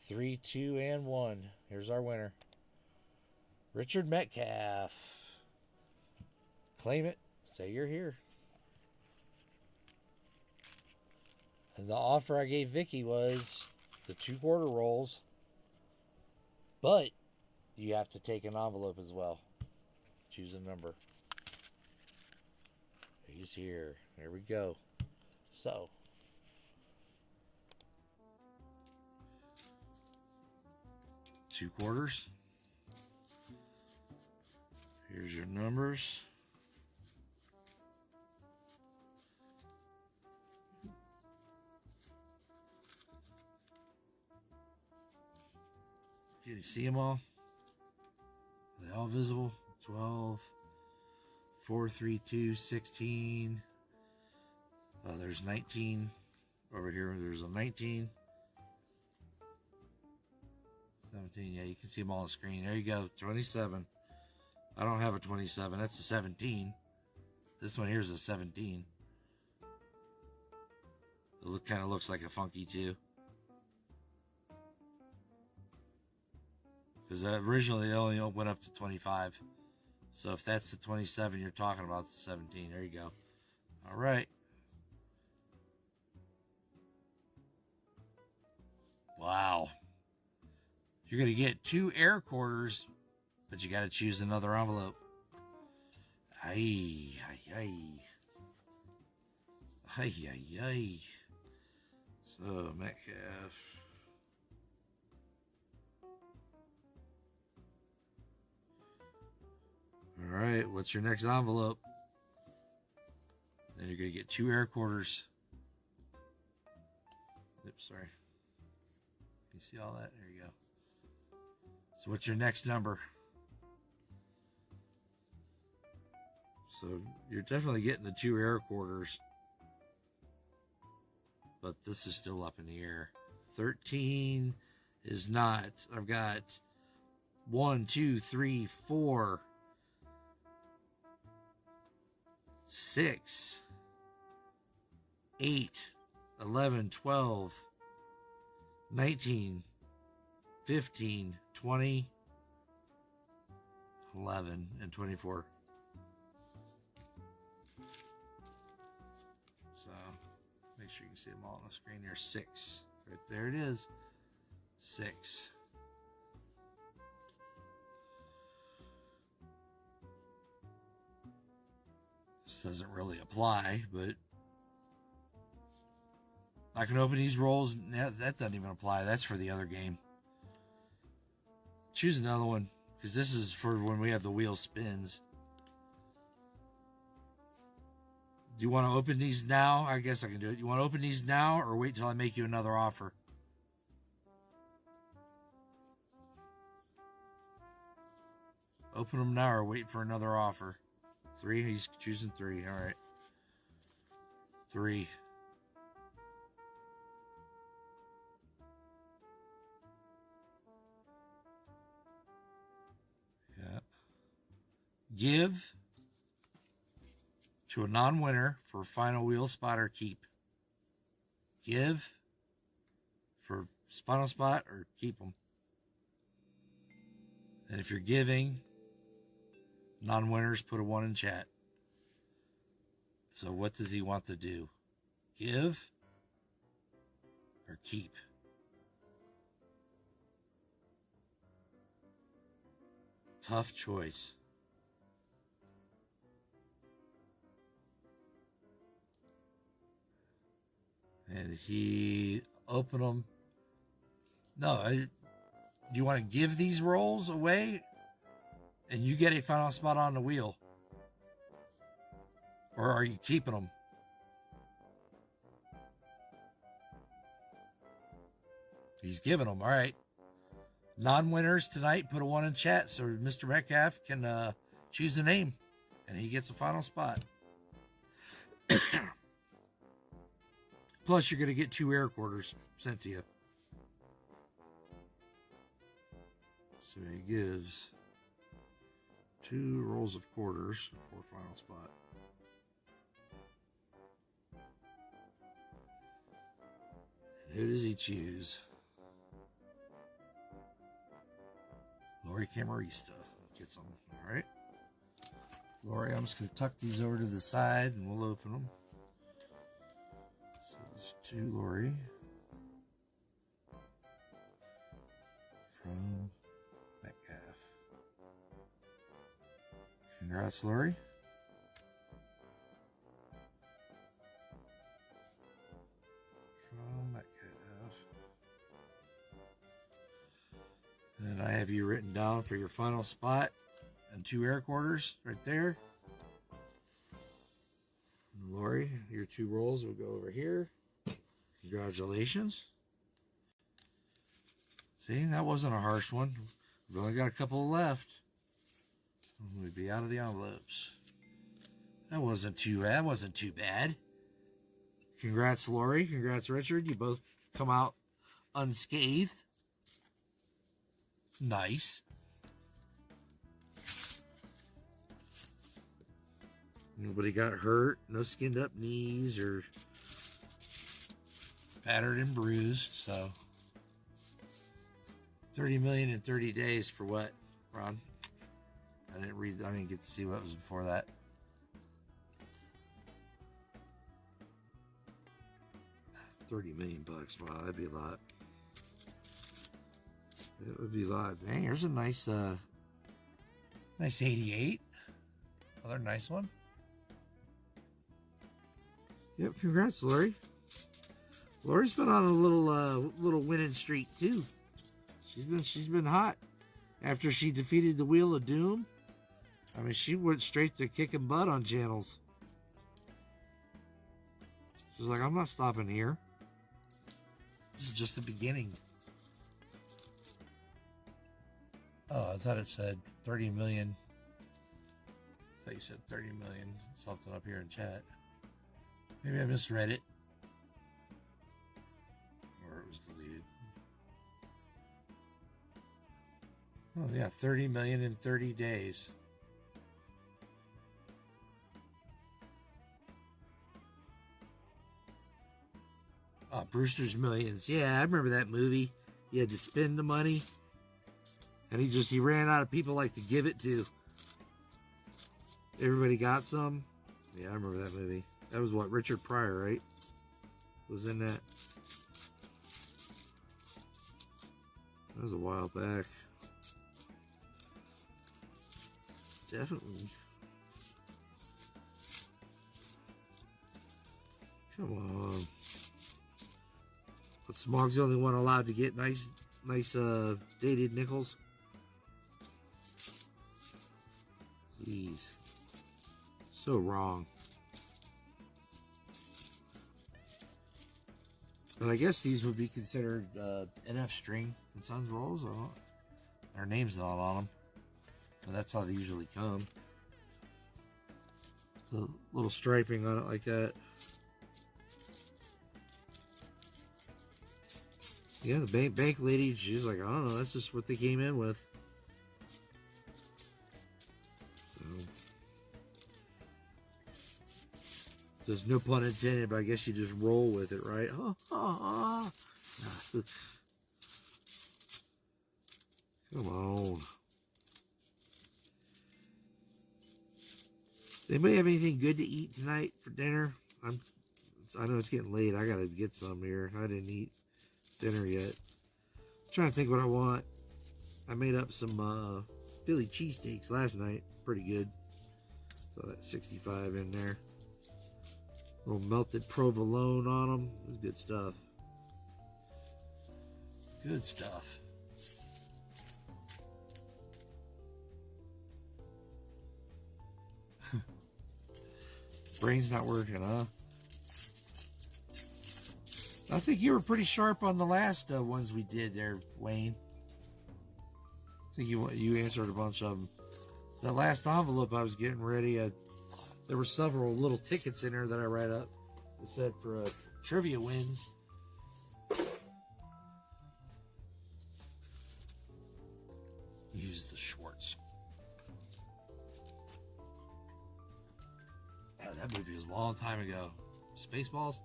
3, 2, and 1. Here's our winner. Richard Metcalf. Claim it. Say you're here. And the offer I gave Vicky was the 2/4 rolls, but you have to take an envelope as well. Choose a number. He's here. There we go. So, two quarters. Here's your numbers. Can you see them all? Are they all visible? 12, 4, 3, 2, 16. There's 19 over here. There's a 19. 17. Yeah, you can see them all on the screen. There you go. 27. I don't have a 27. That's a 17. This one here is a 17. It kind of looks like a funky too. Because originally they only went up to 25. So if that's the 27 you're talking about, it's the 17. There you go. All right. Wow. You're going to get 2 air quarters, but you got to choose another envelope. Ay, ay, ay. Ay, ay, ay. So, Metcalf. All right, what's your next envelope? Then you're going to get 2 air quarters. Oops, sorry. You see all that? There you go. So what's your next number? So you're definitely getting the 2 air quarters. But this is still up in the air. 13 is not. I've got 1, 2, 3, 4, 6, 8, 11, 12, 19, 15, 20, 11, and 24. So make sure you can see them all on the screen there. 6. Right there it is. 6. This doesn't really apply, but I can open these rolls. That doesn't even apply. That's for the other game. Choose another one, because this is for when we have the wheel spins. Do you want to open these now? I guess I can do it. You want to open these now or wait till I make you another offer? Open them now or wait for another offer. 3. He's choosing 3. All right. 3. Yeah. Give to a non-winner for final wheel spot or keep. Give for spot on spot or keep them. And if you're giving, non-winners, put a 1 in chat. So what does he want to do? Give or keep? Tough choice. And he opened them. No, do you want to give these rolls away? And you get a final spot on the wheel? Or are you keeping them? He's giving them. All right. Non-winners tonight, put a 1 in chat so Mr. Metcalf can choose a name, and he gets a final spot. Plus, you're going to get 2 air quarters sent to you. So he gives 2 rolls of quarters for final spot. And who does he choose? Lori Camarista gets them. All right. Lori, I'm just going to tuck these over to the side and we'll open them. So there's 2 Lori. From Metcalf. Congrats, Lori. From Metcalf. And I have you written down for your final spot and 2 air quarters right there. And Lori, your 2 rolls will go over here. Congratulations. See, that wasn't a harsh one. We've only got a couple left. We'd be out of the envelopes. That wasn't too bad. Congrats, Lori. Congrats, Richard. You both come out unscathed. It's nice. Nobody got hurt. No skinned up knees or battered and bruised. So 30 million in 30 days for what, Ron? I didn't get to see what was before that. $30 million bucks. Wow, that'd be a lot. It would be a lot. Dang, here's a nice 88. Another nice one. Yep, congrats, Lori. Lori's been on a little winning streak too. She's been hot. After she defeated the Wheel of Doom, I mean, she went straight to kicking butt on channels. She's like, I'm not stopping here. This is just the beginning. Oh, I thought it said 30 million. I thought you said 30 million. Something up here in chat. Maybe I misread it. Or it was deleted. Oh, yeah. 30 million in 30 days. Oh, Brewster's Millions. Yeah, I remember that movie. He had to spend the money. And he ran out of people like to give it to. Everybody got some. Yeah, I remember that movie. That was what, Richard Pryor, right? Was in that. That was a while back. Definitely. Come on. But Smog's the only one allowed to get nice dated nickels. Jeez. So wrong. But I guess these would be considered NF String and Sons rolls. Their name's not on them. But that's how they usually come. The little striping on it like that. Yeah, the bank lady, she's like, I don't know, that's just what they came in with. So, there's no pun intended, but I guess you just roll with it, right? Come on. Anybody have anything good to eat tonight for dinner? I know it's getting late. I gotta get some here. I didn't eat dinner yet. I'm trying to think what I want. I made up some Philly cheesesteaks last night. Pretty good. So that's 65 in there. A little melted provolone on them. This is good stuff. Good stuff. Brain's not working, huh? I think you were pretty sharp on the last ones we did there, Wayne. I think you answered a bunch of them. So that last envelope I was getting ready, there were several little tickets in there that I read up. It said for trivia wins. Use the Schwartz. Oh, that movie was a long time ago. Spaceballs?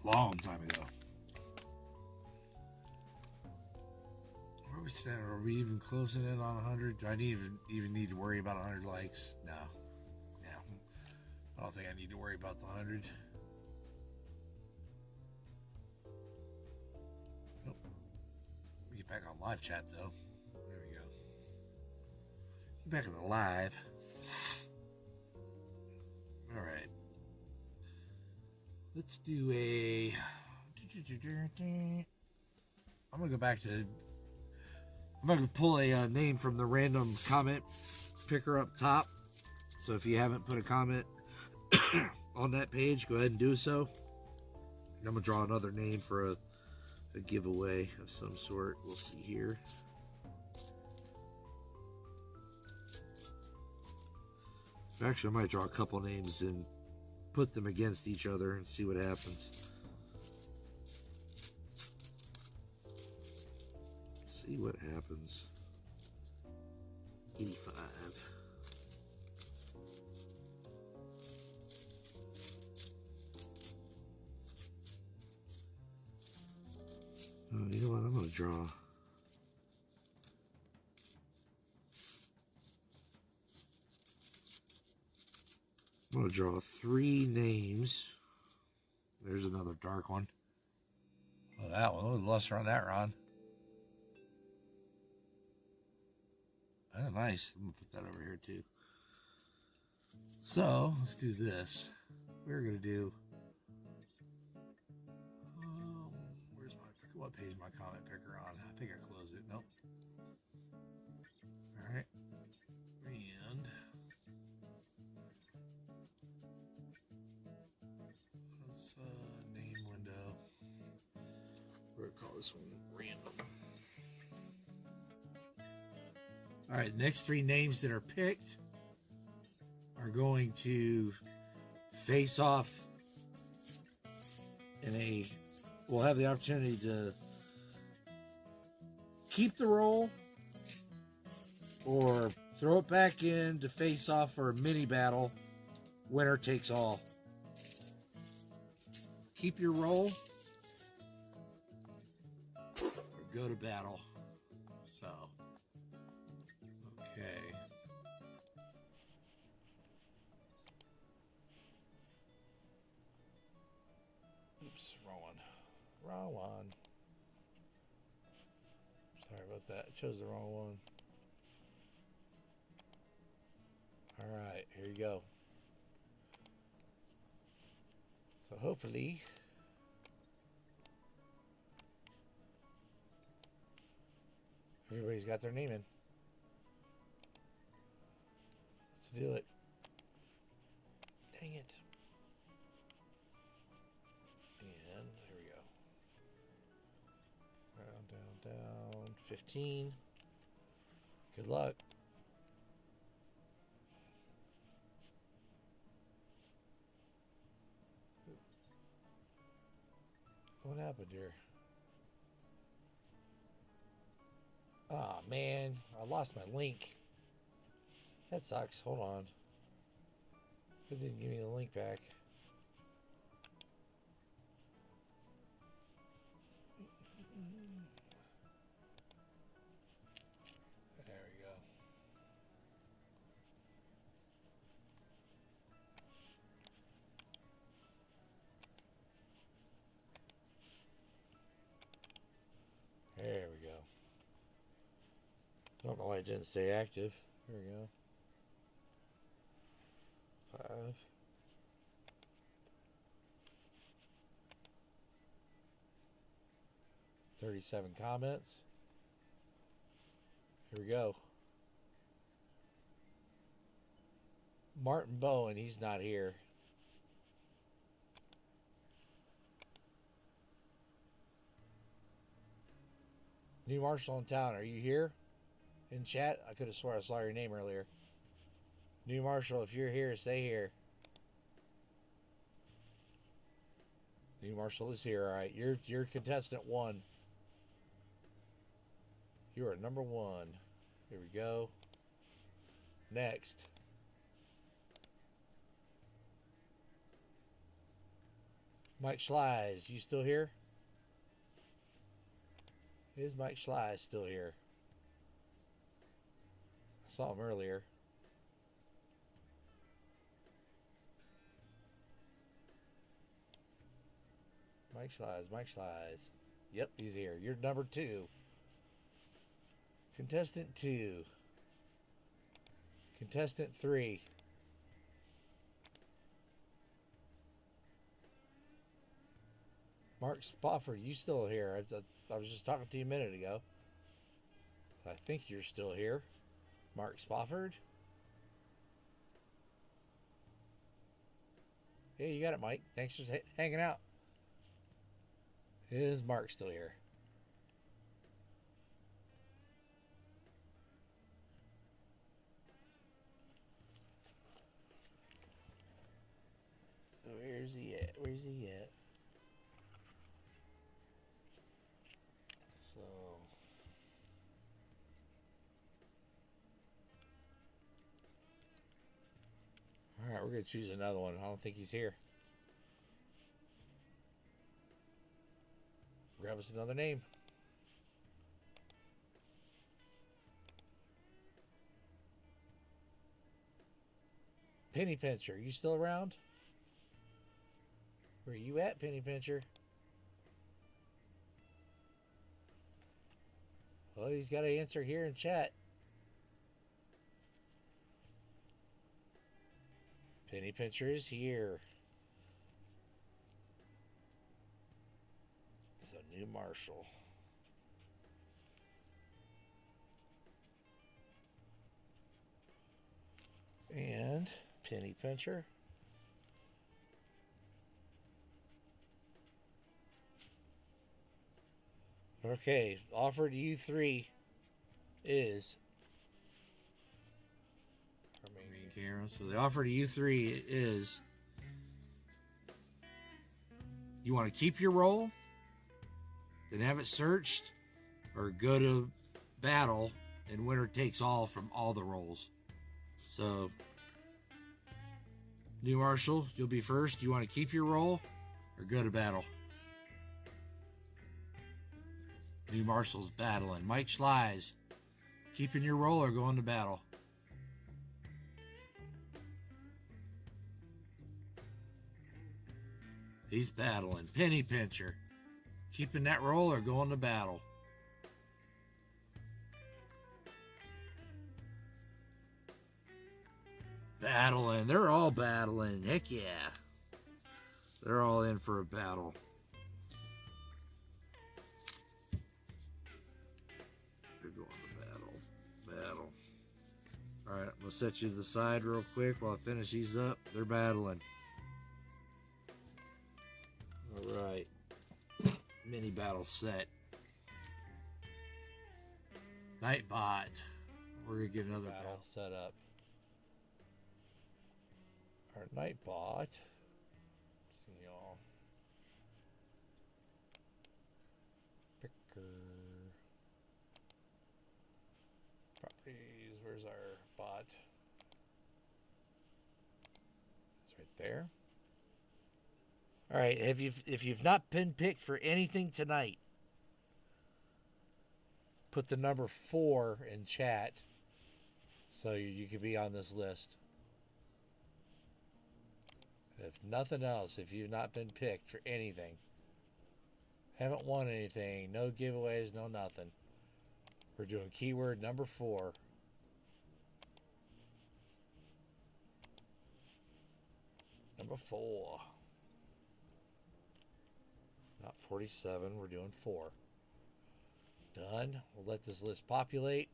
Long time ago. Where are we standing? Are we even closing in on 100? Do I even need to worry about 100 likes? No. Yeah. I don't think I need to worry about the 100. Nope. We get back on live chat though. There we go. Get back on the live. All right. Let's do a. I'm gonna go back to. I'm gonna pull a name from the random comment picker up top. So if you haven't put a comment on that page, go ahead and do so. And I'm gonna draw another name for a giveaway of some sort. We'll see here. Actually, I might draw a couple names and put them against each other and see what happens. See what happens. 85. Oh, you know what? I'm going to draw. I'm going to draw 3 names. There's another dark one. Oh, that one. Oh, luster on that, Ron. Oh, nice. I'm going to put that over here, too. So, let's do this. We're going to do... where's my... What page is my comment picker on? I think I closed it. Nope. All right. And... let's name window. We're going to call this one random. All right, the next 3 names that are picked are going to face off in a... We'll have the opportunity to keep the roll or throw it back in to face off for a mini battle. Winner takes all. Keep your roll or go to battle. So, okay. Oops, wrong one. Wrong one. Sorry about that. I chose the wrong one. Alright, here you go. So hopefully everybody's got their name in. Let's do it. Dang it. And here we go. Down. 15. Good luck. What happened here? Oh man, I lost my link. That sucks. Hold on. It didn't give me the link back. There we go. There we go. Don't know why it didn't stay active. There we go. 5. 37 comments. Here we go. Martin Bowen, he's not here. New Marshall in town, are you here? In chat? I could have swore I saw your name earlier. New Marshall, if you're here, stay here. New Marshall is here, alright. You're contestant 1. You are number 1. Here we go. Next. Mike Schleiz, you still here? Is Mike Schleiz still here? I saw him earlier. Mike Schleiz. Yep, he's here. You're number 2. Contestant 2. Contestant 3. Mark Spofford, you still here? I was just talking to you a minute ago. I think you're still here. Mark Spofford. Yeah, you got it, Mike. Thanks for hanging out. Is Mark still here? Where's he at? Where's he at? So... Alright, we're going to choose another one. I don't think he's here. Grab us another name. Penny Pincher, you still around? Where are you at, Penny Pincher? Well, he's got to answer here in chat. Penny Pincher is here. So, New Marshall. And Penny Pincher. Okay, offer to you 3 is... So the offer to you 3 is you want to keep your roll, then have it searched, or go to battle and winner takes all from all the rolls. So, New Marshall, you'll be first. You want to keep your roll or go to battle? New Marshall's battling. Mike Schleiz, keeping your roll or going to battle? He's battling. Penny Pincher, keeping that roll or going to battle? Battling. They're all battling. Heck yeah. They're all in for a battle. They're going to battle. All right, I'm going to set you to the side real quick while I finish these up. They're battling. All right. Mini battle set. Nightbot. We're going to get another battle set up. Our Nightbot. See y'all. Picker. Properties. Where's our bot? It's right there. All right. If you've not been picked for anything tonight, put the number 4 in chat so you can be on this list. If nothing else, if you've not been picked for anything, haven't won anything, no giveaways, no nothing, we're doing keyword number 4. Number 4. Not 47, we're doing 4. Done. We'll let this list populate.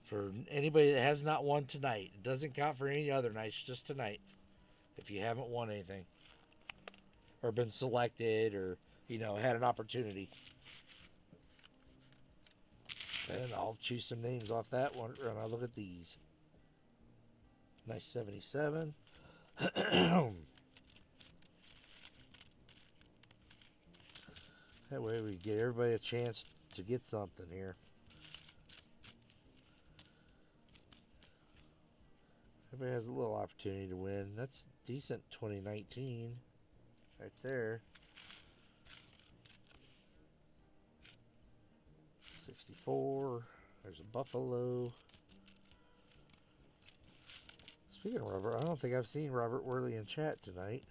For anybody that has not won tonight, it doesn't count for any other nights, just tonight. If you haven't won anything or been selected or, had an opportunity. And I'll choose some names off that one and I'll look at these. Nice 77. That way we get everybody a chance to get something here. Everybody has a little opportunity to win. That's decent 2019 right there. 64. There's a Buffalo. Speaking of Robert, I don't think I've seen Robert Worley in chat tonight.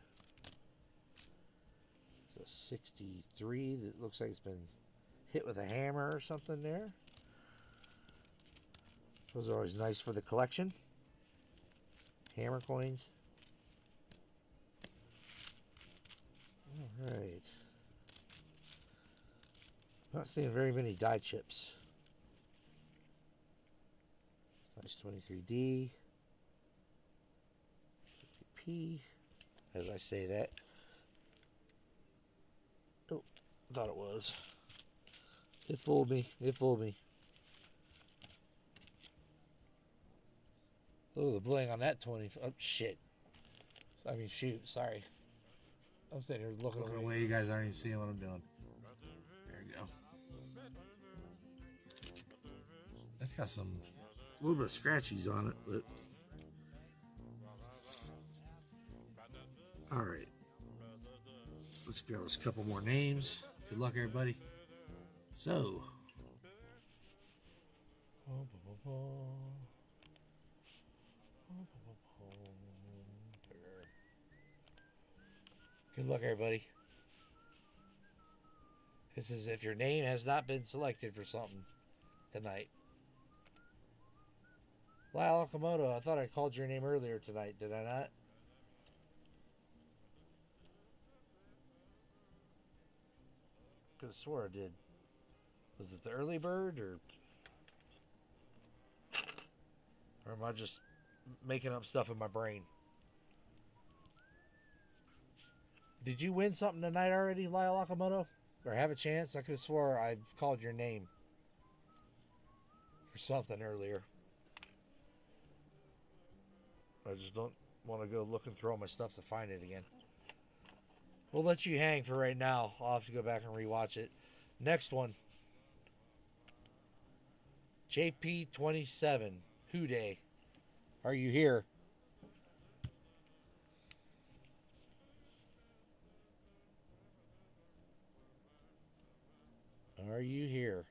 There's a 63 that looks like it's been hit with a hammer or something there. Those are always nice for the collection. Hammer coins. All right. Not seeing very many die chips. Nice 23D. 50P. As I say that. Oh, I thought it was. It fooled me. It fooled me. Oh, the bling on that 20. Oh, shit. I mean, shoot. Sorry. I'm sitting here looking away. You guys aren't even seeing what I'm doing. There you go. It's got some A little bit of scratchies on it, but all right. Let's grab us a couple more names. good luck, everybody. So, good luck, everybody. This is if your name has not been selected for something tonight. Lyle Okamoto, I thought I called your name earlier tonight, did I not? Could have swore I did. Was it the early bird or am I just making up stuff in my brain? Did you win something tonight already, Lyle Okamoto? Or have a chance? I could have swore I called your name for something earlier. I just don't want to go looking through all my stuff to find it again. We'll let you hang for right now. I'll have to go back and rewatch it. Next one. JP27. Who Day? Are you here? Are you here?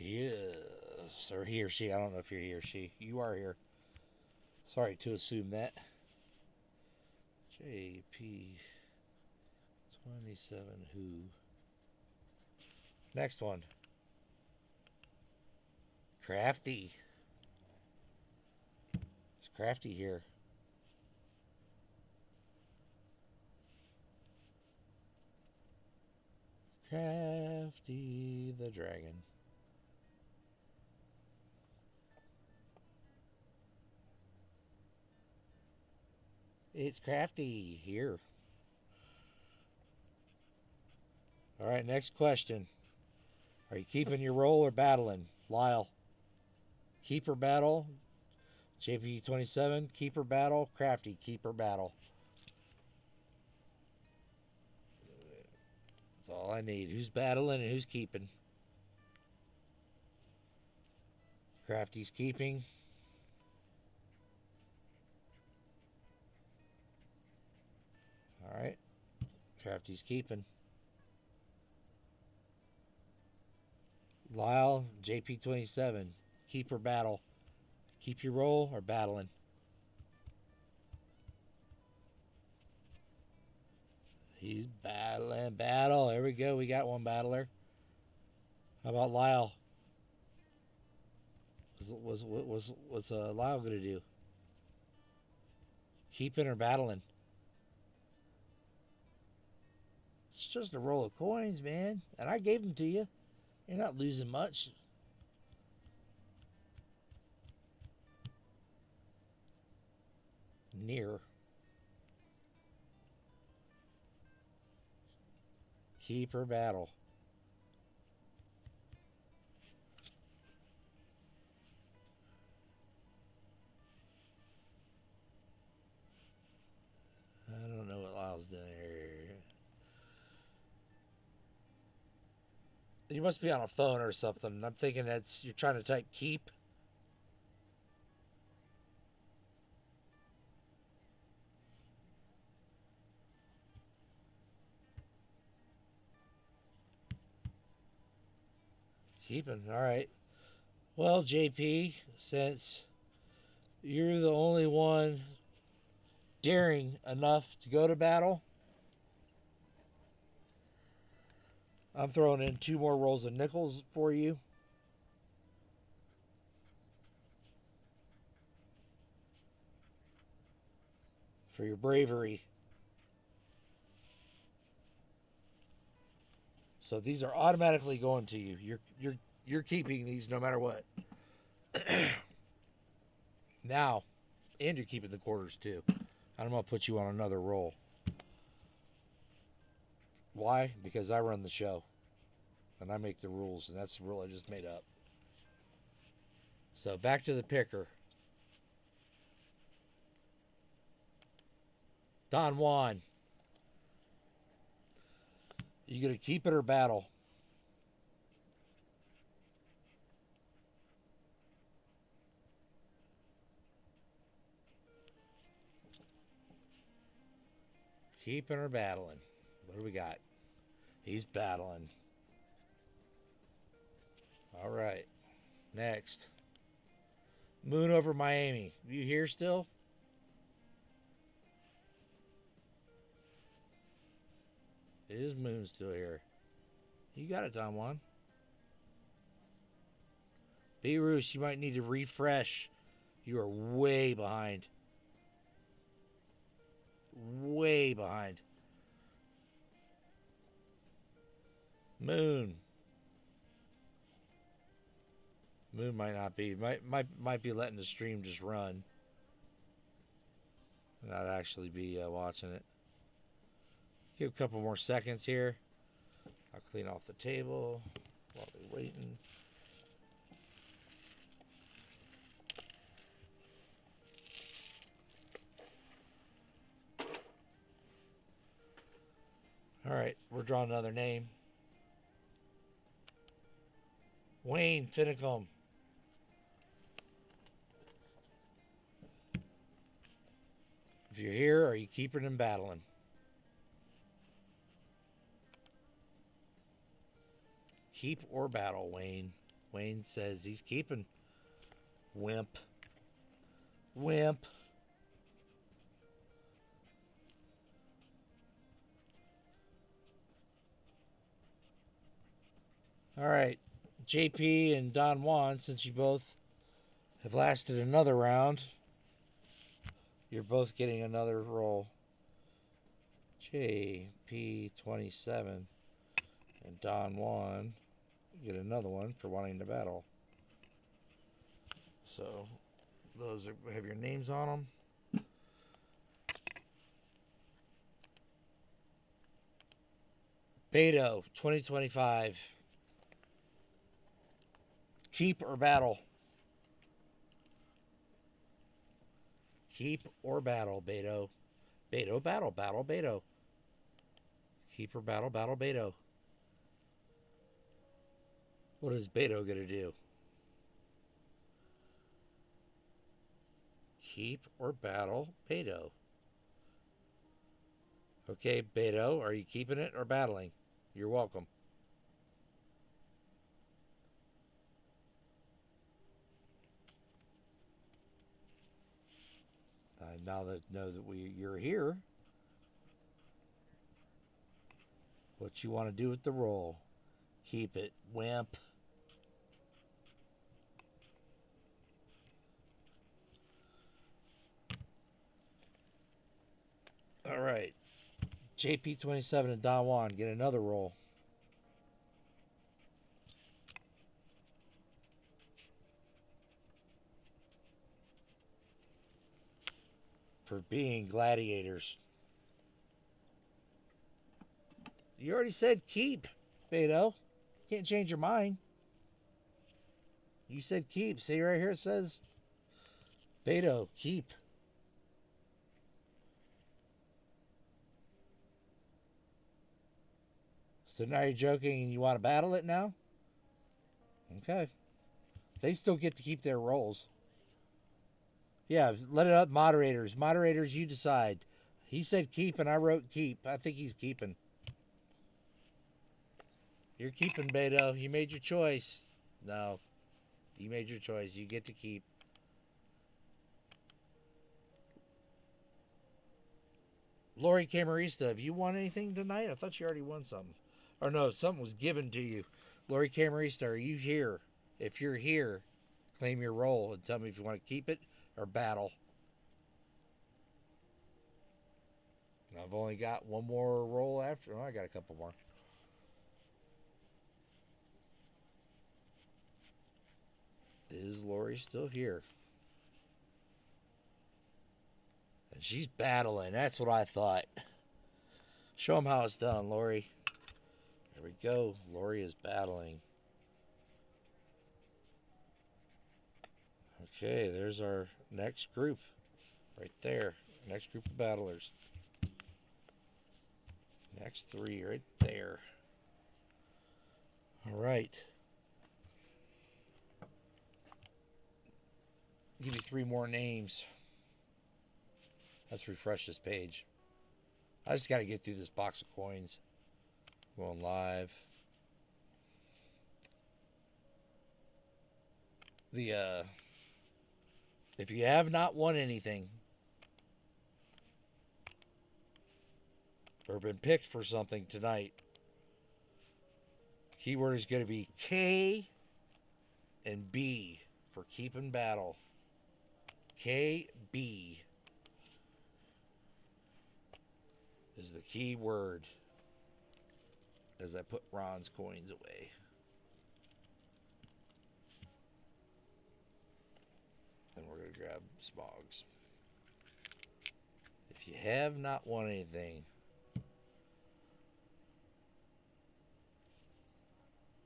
Yes, or he or she. I don't know if you're he or she. You are here. Sorry to assume that. JP27 who? Next one. Crafty. It's Crafty here. Crafty the Dragon. It's Crafty here. All right, next question. Are you keeping your role or battling? Lyle. Keep or battle? JP27, keep or battle? Crafty, keep or battle? That's all I need. Who's battling and who's keeping? Crafty's keeping. All right. Crafty's keeping. Lyle, JP27, keep or battle? Keep your role or battling? He's battling. Battle. There we go. We got one battler. How about Lyle? What's Lyle going to do? Keeping or battling? It's just a roll of coins, man. And I gave them to you. You're not losing much. Near. Keep or battle. I don't know what Lyle's doing here. You must be on a phone or something. I'm thinking that's you're trying to type keep. Keeping. All right. Well, JP, since you're the only one daring enough to go to battle, I'm throwing in 2 more rolls of nickels for you. For your bravery. So these are automatically going to you. You're keeping these no matter what. Now, and you're keeping the quarters too. I'm going to put you on another roll. Why? Because I run the show. And I make the rules. And that's the rule I just made up. So back to the picker. Don Juan. You going to keep it or battle? Keeping or battling? What do we got? He's battling. All right. Next. Moon over Miami. You here still? Is Moon still here? You got it, Don Juan. Beirut, you might need to refresh. You are way behind. Way behind. Moon. Moon might not be. Might be letting the stream just run. Not actually be watching it. Give a couple more seconds here. I'll clean off the table while we're waiting. All right, we're drawing another name. Wayne Finicum. If you're here, are you keeping and battling? Keep or battle, Wayne. Wayne says he's keeping. Wimp. Wimp. All right. JP and Don Juan, since you both have lasted another round, you're both getting another roll. JP 27 and Don Juan get another one for wanting to battle. So those have your names on them. Beto 2025. Keep or battle? Keep or battle, Beto? Beto, battle, Beto. Keep or battle, Beto. What is Beto going to do? Keep or battle, Beto? Okay, Beto, are you keeping it or battling? You're welcome. Now that know that you're here, what you want to do with the roll? Keep it, wimp. All right, JP27 and Don Juan get another roll. For being gladiators. You already said keep, Beto. Can't change your mind. You said keep. See right here it says Beto, keep. So now you're joking and you want to battle it now? Okay. They still get to keep their roles. Yeah, let it up, moderators. Moderators, you decide. He said keep and I wrote keep. I think he's keeping. You're keeping, Beto. You made your choice. No. You made your choice. You get to keep. Lori Camarista, have you won anything tonight? I thought you already won something. Or no, something was given to you. Lori Camarista, are you here? If you're here, claim your role and tell me if you want to keep it or battle. I've only got one more roll after. Oh, I got a couple more. Is Lori still here? And she's battling. That's what I thought. Show them how it's done, Lori. There we go. Lori is battling. Okay, there's our next group. Right there. Next group of battlers. Next three right there. All right. Give you three more names. Let's refresh this page. I just got to get through this box of coins. Going live. If you have not won anything or been picked for something tonight, keyword is going to be K and B for keep and battle. KB is the key word as I put Ron's coins away. And we're going to grab Smogs. If you have not won anything,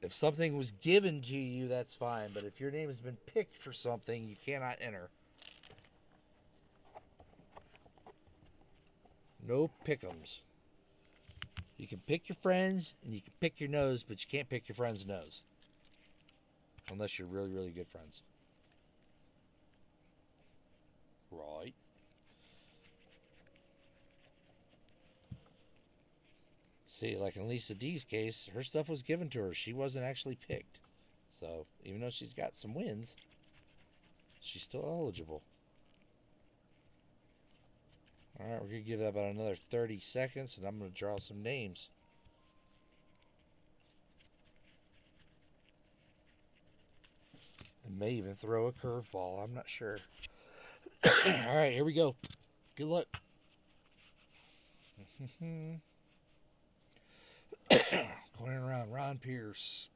if something was given to you, that's fine. But if your name has been picked for something, you cannot enter. No pick'ems. You can pick your friends and you can pick your nose, but you can't pick your friend's nose. Unless you're really, really good friends. Right. See, like in Lisa D's case, her stuff was given to her. She wasn't actually picked. So, even though she's got some wins, she's still eligible. Alright, we're going to give that about another 30 seconds, and I'm going to draw some names. And may even throw a curveball. I'm not sure. Alright, here we go. Good luck. Going around. Ron Pierce.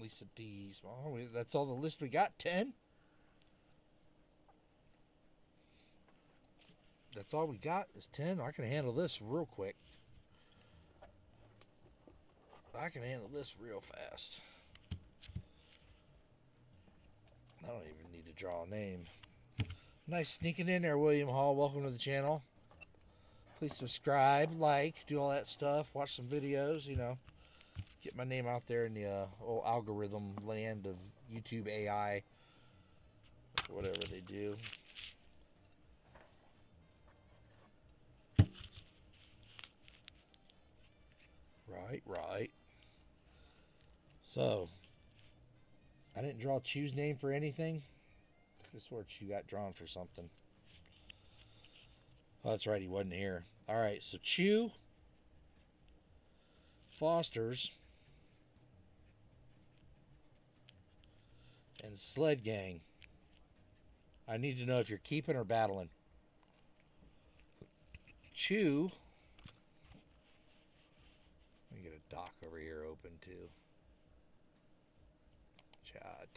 Lisa D's. Oh, that's all the list we got? 10? That's all we got is 10. I can handle this real quick. I can handle this real fast. I don't even need to draw a name. Nice sneaking in there, William Hall. Welcome to the channel. Please subscribe, like, do all that stuff. Watch some videos, you know. Get my name out there in the old algorithm land of YouTube AI. Whatever they do. Right. So, I didn't draw Chew's name for anything. This swore Chew got drawn for something. Oh, that's right, he wasn't here. Alright, so Chew, Foster's, and Sled Gang. I need to know if you're keeping or battling. Chew. Let me get a dock over here open too. Chat.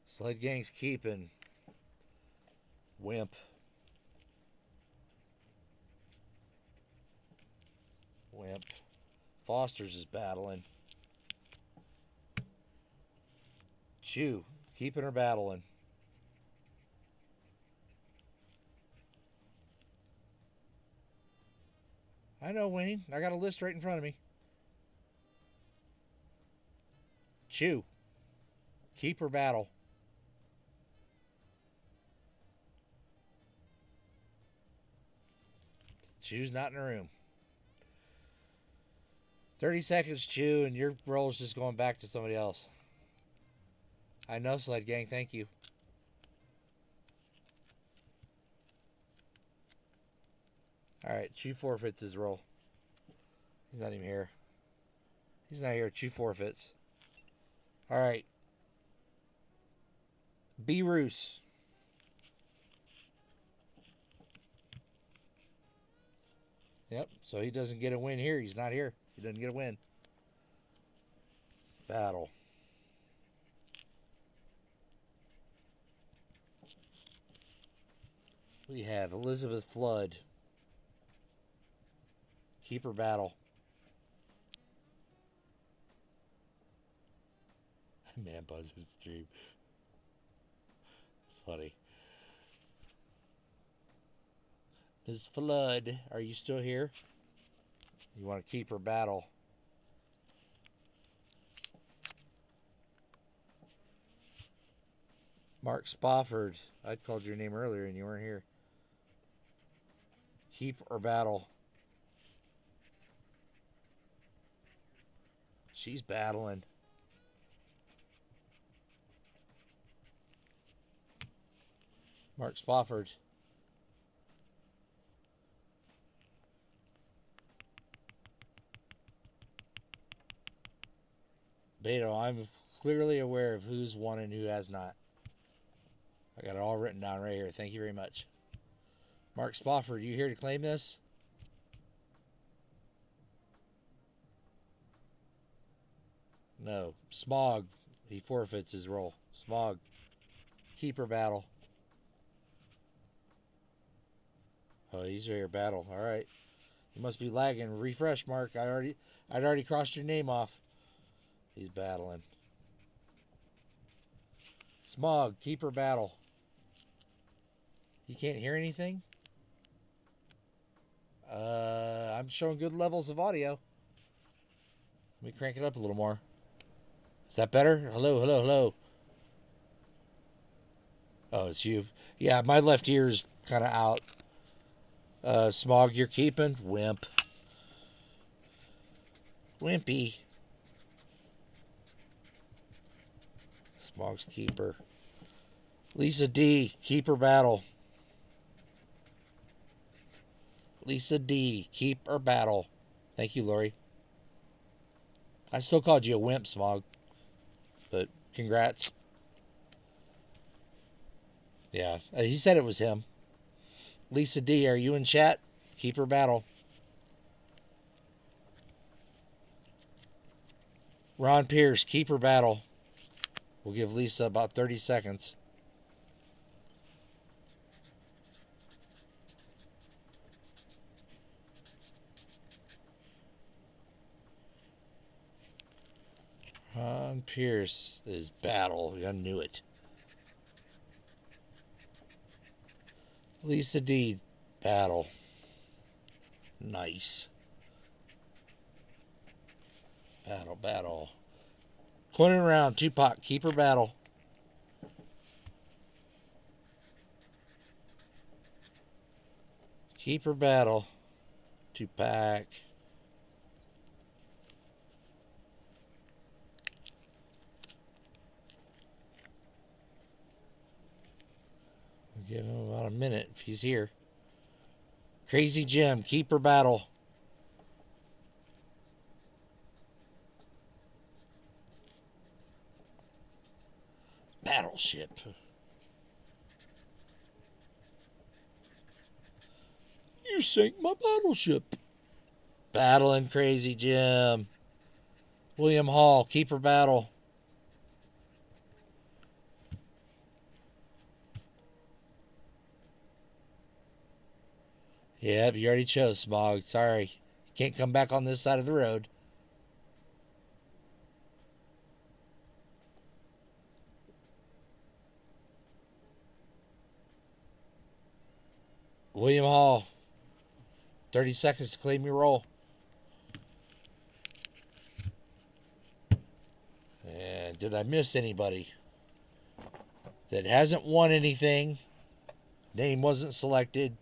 Sled Gang's keeping. Wimp. Wimp. Foster's is battling. Chew. Keeping her battling. I know, Wayne. I got a list right in front of me. Chew. Keep her battle. Chew's not in the room. 30 seconds, Chew, and your roll's just going back to somebody else. I know, Sled Gang. Thank you. Alright, Chew forfeits his roll. He's not even here. He's not here. Chew forfeits. Alright. B. Roos. Yep, so he doesn't get a win here. He's not here. He doesn't get a win. Battle. We have Elizabeth Flood. Keep her battle. Man buzzed his stream. It's funny. Ms. Flood, are you still here? You want to keep her battle. Mark Spofford, I called your name earlier and you weren't here. Keep or battle. She's battling. Mark Spofford. Beto, I'm clearly aware of who's won and who has not. I got it all written down right here. Thank you very much. Mark Spofford, you here to claim this? No. Smog, he forfeits his role. Smog, keeper battle. Oh, he's here battle. All right. You must be lagging. Refresh, Mark. I'd already crossed your name off. He's battling. Smog, keeper battle. You can't hear anything? I'm showing good levels of audio. Let me crank it up a little more. Is that better? Hello, hello, hello. Oh, it's you. Yeah, my left ear's kind of out. Smog, you're keeping? Wimp. Wimpy. Smog's keeper. Lisa D, keeper battle. Lisa D, keep or battle. Thank you, Lori. I still called you a wimp, Smog. But congrats. Yeah, he said it was him. Lisa D, are you in chat? Keep or battle. Ron Pierce, keep or battle. We'll give Lisa about 30 seconds. Ron Pierce is battle. I knew it. Lisa D, battle. Nice. Battle, battle. Corner around, Tupac, keeper battle. Keeper battle. Tupac. We'll give him about a minute if he's here. Crazy Jim, keeper battle. Battleship. You sank my battleship. Battling Crazy Jim. William Hall, keeper battle. Yep, you already chose, Smog. Sorry. Can't come back on this side of the road. William Hall, 30 seconds to claim your role. And did I miss anybody that hasn't won anything? Name wasn't selected.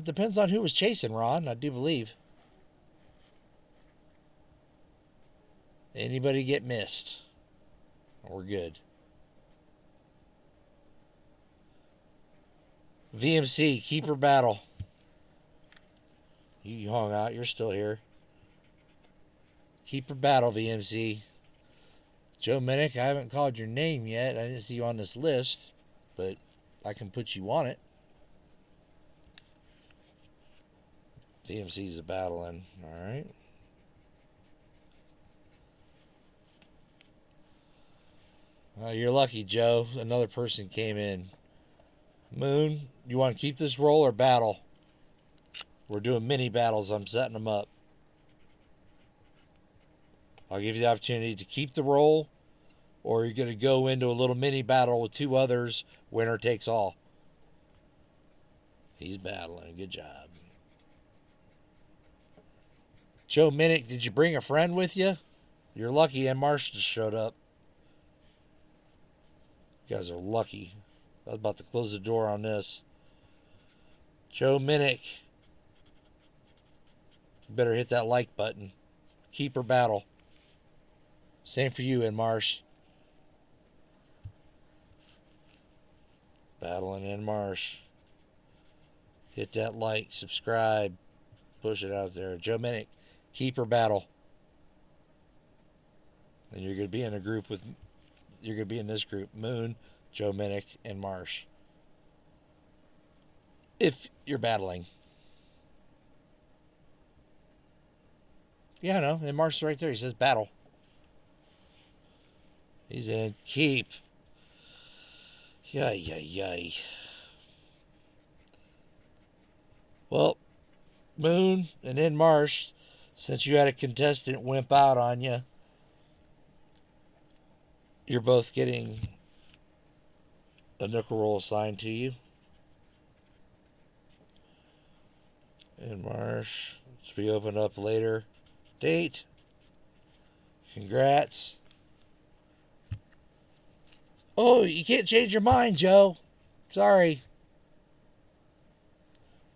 Depends on who was chasing, Ron, I do believe. Anybody get missed? We're good. VMC, keeper battle. You hung out, you're still here. Keeper battle, VMC. Joe Minnick, I haven't called your name yet. I didn't see you on this list, but I can put you on it. VMC's a battling. Alright. You're lucky, Joe. Another person came in. Moon, you want to keep this roll or battle? We're doing mini battles. I'm setting them up. I'll give you the opportunity to keep the roll, or you're going to go into a little mini battle with two others. Winner takes all. He's battling. Good job. Joe Minnick, did you bring a friend with you? You're lucky, and Marsh just showed up. You guys are lucky. I was about to close the door on this. Joe Minnick. You better hit that like button. Keeper battle. Same for you, in Marsh. Battling in Marsh. Hit that like, subscribe, push it out there. Joe Minnick, keeper battle. And you're going to be in a group with, you're going to be in this group. Moon, Joe Minnick, and Marsh. If you're battling. Yeah, I know. And Marsh is right there. He says battle. He's in. Keep. Yay, yay, yay. Well, Moon and then Marsh, since you had a contestant wimp out on you, you're both getting a nickel roll assigned to you. And Marsh, to be opened up later. Date. Congrats. Oh, you can't change your mind, Joe. Sorry.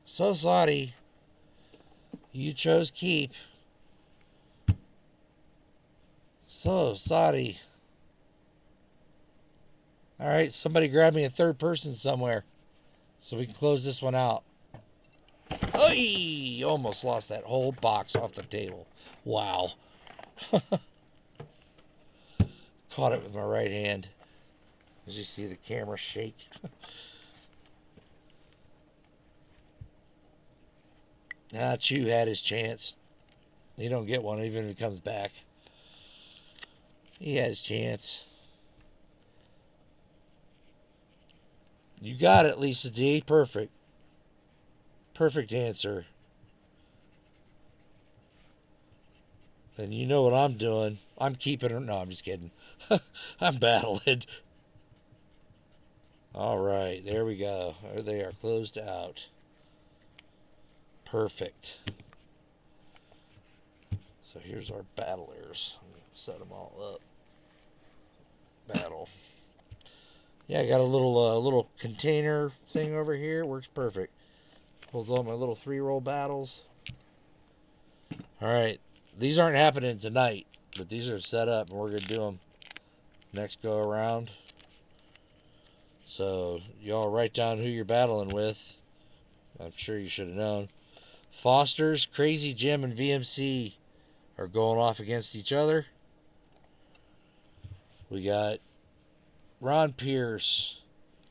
So sorry. You chose keep. So sorry. Alright, somebody grab me a third person somewhere so we can close this one out. Oy! Almost lost that whole box off the table. Wow. Caught it with my right hand. As you see the camera shake. Nah, Chew had his chance. He don't get one even if he comes back. He had his chance. You got it, Lisa D. Perfect. Perfect answer. And you know what I'm doing. I'm keeping her. No, I'm just kidding. I'm battling. All right, there we go. There they are, closed out. Perfect. So here's our battlers. I'm gonna set them all up. Battle. Yeah, I got a little container thing over here. Works perfect. Holds all my little 3-roll battles. All right, these aren't happening tonight, but these are set up, and we're gonna do them next go around. So y'all write down who you're battling with. I'm sure you should have known. Foster's, Crazy Jim, and VMC are going off against each other. We got Ron Pierce,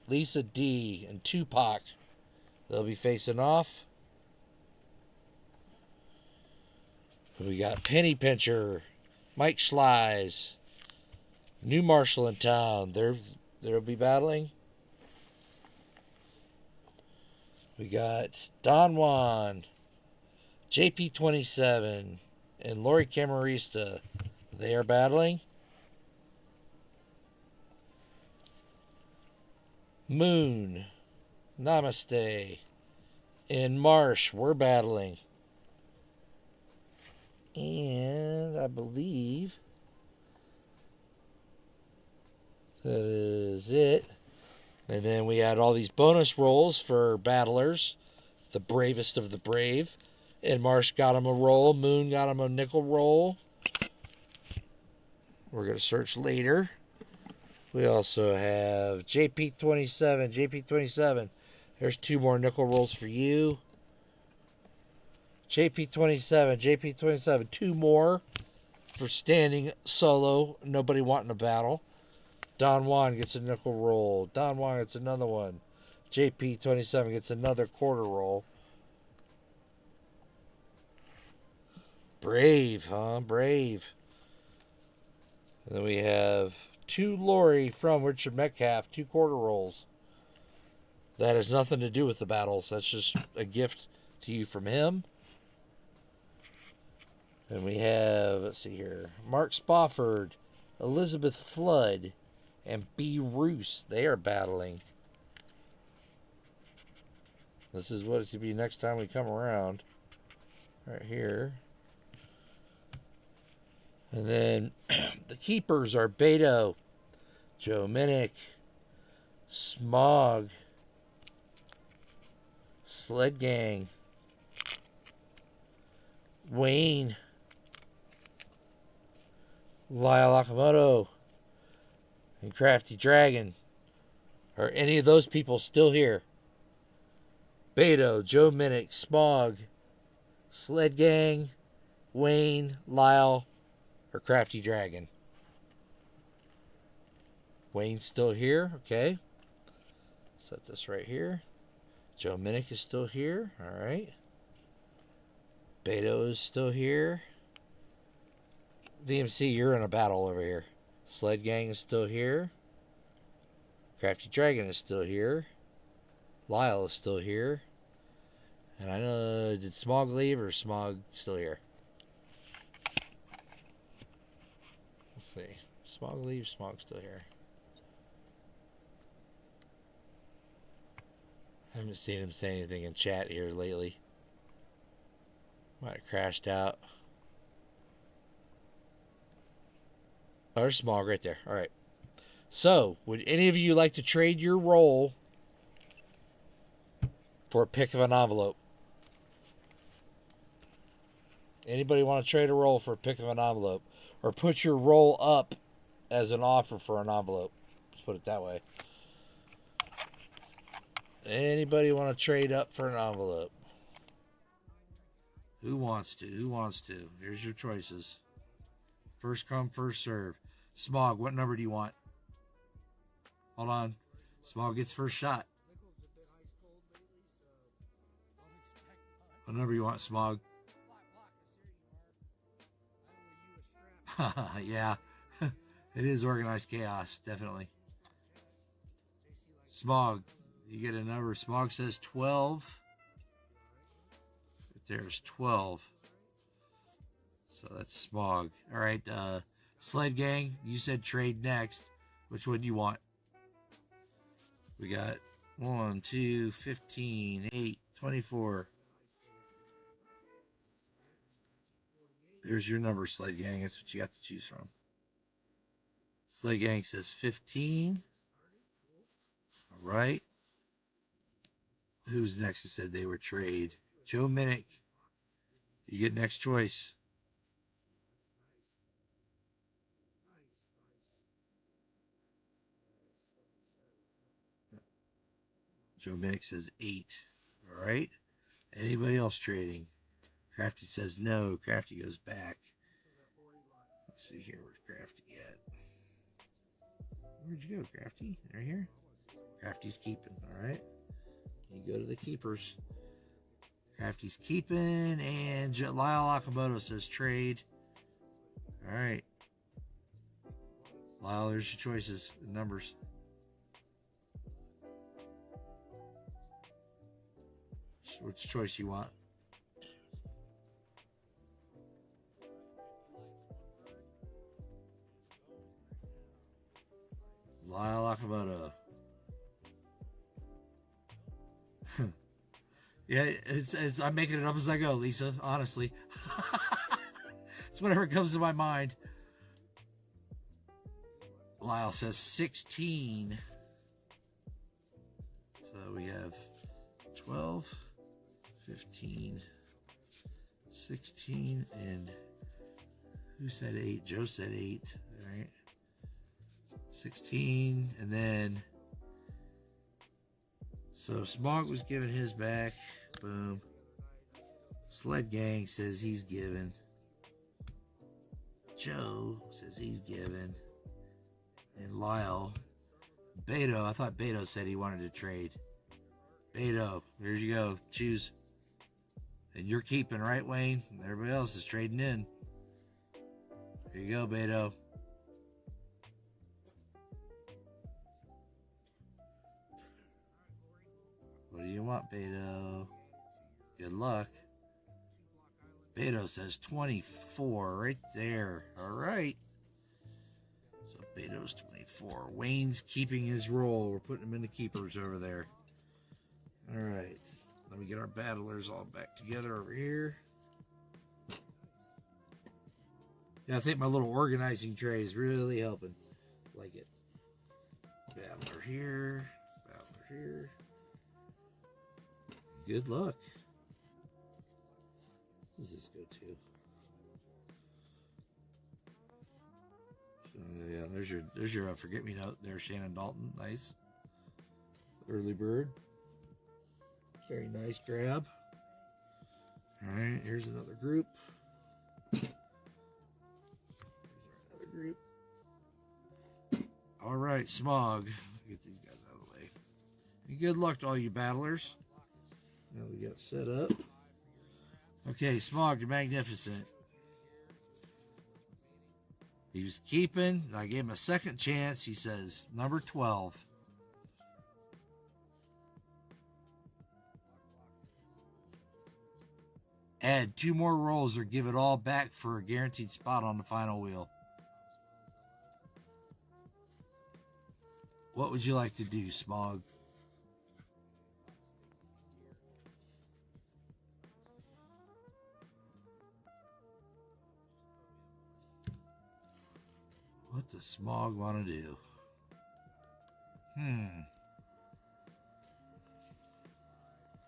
Lisa D, and Tupac. They'll be facing off. We got Penny Pincher, Mike Schleis, New Marshall in town. They'll be battling. We got Don Juan, JP27, and Lori Camarista. They are battling. Moon, Namaste, and Marsh, we're battling. And I believe that is it. And then we had all these bonus rolls for battlers, the bravest of the brave. And Marsh got him a roll. Moon got him a nickel roll. We're going to search later. We also have JP27. JP27. There's 2 more nickel rolls for you. JP27. JP27. 2 more for standing solo. Nobody wanting a battle. Don Juan gets a nickel roll. Don Juan gets another one. JP27 gets another quarter roll. Brave, huh? Brave. And then we have 2 Lori from Richard Metcalf, 2 quarter rolls. That has nothing to do with the battles. That's just a gift to you from him. And we have, let's see here, Mark Spofford, Elizabeth Flood, and B. Roos. They are battling. This is what it's going to be next time we come around. Right here. And then the keepers are Beto, Joe Minnick, Smog, Sled Gang, Wayne, Lyle Akamoto, and Crafty Dragon. Are any of those people still here? Beto, Joe Minnick, Smog, Sled Gang, Wayne, Lyle, or Crafty Dragon? Wayne's still here. Okay. Set this right here. Joe Minnick is still here. All right. Beto is still here. VMC, you're in a battle over here. Sled Gang is still here. Crafty Dragon is still here. Lyle is still here. And I know, did Smog leave or Smog still here? Let's see. Smog leaves, Smog still here. I haven't seen him say anything in chat here lately. Might have crashed out. Oh, there's Smog right there. Alright. So, would any of you like to trade your roll for a pick of an envelope? Anybody want to trade a roll for a pick of an envelope? Or put your roll up as an offer for an envelope? Let's put it that way. Anybody want to trade up for an envelope? Who wants to? Who wants to? Here's your choices. First come, first serve. Smog, what number do you want? Hold on. Smog gets first shot. What number you want, Smog? Yeah. It is organized chaos, definitely. Smog, you get a number. Smog says 12. There's 12. So that's Smog. All right, Sled Gang, you said trade next. Which one do you want? We got 1, 2, 15, 8, 24. There's your number, Sled Gang. That's what you got to choose from. Sled Gang says 15. All right. Who's next that said they were trade? Joe Minnick. You get next choice. Joe Minnick says 8. All right. Anybody else trading? Crafty says no. Crafty goes back. Let's see here. Where's Crafty at? Where'd you go, Crafty? Right here? Crafty's keeping. All right. You go to the keepers. Crafty's keeping. And Lyle Akamoto says trade. All right. Lyle, there's your choices. The numbers. Which choice you want? Lyle Akamoto. Yeah, it's I'm making it up as I go, Lisa, honestly. It's whatever comes to my mind. Lyle says 16. So we have 12, 15, 16, and who said 8? Joe said 8. All right. 16, and then so Smog was giving his back. Boom. Sled Gang says he's given. Joe says he's given. And Lyle. Beto, I thought Beto said he wanted to trade. Beto, there you go. Choose. And you're keeping, right, Wayne? Everybody else is trading in. Here you go, Beto. What do you want, Beto? Good luck. Beto says 24 right there. All right. So Beto's 24. Wayne's keeping his role. We're putting him in the keepers over there. All right. Let me get our battlers all back together over here. Yeah, I think my little organizing tray is really helping. Like it. Battler here. Battler here. Good luck. Who does this go to? So, yeah, there's your forget-me-note there, Shannon Dalton. Nice. Early bird. Very nice grab. All right, here's another group. Here's another group. All right, Smog. Get these guys out of the way. And good luck to all you battlers. Now we got set up. Okay, Smog, you're magnificent. He was keeping. I gave him a second chance. He says, number 12. Add 2 more rolls or give it all back for a guaranteed spot on the final wheel. What would you like to do, Smog? What does Smog want to do?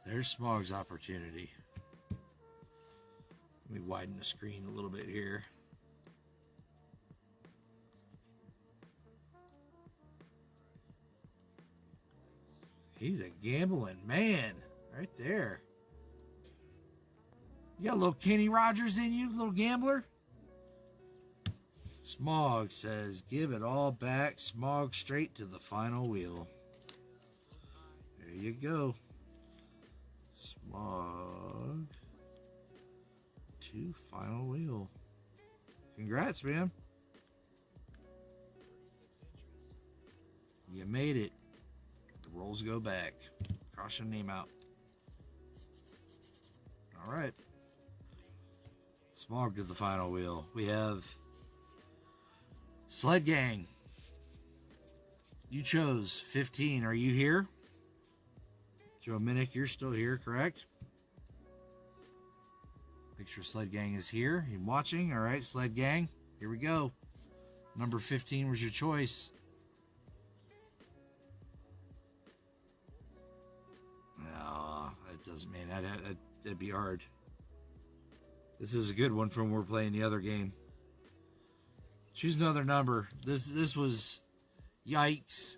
There's Smog's opportunity. Let me widen the screen a little bit here. He's a gambling man right there. You got a little Kenny Rogers in you, little gambler? Smog says, give it all back. Smog straight to the final wheel. There you go. Smog to final wheel. Congrats, man. You made it. The rolls go back. Cross your name out. All right. Smog to the final wheel. We have Sled Gang. You chose 15. Are you here? Joe Minnick, you're still here, correct? Make sure Sled Gang is here. You watching? All right, Sled Gang. Here we go. Number 15 was your choice. No, it doesn't mean that'd be hard. This is a good one from when we're playing the other game. Choose another number. This was yikes.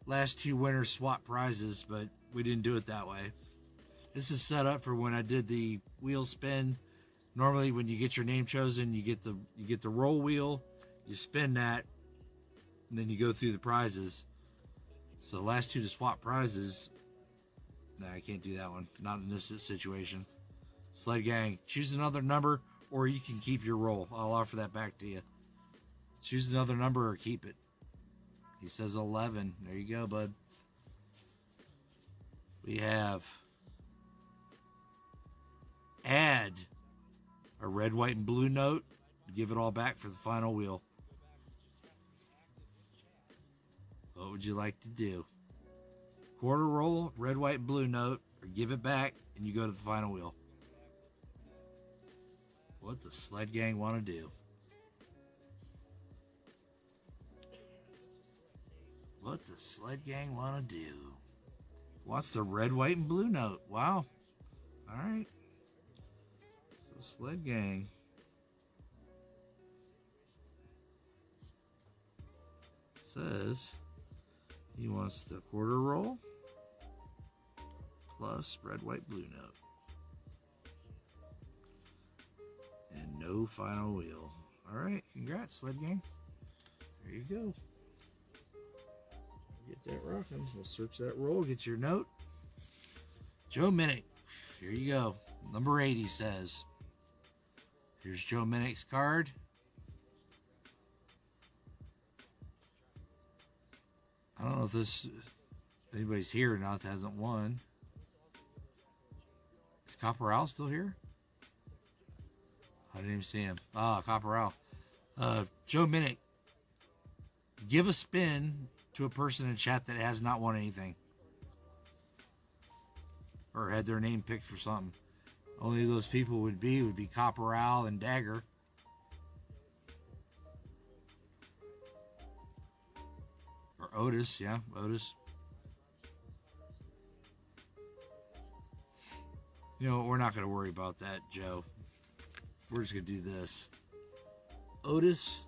Last 2 winners swap prizes, but we didn't do it that way. This is set up for when I did the wheel spin. Normally, when you get your name chosen, you get the roll wheel, you spin that, and then you go through the prizes. So the last 2 to swap prizes. Nah, I can't do that one. Not in this situation. Sled Gang, choose another number, or you can keep your roll. I'll offer that back to you. Choose another number or keep it. He says 11. There you go, bud. We have add a red, white, and blue note, give it all back for the final wheel. What would you like to do? Quarter roll, red, white, and blue note, or give it back and you go to the final wheel. What does Sled Gang want to do? What does Sled Gang want to do? Wants the red, white, and blue note. Wow. All right. So Sled Gang. Says he wants the quarter roll plus red, white, blue note. And no final wheel. All right. Congrats, Sled Gang. There you go. Get that rocking. We'll search that roll. Get your note. Joe Minnick. Here you go. Number 80 says. Here's Joe Minnick's card. I don't know if this anybody's here or not that hasn't won. Is Copperal still here? I didn't even see him. Ah, Copperal. Joe Minnick. Give a spin to a person in chat that has not won anything. Or had their name picked for something. Only those people would be Copperal and Dagger. Or Otis, yeah, Otis. You know, we're not going to worry about that, Joe. We're just going to do this. Otis.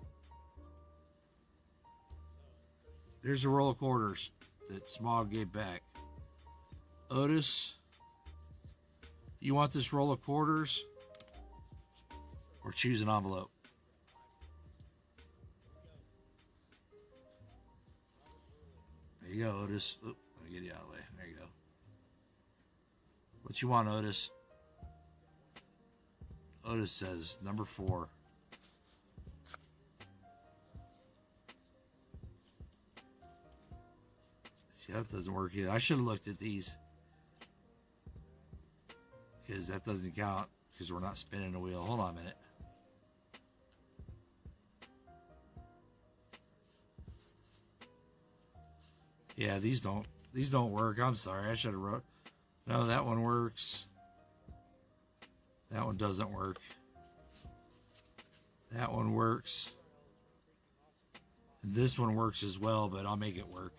There's a roll of quarters that Smog gave back. Otis, you want this roll of quarters? Or choose an envelope? There you go, Otis. Oop, let me get you out of the way. There you go. What you want, Otis? Otis says number 4. See, that doesn't work either. I should have looked at these. Because that doesn't count. Because we're not spinning the wheel. Hold on a minute. Yeah, these don't work. I'm sorry. I should have wrote. No, that one works. That one doesn't work. That one works. And this one works as well, but I'll make it work.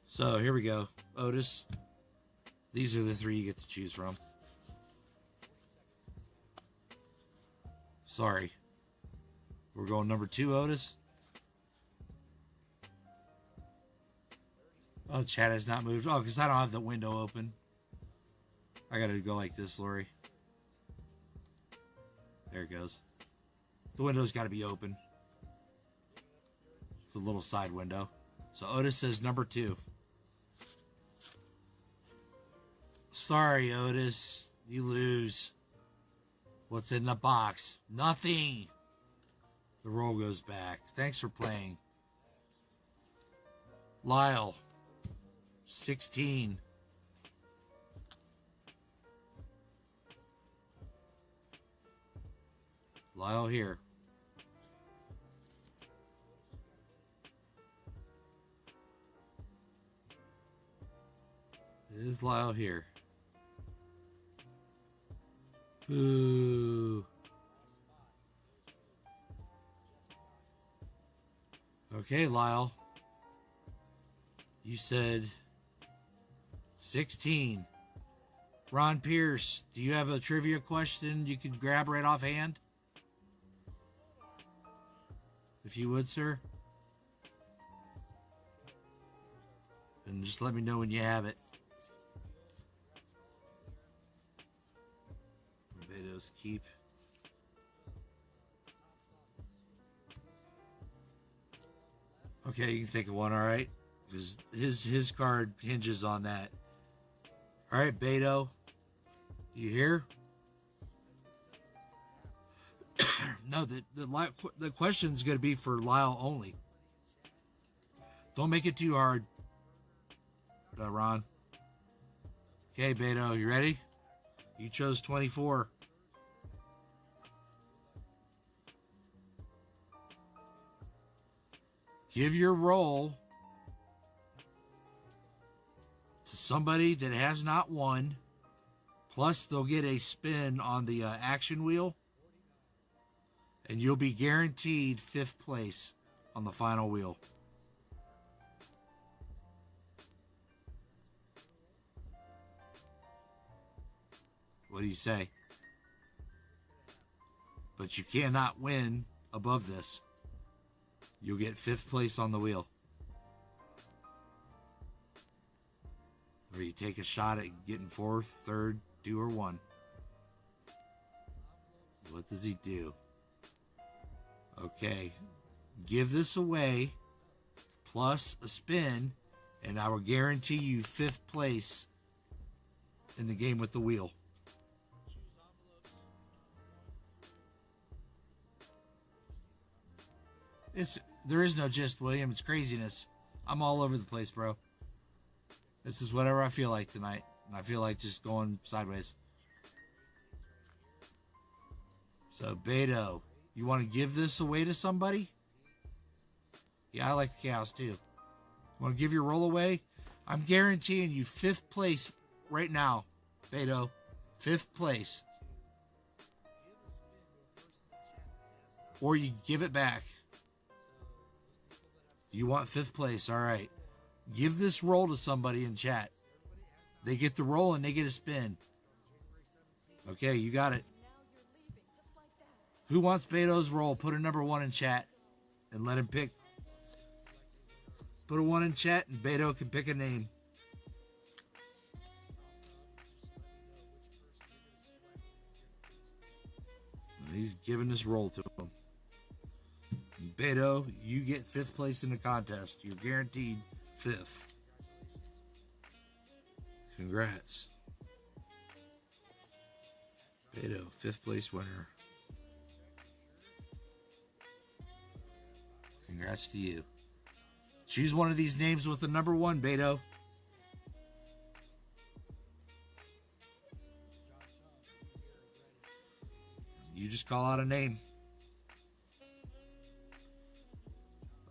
So here we go. Otis. These are the 3 you get to choose from. Sorry. We're going number 2, Otis. Oh, chat has not moved. Oh, because I don't have the window open. I got to go like this, Lori. There it goes. The window's got to be open. It's a little side window. So Otis says number 2. Sorry, Otis. You lose. What's in the box? Nothing. The roll goes back. Thanks for playing. Lyle. 16. Lyle here. It is Lyle here. Boo. Okay, Lyle. You said 16. Ron Pierce, do you have a trivia question you could grab right offhand? If you would, sir. And just let me know when you have it. Barbados Keep. Okay, you can think of one, all right? Because his card hinges on that. All right, Beto. You here? No, the question's going to be for Lyle only. Don't make it too hard, Ron. Okay, Beto, you ready? You chose 24. give your roll to somebody that has not won. Plus, they'll get a spin on the action wheel. And you'll be guaranteed 5th place on the final wheel. What do you say? But you cannot win above this. You'll get 5th place on the wheel. Or you take a shot at getting 4th, 3rd, 2, or 1. What does he do? Okay. Give this away plus a spin, and I will guarantee you 5th place in the game with the wheel. There is no gist, William. It's craziness. I'm all over the place, bro. This is whatever I feel like tonight. And I feel like just going sideways. So, Beto, you want to give this away to somebody? Yeah, I like the cows too. You want to give your roll away? I'm guaranteeing you 5th place right now, Beto. 5th place. Or you give it back. You want 5th place. All right. Give this roll to somebody in chat. They get the roll and they get a spin. Okay, you got it. Who wants Beto's roll? Put a number 1 in chat and let him pick. Put a 1 in chat and Beto can pick a name. And he's giving this roll to him. Beto, you get 5th place in the contest. You're guaranteed 5th. Congrats. Beto, 5th place winner. Congrats to you. Choose one of these names with the number 1, Beto. You just call out a name.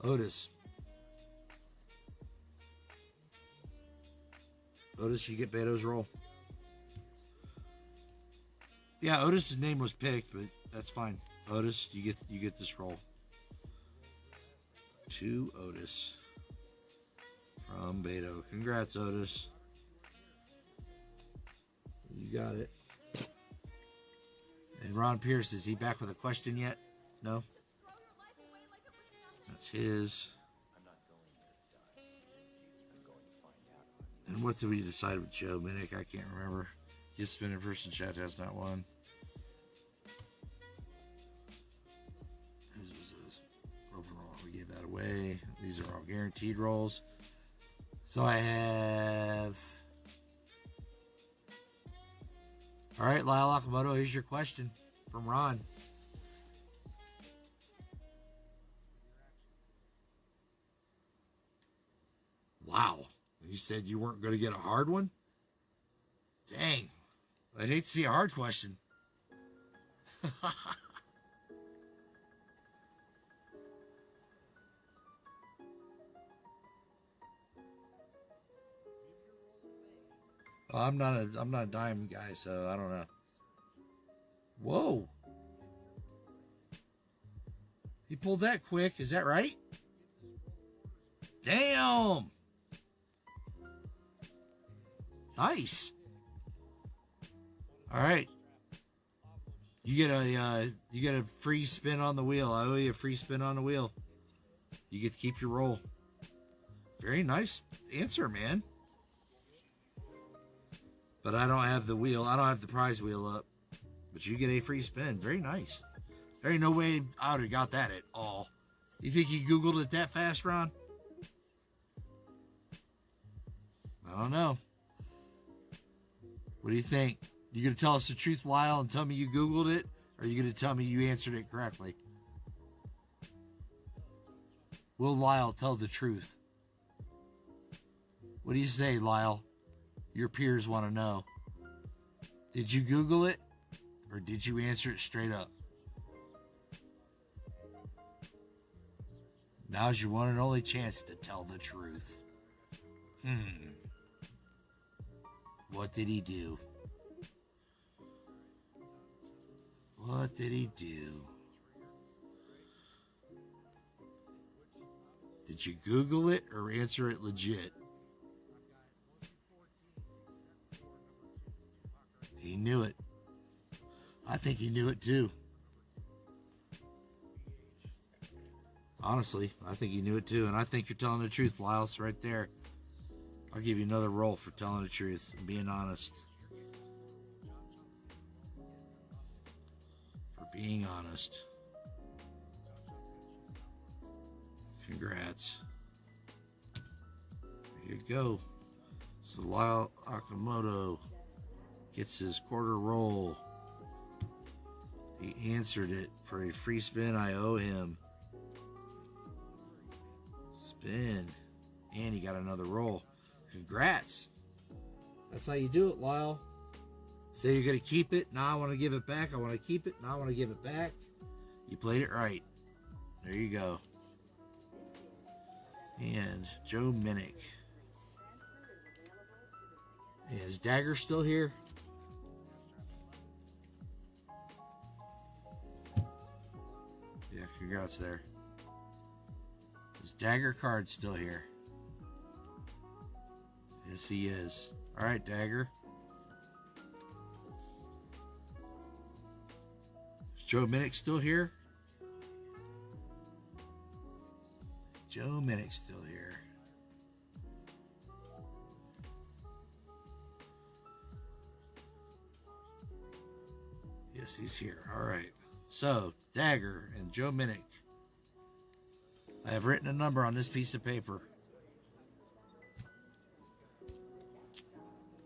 Otis. Otis, you get Beto's roll. Yeah, Otis's name was picked, but that's fine. Otis, you get this roll. To Otis from Beto. Congrats, Otis. You got it. And Ron Pierce, is he back with a question yet? No? That's his. And what did we decide with Joe Minnick? I can't remember. Gift spin in person chat has not won. Overall, we gave that away. These are all guaranteed rolls. So I have. All right, Lyle Akamoto, here's your question from Ron. Wow. You said you weren't going to get a hard one? Dang. I'd hate to see a hard question. I'm not a dime guy, so I don't know. Whoa. He pulled that quick. Is that right? Damn. Nice. All right. You get a free spin on the wheel. I owe you a free spin on the wheel. You get to keep your roll. Very nice answer, man. But I don't have the wheel. I don't have the prize wheel up. But you get a free spin. Very nice. There ain't no way I would have got that at all. You think you Googled it that fast, Ron? I don't know. What do you think? You gonna tell us the truth, Lyle, and tell me you Googled it? Or are you gonna tell me you answered it correctly? Will Lyle tell the truth? What do you say, Lyle? Your peers want to know. Did you Google it? Or did you answer it straight up? Now's your one and only chance to tell the truth. What did he do? What did he do? Did you Google it or answer it legit? He knew it. I think he knew it too. Honestly, I think he knew it too. And I think you're telling the truth, Lyles, right there. I'll give you another roll for telling the truth and being honest. For being honest. Congrats. There you go. So Lyle Akamoto gets his quarter roll. He answered it for a free spin I owe him. Spin. And he got another roll. Congrats. That's how you do it, Lyle. Say you're going to keep it. Now I want to give it back. I want to keep it. Now I want to give it back. You played it right. There you go. And Joe Minnick. Is Dagger still here? Yeah, congrats there. Is Dagger Card still here? Yes, he is. All right, Dagger. Is Joe Minnick still here? Joe Minnick still here. Yes, he's here. All right. So, Dagger and Joe Minnick. I have written a number on this piece of paper.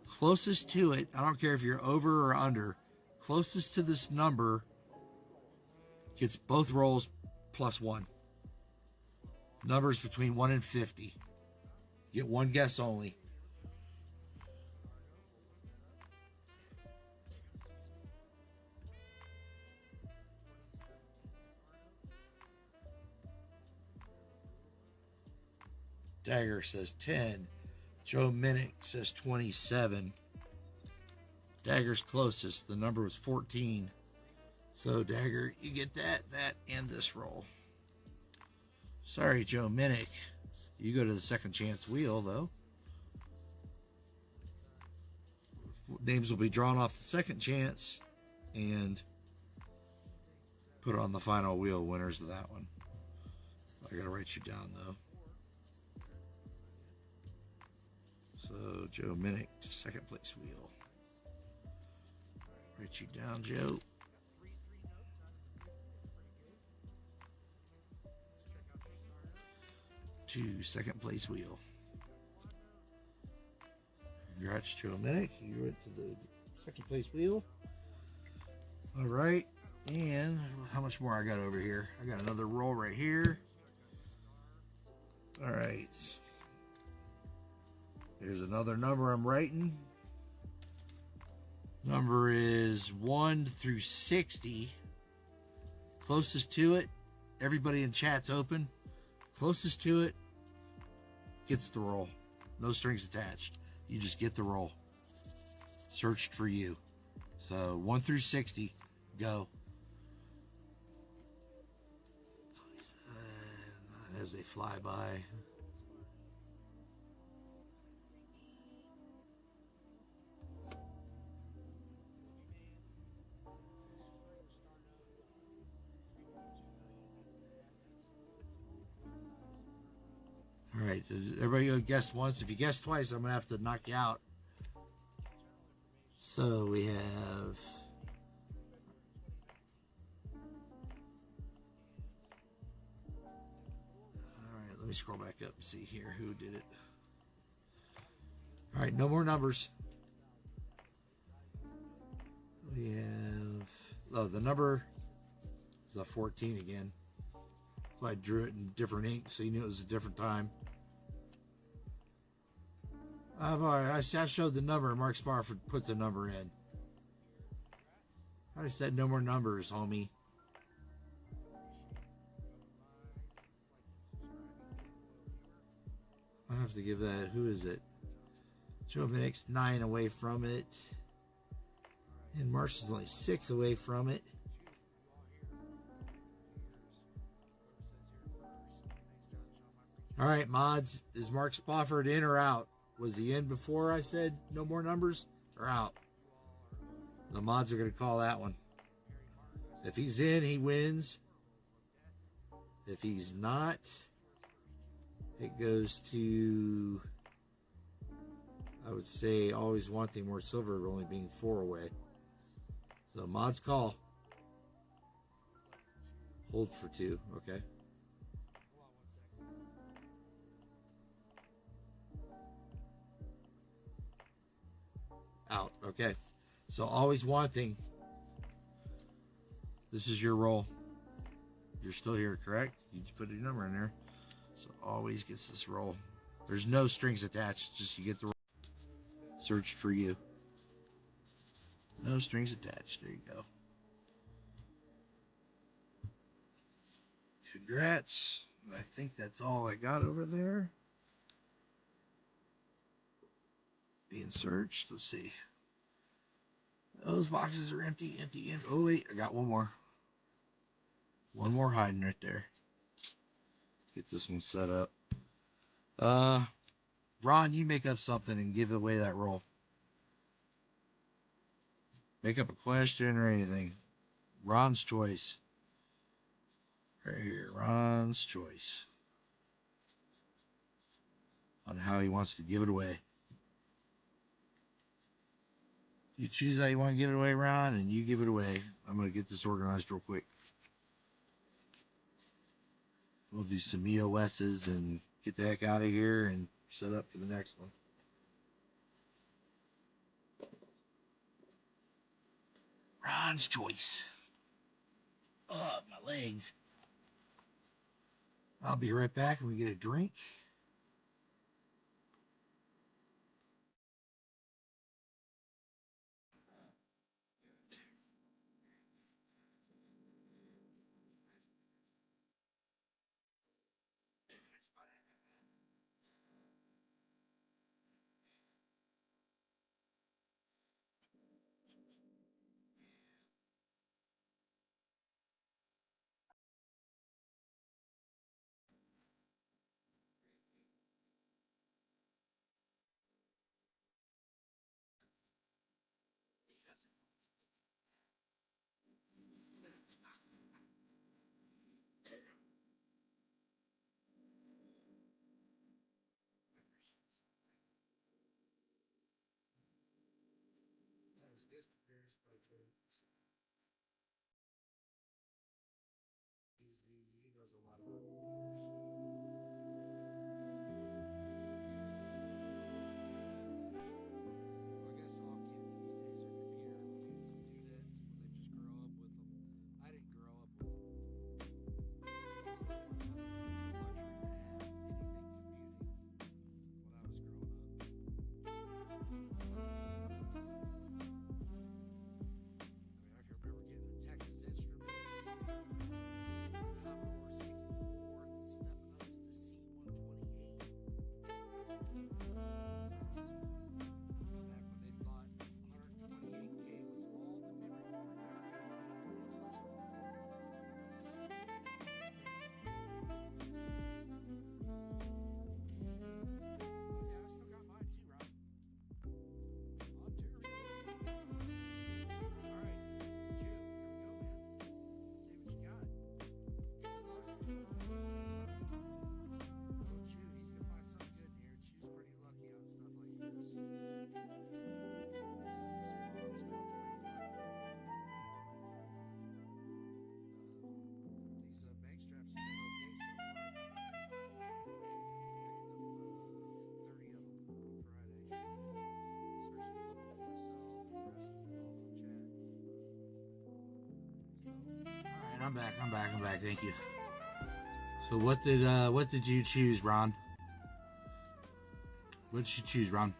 Closest to it, I don't care if you're over or under, closest to this number gets both rolls plus 1. Numbers between 1 and 50. Get one guess only. Dagger says 10. Joe Minnick says 27. Dagger's closest. The number was 14. So, Dagger, you get that, and this roll. Sorry, Joe Minnick. You go to the second chance wheel, though. Names will be drawn off the second chance and put on the final wheel, winners of that one. I gotta write you down, though. So, Joe Minnick, second place wheel. Write you down, Joe. To second place wheel. Congrats, Joe Minnick. You went to the second place wheel. All right. And how much more I got over here? I got another roll right here. All right. There's another number I'm writing. Number is 1 through 60. Closest to it, everybody in chat's open. Closest to it gets the roll. No strings attached. You just get the roll. Searched for you. So 1 through 60, go. 27 as they fly by. All right, everybody go guess once. If you guess twice, I'm going to have to knock you out. So we have... All right, let me scroll back up and see here who did it. All right, no more numbers. We have... Oh, the number is a 14 again. So I drew it in different ink so you knew it was a different time. I showed the number. Mark Sparford put the number in. I said no more numbers, homie. I have to give that. Who is it? Joe Minnick's 9 away from it. And Marshall's only 6 away from it. All right, mods. Is Mark Spofford in or out? Was he in before I said no more numbers or out? The mods are going to call that one. If he's in, he wins. If he's not, it goes to, I would say, always wanting more silver, only being 4 away. So mods call. Hold for 2, okay. Out, okay. So always wanting. This is your roll. You're still here, correct? You just put your number in there. So always gets this roll. There's no strings attached, just you get the roll. Searched for you. No strings attached. There you go. Congrats. I think that's all I got over there. Being searched. Let's see. Those boxes are empty, empty, empty. Oh, wait. I got one more. One more hiding right there. Get this one set up. Ron, you make up something and give away that roll. Make up a question or anything. Ron's choice. Right here. Ron's choice. On how he wants to give it away. You choose how you want to give it away, Ron, and you give it away. I'm going to get this organized real quick. We'll do some EOS's and get the heck out of here and set up for the next one. Ron's choice. Oh, my legs. I'll be right back and we get a drink. I'm back. Thank you. So what did you choose, Ron? What did you choose, Ron?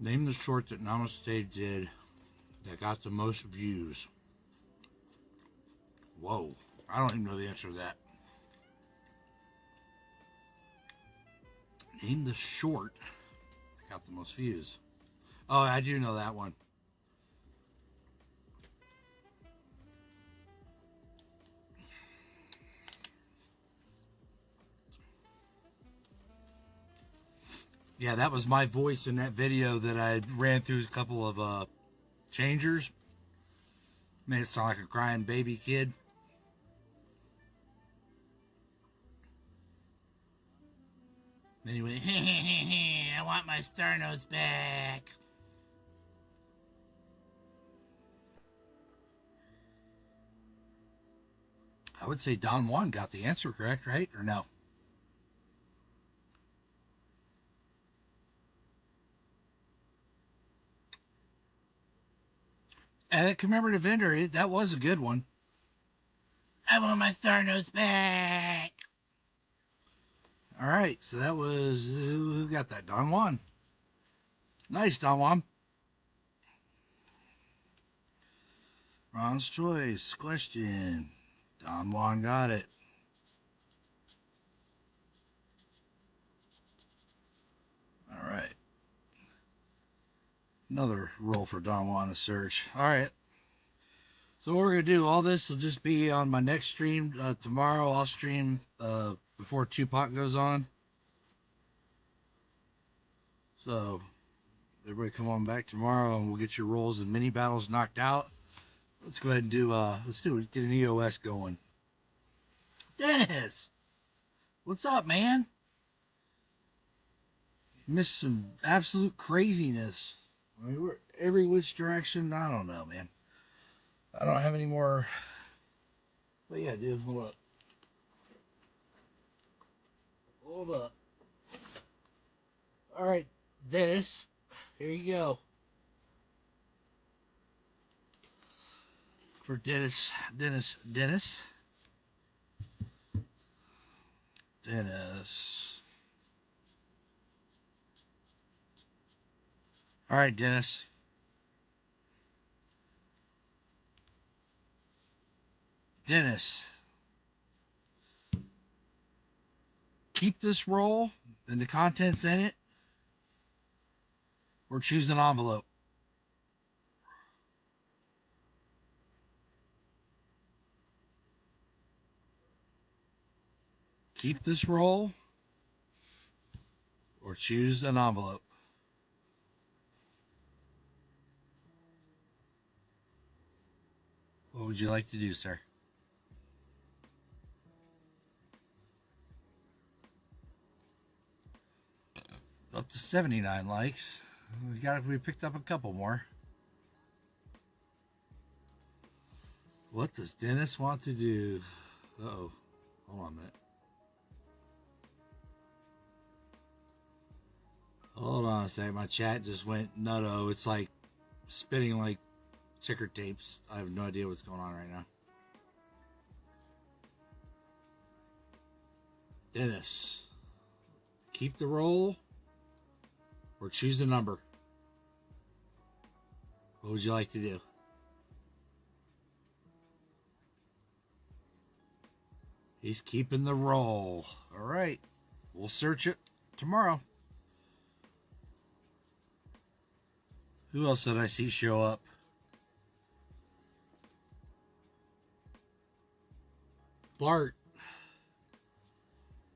Name the short that Namaste did that got the most views. Whoa. I don't even know the answer to that. Name the short that got the most views. Oh, I do know that one. Yeah, that was my voice in that video that I ran through a couple of changers. Made it sound like a crying baby kid. Then he went, I want my sternos back. I would say Don Juan got the answer correct, right? Or no? Commemorative vendor, that was a good one. I want my sternos back. All right, so that was, who got that? Don Juan. Nice, Don Juan. Ron's choice. Question. Don Juan got it. All right. Another roll for Don Juan to search. All right. So what we're going to do, all this will just be on my next stream. Tomorrow I'll stream before Tupac goes on. So everybody come on back tomorrow and we'll get your rolls and mini battles knocked out. Let's go ahead and do, get an EOS going. Dennis! What's up, man? Missed some absolute craziness. I mean, we're every which direction. I don't know, man. I don't have any more. But yeah, dude, hold up. Hold up. All right, Dennis. Here you go. For Dennis. Dennis. All right, Dennis. Dennis. Keep this roll and the contents in it, or choose an envelope. Keep this roll, or choose an envelope. What would you like to do, sir? Up to 79 likes. We picked up a couple more. What does Dennis want to do? Uh-oh. Hold on a minute. Hold on a second. My chat just went nutto. It's like spinning like ticker tapes. I have no idea what's going on right now. Dennis. Keep the roll or choose a number. What would you like to do? He's keeping the roll. All right. We'll search it tomorrow. Who else did I see show up? Bart.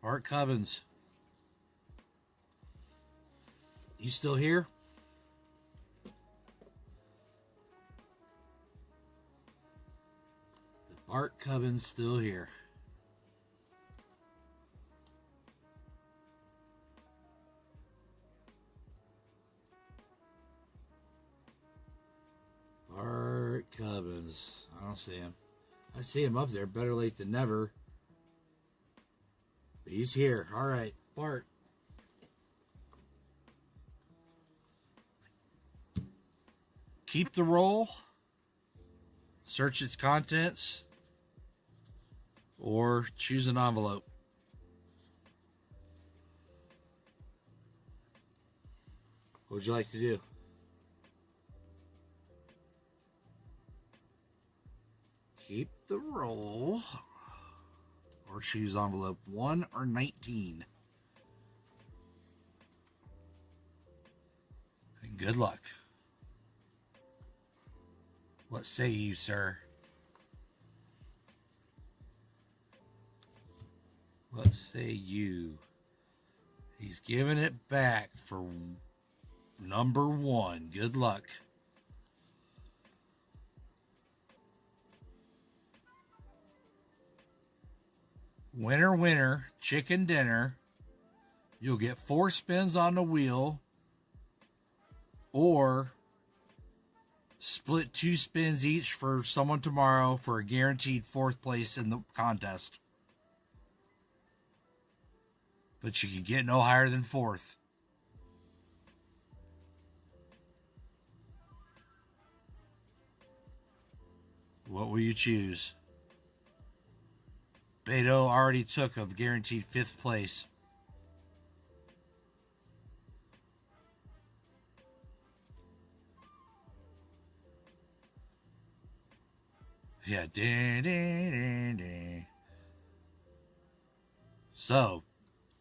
Bart Cubbins. You still here? Bart Cubbins still here. Bart Cubbins. I don't see him. I see him up there. Better late than never. But he's here. All right, Bart. Keep the roll. Search its contents. Or choose an envelope. What would you like to do? Keep the roll. Or choose envelope 1 or 19. And good luck. What say you, sir? What say you? He's giving it back for number 1. Good luck. Winner, winner, chicken dinner. You'll get 4 spins on the wheel, or split 2 spins each for someone tomorrow for a guaranteed 4th place in the contest. But you can get no higher than 4th. What will you choose? Beto already took a guaranteed 5th place. Yeah. So,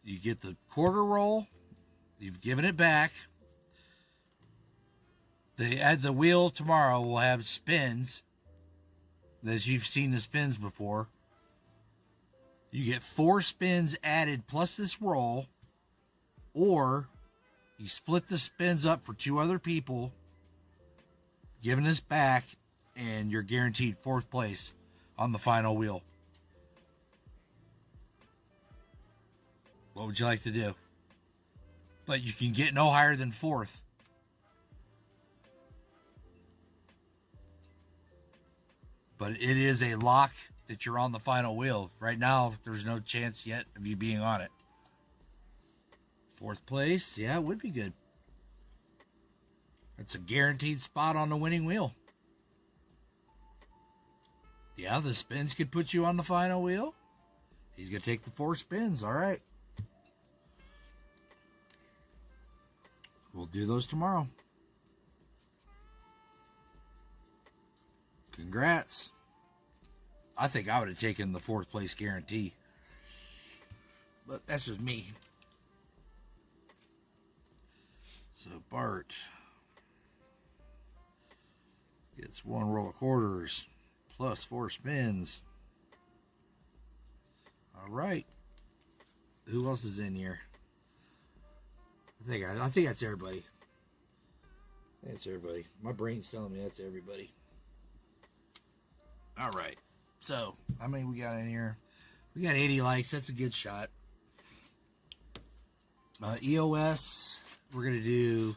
you get the quarter roll. You've given it back. The wheel tomorrow will have spins, as you've seen the spins before. You get 4 spins added plus this roll, or you split the spins up for 2 other people, giving this back, and you're guaranteed 4th place on the final wheel. What would you like to do? But you can get no higher than 4th. But it is a lock that you're on the final wheel. Right now, there's no chance yet of you being on it. 4th place, yeah, it would be good. It's a guaranteed spot on the winning wheel. Yeah, the spins could put you on the final wheel. He's going to take the 4 spins. All right. We'll do those tomorrow. Congrats. I think I would have taken the 4th place guarantee. But that's just me. So Bart gets 1 roll of quarters plus 4 spins. All right. Who else is in here? I think that's everybody. That's everybody. My brain's telling me that's everybody. All right. So, how many we got in here? We got 80 likes. That's a good shot. EOS, we're going to do...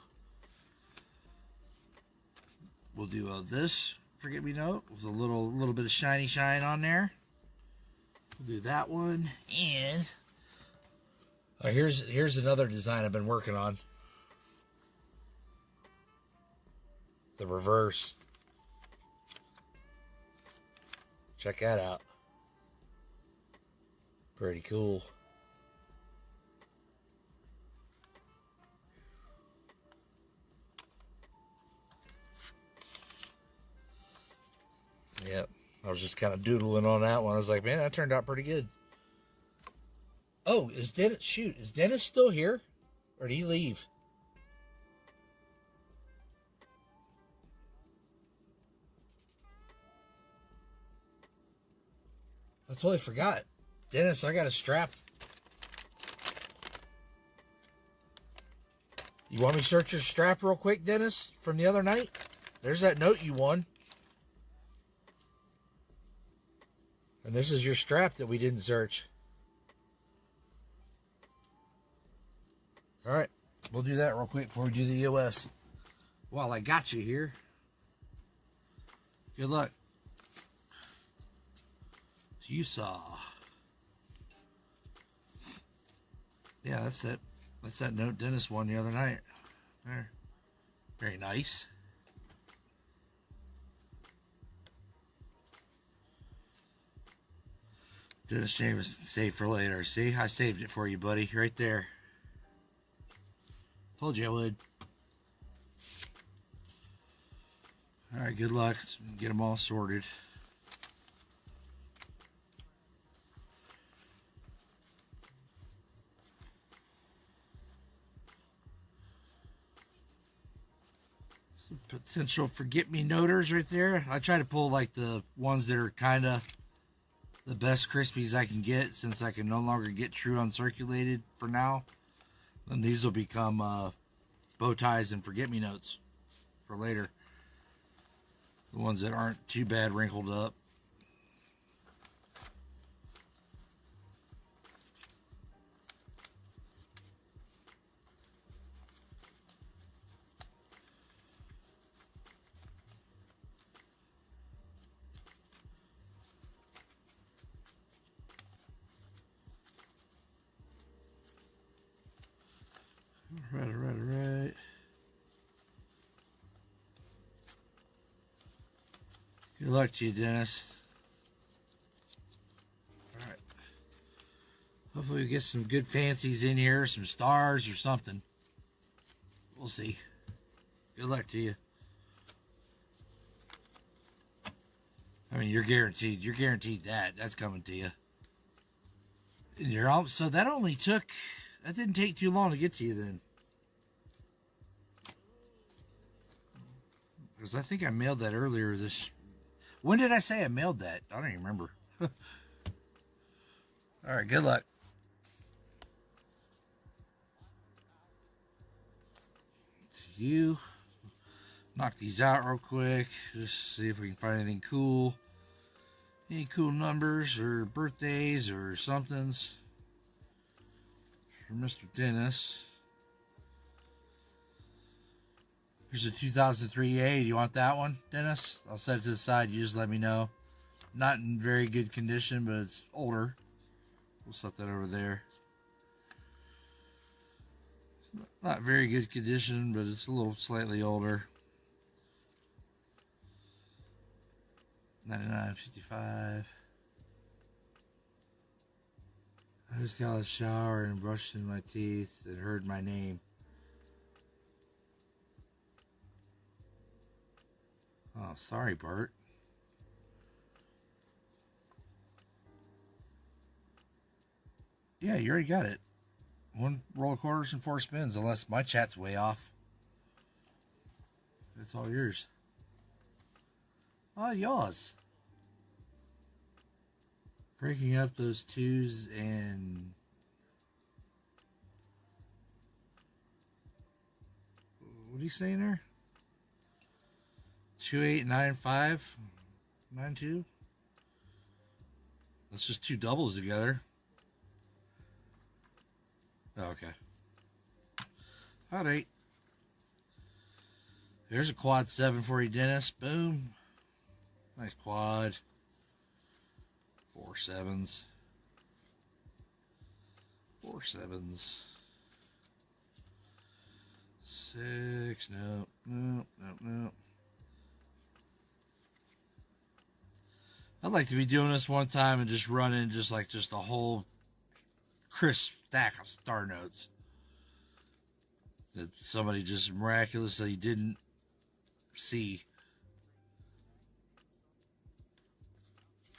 We'll do this Forget-Me-Note with a little bit of shiny shine on there. We'll do that one. And here's another design I've been working on. The reverse. Check that out. Pretty cool. Yep. I was just kind of doodling on that one. I was like, man, that turned out pretty good. Oh, is Dennis still here? Or did he leave? I totally forgot. Dennis, I got a strap. You want me to search your strap real quick, Dennis, from the other night? There's that note you won. And this is your strap that we didn't search. All right. We'll do that real quick before we do the EOS. While I got you here. Good luck. You saw. Yeah, that's it. That's that note Dennis won the other night. There. Very nice. Dennis Jameson, save for later. See, I saved it for you, buddy. Right there. Told you I would. All right, good luck. Let's get them all sorted. potential forget-me-noters right there. I try to pull like the ones that are kind of the best crispies I can get, since I can no longer get true uncirculated for now. Then these will become bow ties and forget-me-nots for later. The ones that aren't too bad wrinkled up. Right. Good luck to you, Dennis. All right. Hopefully we get some good fancies in here, some stars or something. We'll see. Good luck to you. I mean, you're guaranteed. You're guaranteed that. That's coming to you. And you're all, so that only took... That didn't take too long to get to you then. Because I think I mailed that earlier this... When did I say I mailed that? I don't even remember. Alright, good luck. To you. Knock these out real quick. Just see if we can find anything cool. Any cool numbers or birthdays or somethings. For Mr. Dennis. Here's a 2003A. Do you want that one, Dennis? I'll set it to the side. You just let me know. Not in very good condition, but it's older. We'll set that over there. It's not very good condition, but it's a little slightly older. 99.55. I just got out of the shower and brushed in my teeth and heard my name. Oh, sorry, Bert. Yeah, you already got it. 1 roll of quarters and 4 spins, unless my chat's way off. That's all yours. Oh, yours. Breaking up those 2s and... What are you saying there? 289592. That's just 2 doubles together. Oh, okay. Alright. There's a quad 7 for you, Dennis. Boom. Nice quad. 4 7s. 4 7s. 6. No. I'd like to be doing this one time and just running just a whole crisp stack of star notes that somebody just miraculously didn't see.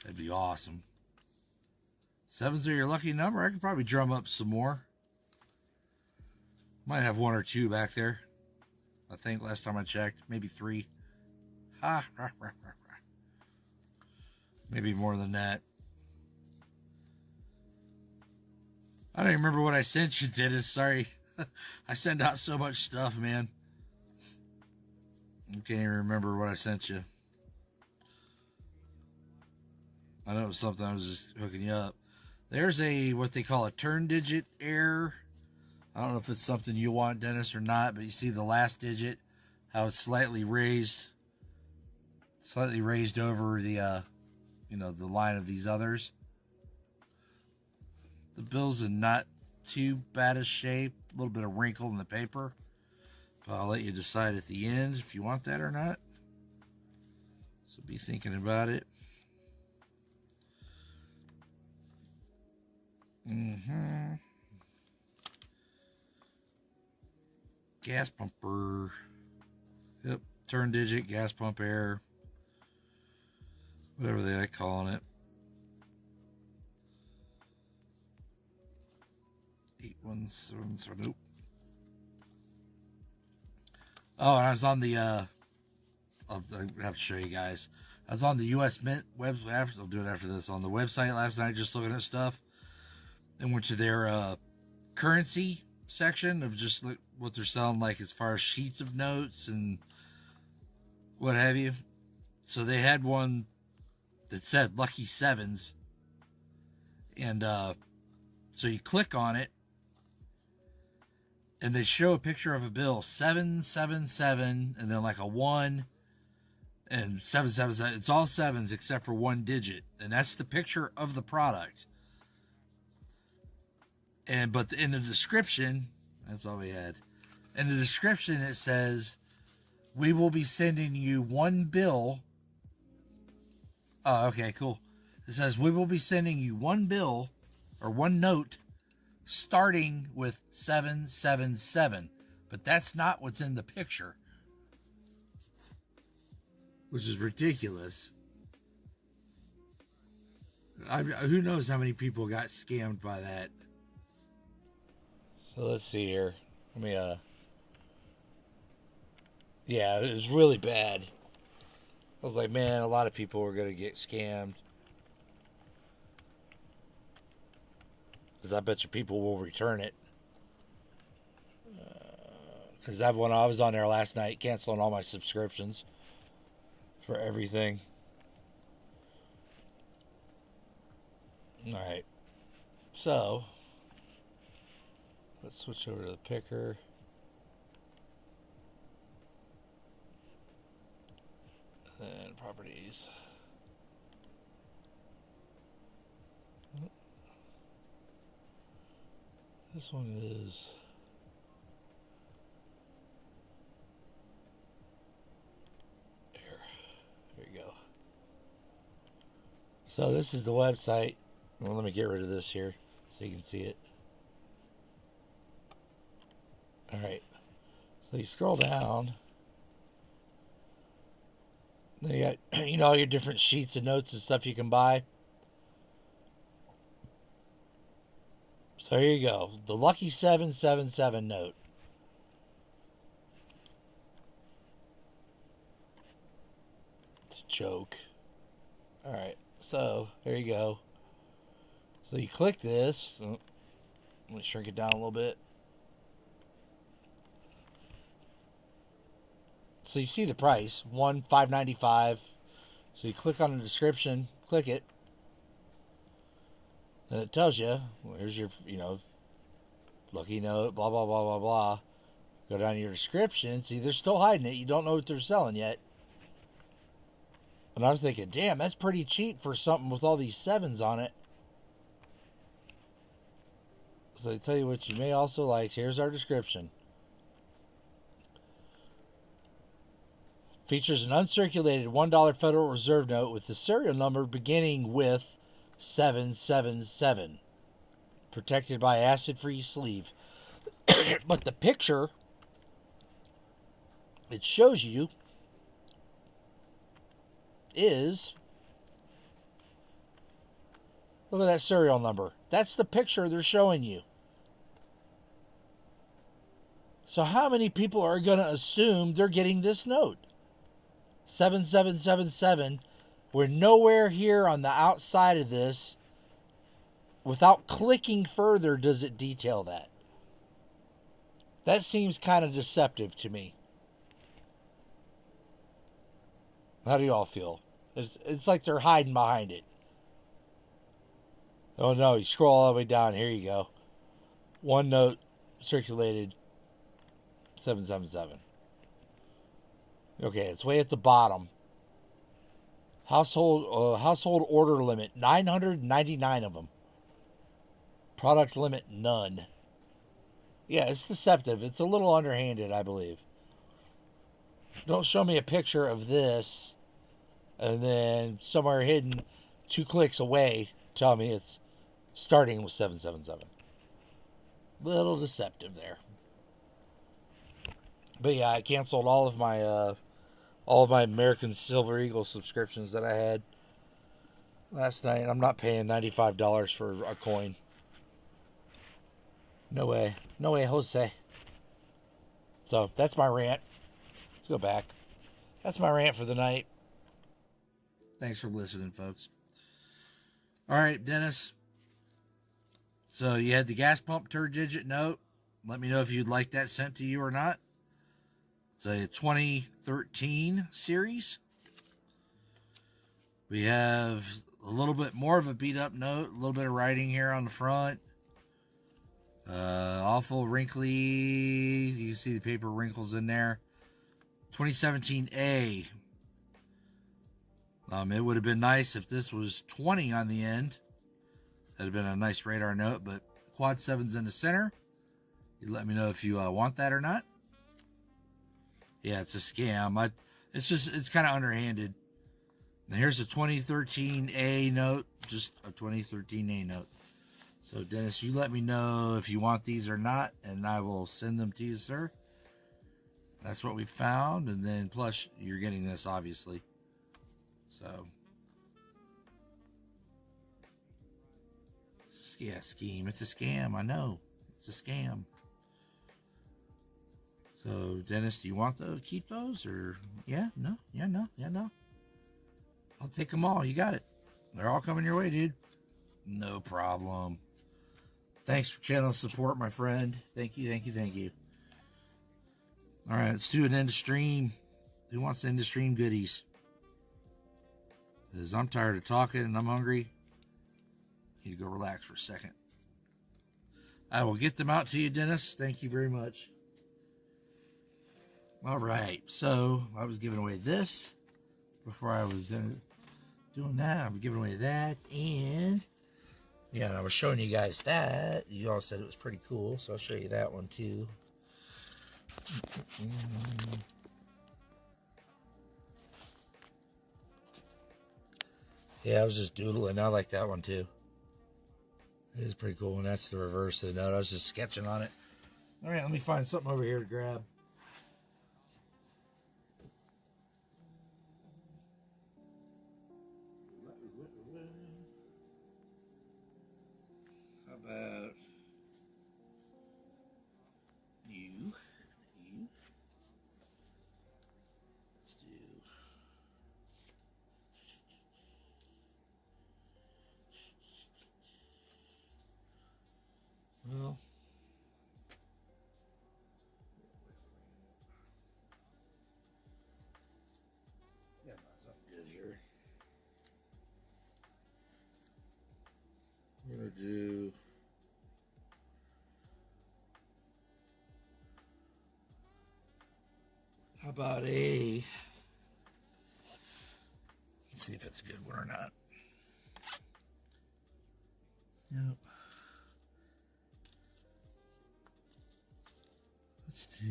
That'd be awesome. 7s are your lucky number. I could probably drum up some more. Might have 1 or 2 back there. I think last time I checked. Maybe 3. Maybe more than that. I don't even remember what I sent you, Dennis. Sorry. I send out so much stuff, man. I can't even remember what I sent you. I know it was something I was just hooking you up. There's a, what they call a turn digit error. I don't know if it's something you want, Dennis, or not, but you see the last digit, how it's slightly raised over the, the line of these others. The bill's in not too bad a shape, a little bit of wrinkle in the paper, but I'll let you decide at the end if you want that or not. So be thinking about it. Gas pumper. Yep, turn digit, gas pump error. Whatever they like calling it. 817, nope. Oh, and I was on the I'll have to show you guys. I was on the U.S. Mint website. I'll do it after this. On the website last night, just looking at stuff, and went to their currency section of just what they're selling, like as far as sheets of notes and what have you. So they had one that said Lucky Sevens, and so you click on it, and they show a picture of a bill 777, and then like a 1 and 777. It's all sevens except for one digit, and that's the picture of the product. But in the description, that's all we had. In the description, it says, "We will be sending you one bill." Oh, okay, cool. It says, "We will be sending you one bill or one note starting with 777. But that's not what's in the picture, which is ridiculous. Who knows how many people got scammed by that? So let's see here. Let me, yeah, it was really bad. I was like, man, a lot of people were going to get scammed. Because I bet you people will return it. Because when I was on there last night, canceling all my subscriptions for everything. Alright. So, let's switch over to the picker. And properties. This one is there you go. So this is the website. Well, let me get rid of this here so you can see it. Alright. So you scroll down. Then you got, you know, all your different sheets and notes and stuff you can buy. So here you go. The Lucky 777 note. It's a joke. Alright, so there you go. So you click this. Let me shrink it down a little bit. So you see the price, $5.95. So you click on the description, click it, and it tells you, well, here's your, you know, lucky note, blah, blah, blah, blah, blah. Go down to your description. See, they're still hiding it. You don't know what they're selling yet. And I was thinking, damn, that's pretty cheap for something with all these sevens on it. So they tell you what you may also like. Here's our description. Features an uncirculated $1 Federal Reserve note with the serial number beginning with 777. Protected by acid-free sleeve. But the picture it shows you is, look at that serial number. That's the picture they're showing you. So how many people are going to assume they're getting this note? 7777. We're nowhere here on the outside of this. Without clicking further, does it detail that? That seems kind of deceptive to me. How do you all feel? It's like they're hiding behind it. Oh no, you scroll all the way down. Here you go. One note circulated, 777. Okay, it's way at the bottom. Household order limit, 999 of them. Product limit, none. Yeah, it's deceptive. It's a little underhanded, I believe. Don't show me a picture of this and then somewhere hidden 2 clicks away tell me it's starting with 777. Little deceptive there. But yeah, I canceled all of my American Silver Eagle subscriptions that I had last night. I'm not paying $95 for a coin. No way. No way, Jose. So, that's my rant. Let's go back. That's my rant for the night. Thanks for listening, folks. All right, Dennis. So you had the gas pump turd digit note. Let me know if you'd like that sent to you or not. It's a 2013 series. We have a little bit more of a beat up note, a little bit of writing here on the front. Awful wrinkly. You can see the paper wrinkles in there. 2017A. It would have been nice if this was 20 on the end. That'd have been a nice radar note, but quad 7's in the center. You let me know if you want that or not. Yeah, it's a scam. It's kind of underhanded. And here's a 2013A note, just a 2013A note. So, Dennis, you let me know if you want these or not, and I will send them to you, sir. That's what we found, and then plus you're getting this, obviously. So, yeah, scheme. It's a scam. I know. It's a scam. So, Dennis, do you want to keep those, or yeah, no, yeah, no, yeah, no? I'll take them all. You got it. They're all coming your way, dude. No problem. Thanks for channel support, my friend. Thank you, thank you, thank you. All right, let's do an end of stream. Who wants end of stream goodies? Because I'm tired of talking and I'm hungry. Need to go relax for a second. I will get them out to you, Dennis. Thank you very much. All right, so I was giving away this before I was doing that. I'm giving away that, and yeah, and I was showing you guys that. You all said it was pretty cool, so I'll show you that one too. Yeah, I was just doodling. I like that one too. It is pretty cool, and that's the reverse of the note. I was just sketching on it. All right, let me find something over here to grab. How about you? Let's do. Well. Yeah, something good here. We're gonna do. How about a? Let's see if it's a good one or not. Nope. Let's do.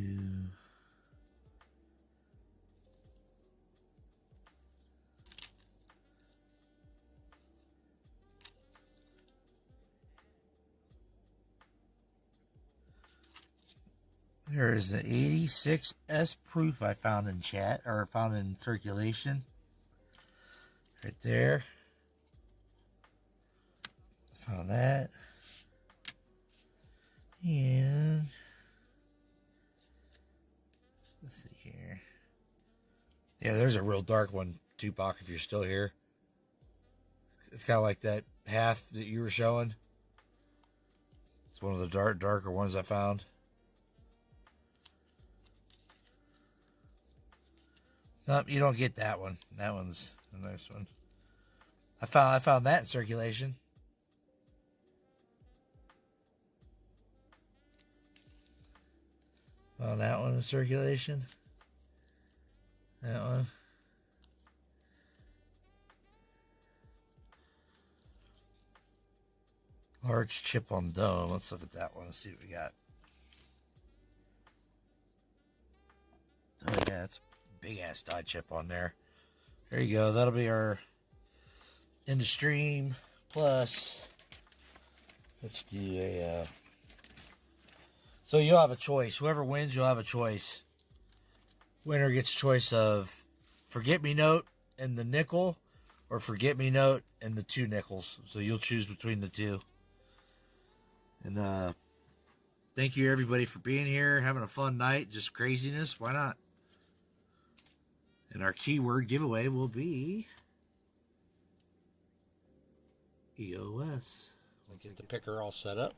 There is an 86S proof I found in chat, or found in circulation. Right there. Found that. And let's see here. Yeah, there's a real dark one, Tupac, if you're still here. It's kind of like that half that you were showing. It's one of the darker ones I found. Nope, you don't get that one. That one's the nice one. I found that in circulation. Found that one in circulation. That one. Large chip on dome. Let's look at that one and see what we got. Oh yeah, it's a big ass die chip on there. There you go. That'll be our end of stream. Plus, let's do a. So you'll have a choice. Whoever wins, you'll have a choice. Winner gets choice of Forget-Me-Note and the nickel, or Forget-Me-Note and the 2 nickels. So you'll choose between the two. And thank you everybody for being here, having a fun night, just craziness. Why not? And our keyword giveaway will be EOS. Let's get the picker all set up.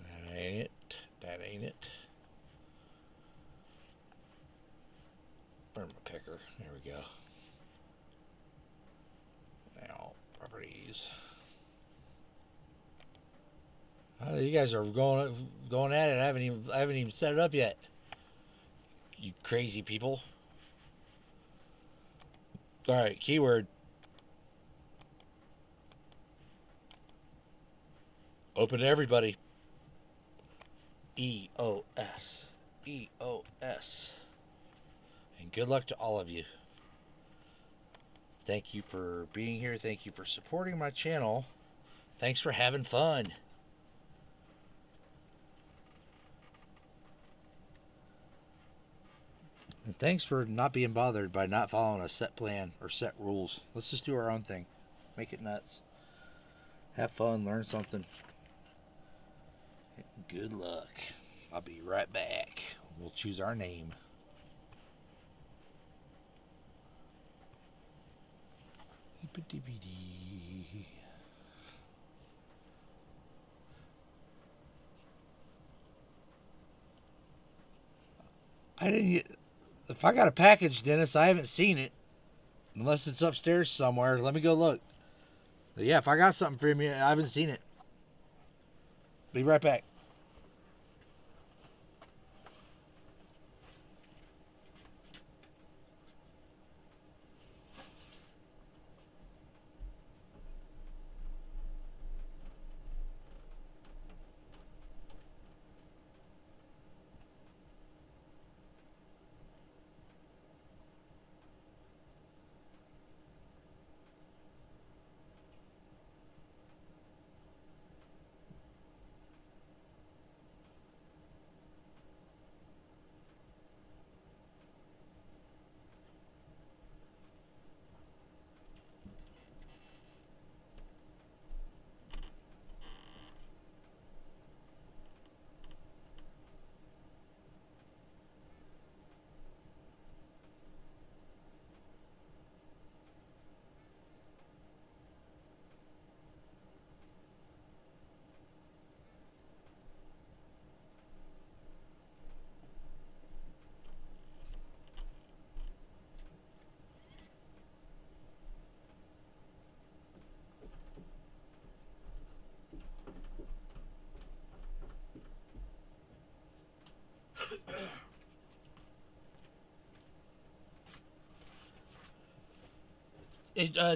That ain't it. That ain't it. Where's my picker? There we go. Now, properties. Oh, you guys are going at it. I haven't even set it up yet. You crazy people. All right, keyword. Open to everybody. EOS. EOS. And good luck to all of you. Thank you for being here. Thank you for supporting my channel. Thanks for having fun. And thanks for not being bothered by not following a set plan or set rules. Let's just do our own thing. Make it nuts. Have fun. Learn something. Good luck. I'll be right back. We'll choose our name. I didn't get... If I got a package, Dennis, I haven't seen it. Unless it's upstairs somewhere. Let me go look. But yeah, if I got something for you, I haven't seen it. Be right back.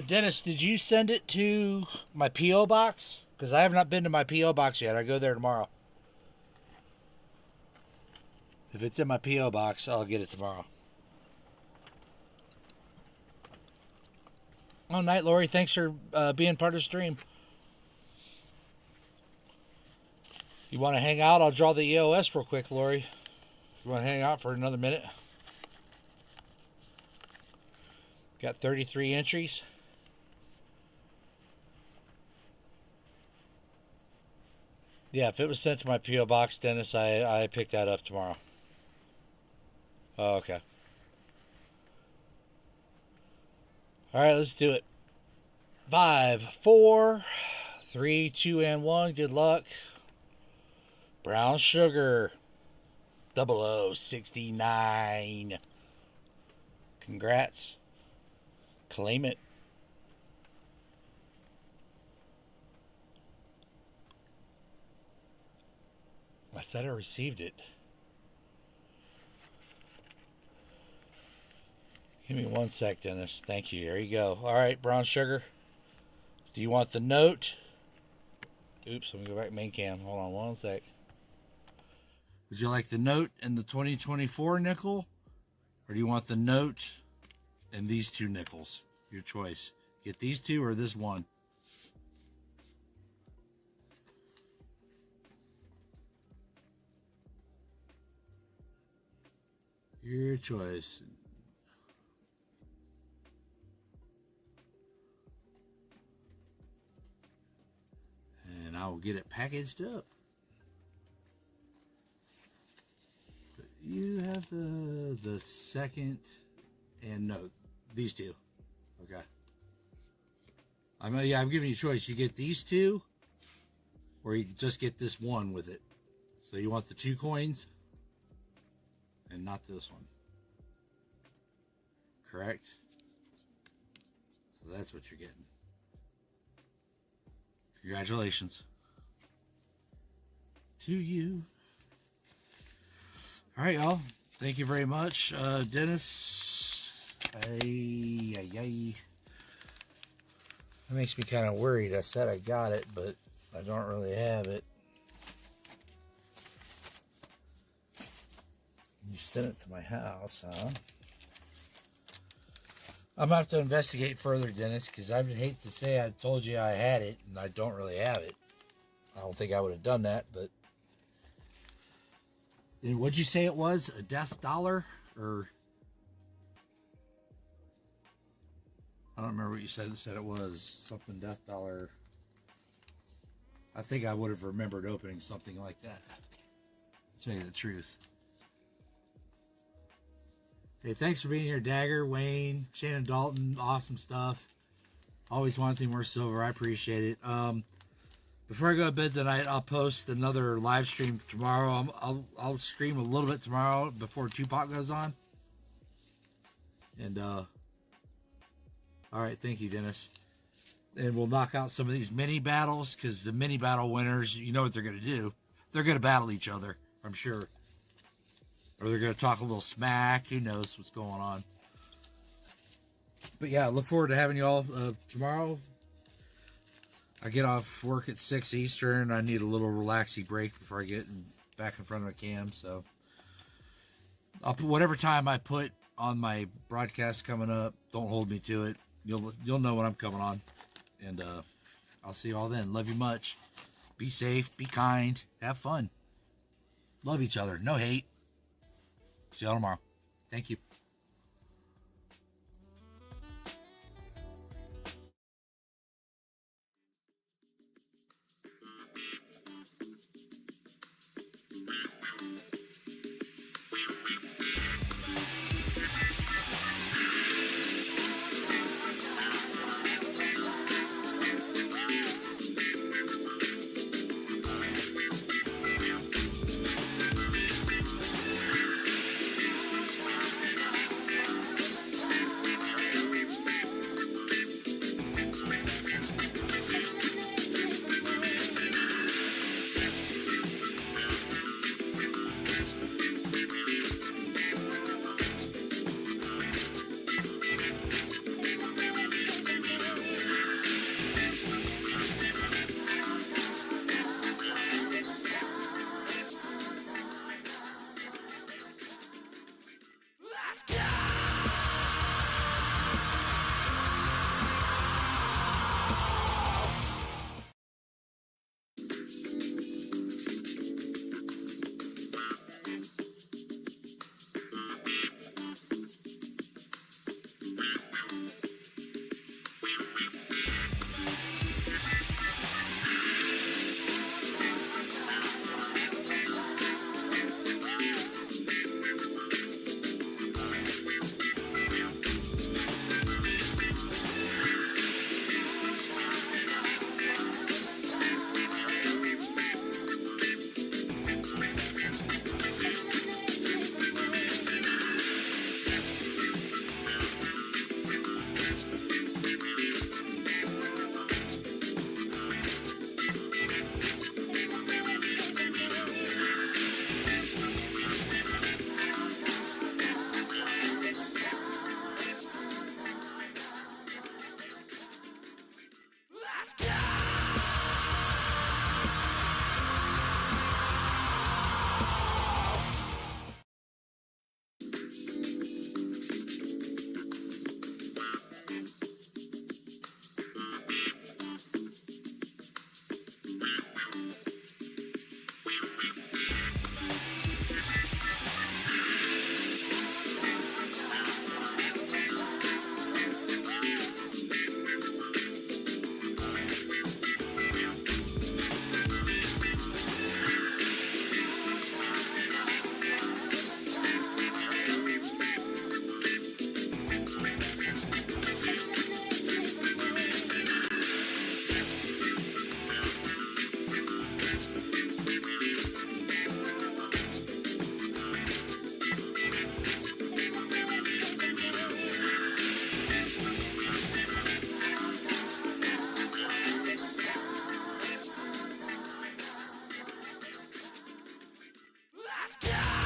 Dennis, did you send it to my P.O. box? Because I have not been to my P.O. box yet. I go there tomorrow. If it's in my P.O. box, I'll get it tomorrow. Oh, night, Lori. Thanks for being part of the stream. You want to hang out? I'll draw the EOS real quick, Lori. You want to hang out for another minute? Got 33 entries. Yeah, if it was sent to my P.O. box, Dennis, I pick that up tomorrow. Oh, okay. All right, let's do it. 5, 4, 3, 2, and 1. Good luck. Brown sugar. 0069. Congrats. Claim it. I said I received it. Give me 1 sec, Dennis. Thank you. There you go. All right, brown sugar. Do you want the note? Oops, let me go back main cam. Hold on 1 sec. Would you like the note and the 2024 nickel? Or do you want the note and these 2 nickels? Your choice. Get these 2 or this 1. Your choice. And I will get it packaged up. But you have The second, and no, these two. Okay. I'm giving you a choice. You get these two, or you just get this one with it. So you want the 2 coins, and not this one. Correct? So that's what you're getting. Congratulations to you. All right, y'all. Thank you very much. Dennis. That makes me kind of worried. I said I got it, but I don't really have it. You sent it to my house, huh? I'm going to have to investigate further, Dennis, because I would hate to say I told you I had it, and I don't really have it. I don't think I would have done that, but... And what'd you say it was? A death dollar? Or... I don't remember what you said. It said it was something death dollar. I think I would have remembered opening something like that. To tell you the truth. Hey, thanks for being here, Dagger, Wayne, Shannon Dalton. Awesome stuff. Always wanting more silver. I appreciate it. Before I go to bed tonight, I'll post another live stream tomorrow. I'll stream a little bit tomorrow before Tupac goes on. And all right, thank you, Dennis. And we'll knock out some of these mini battles, because the mini battle winners, you know what they're going to do. They're going to battle each other, I'm sure. Or they're going to talk a little smack. Who knows what's going on. But yeah, look forward to having you all tomorrow. I get off work at 6 Eastern. I need a little relaxing break before I get back in front of my cam. So I'll put whatever time I put on my broadcast coming up. Don't hold me to it. You'll know when I'm coming on. And I'll see you all then. Love you much. Be safe. Be kind. Have fun. Love each other. No hate. See y'all tomorrow. Thank you. lifetime.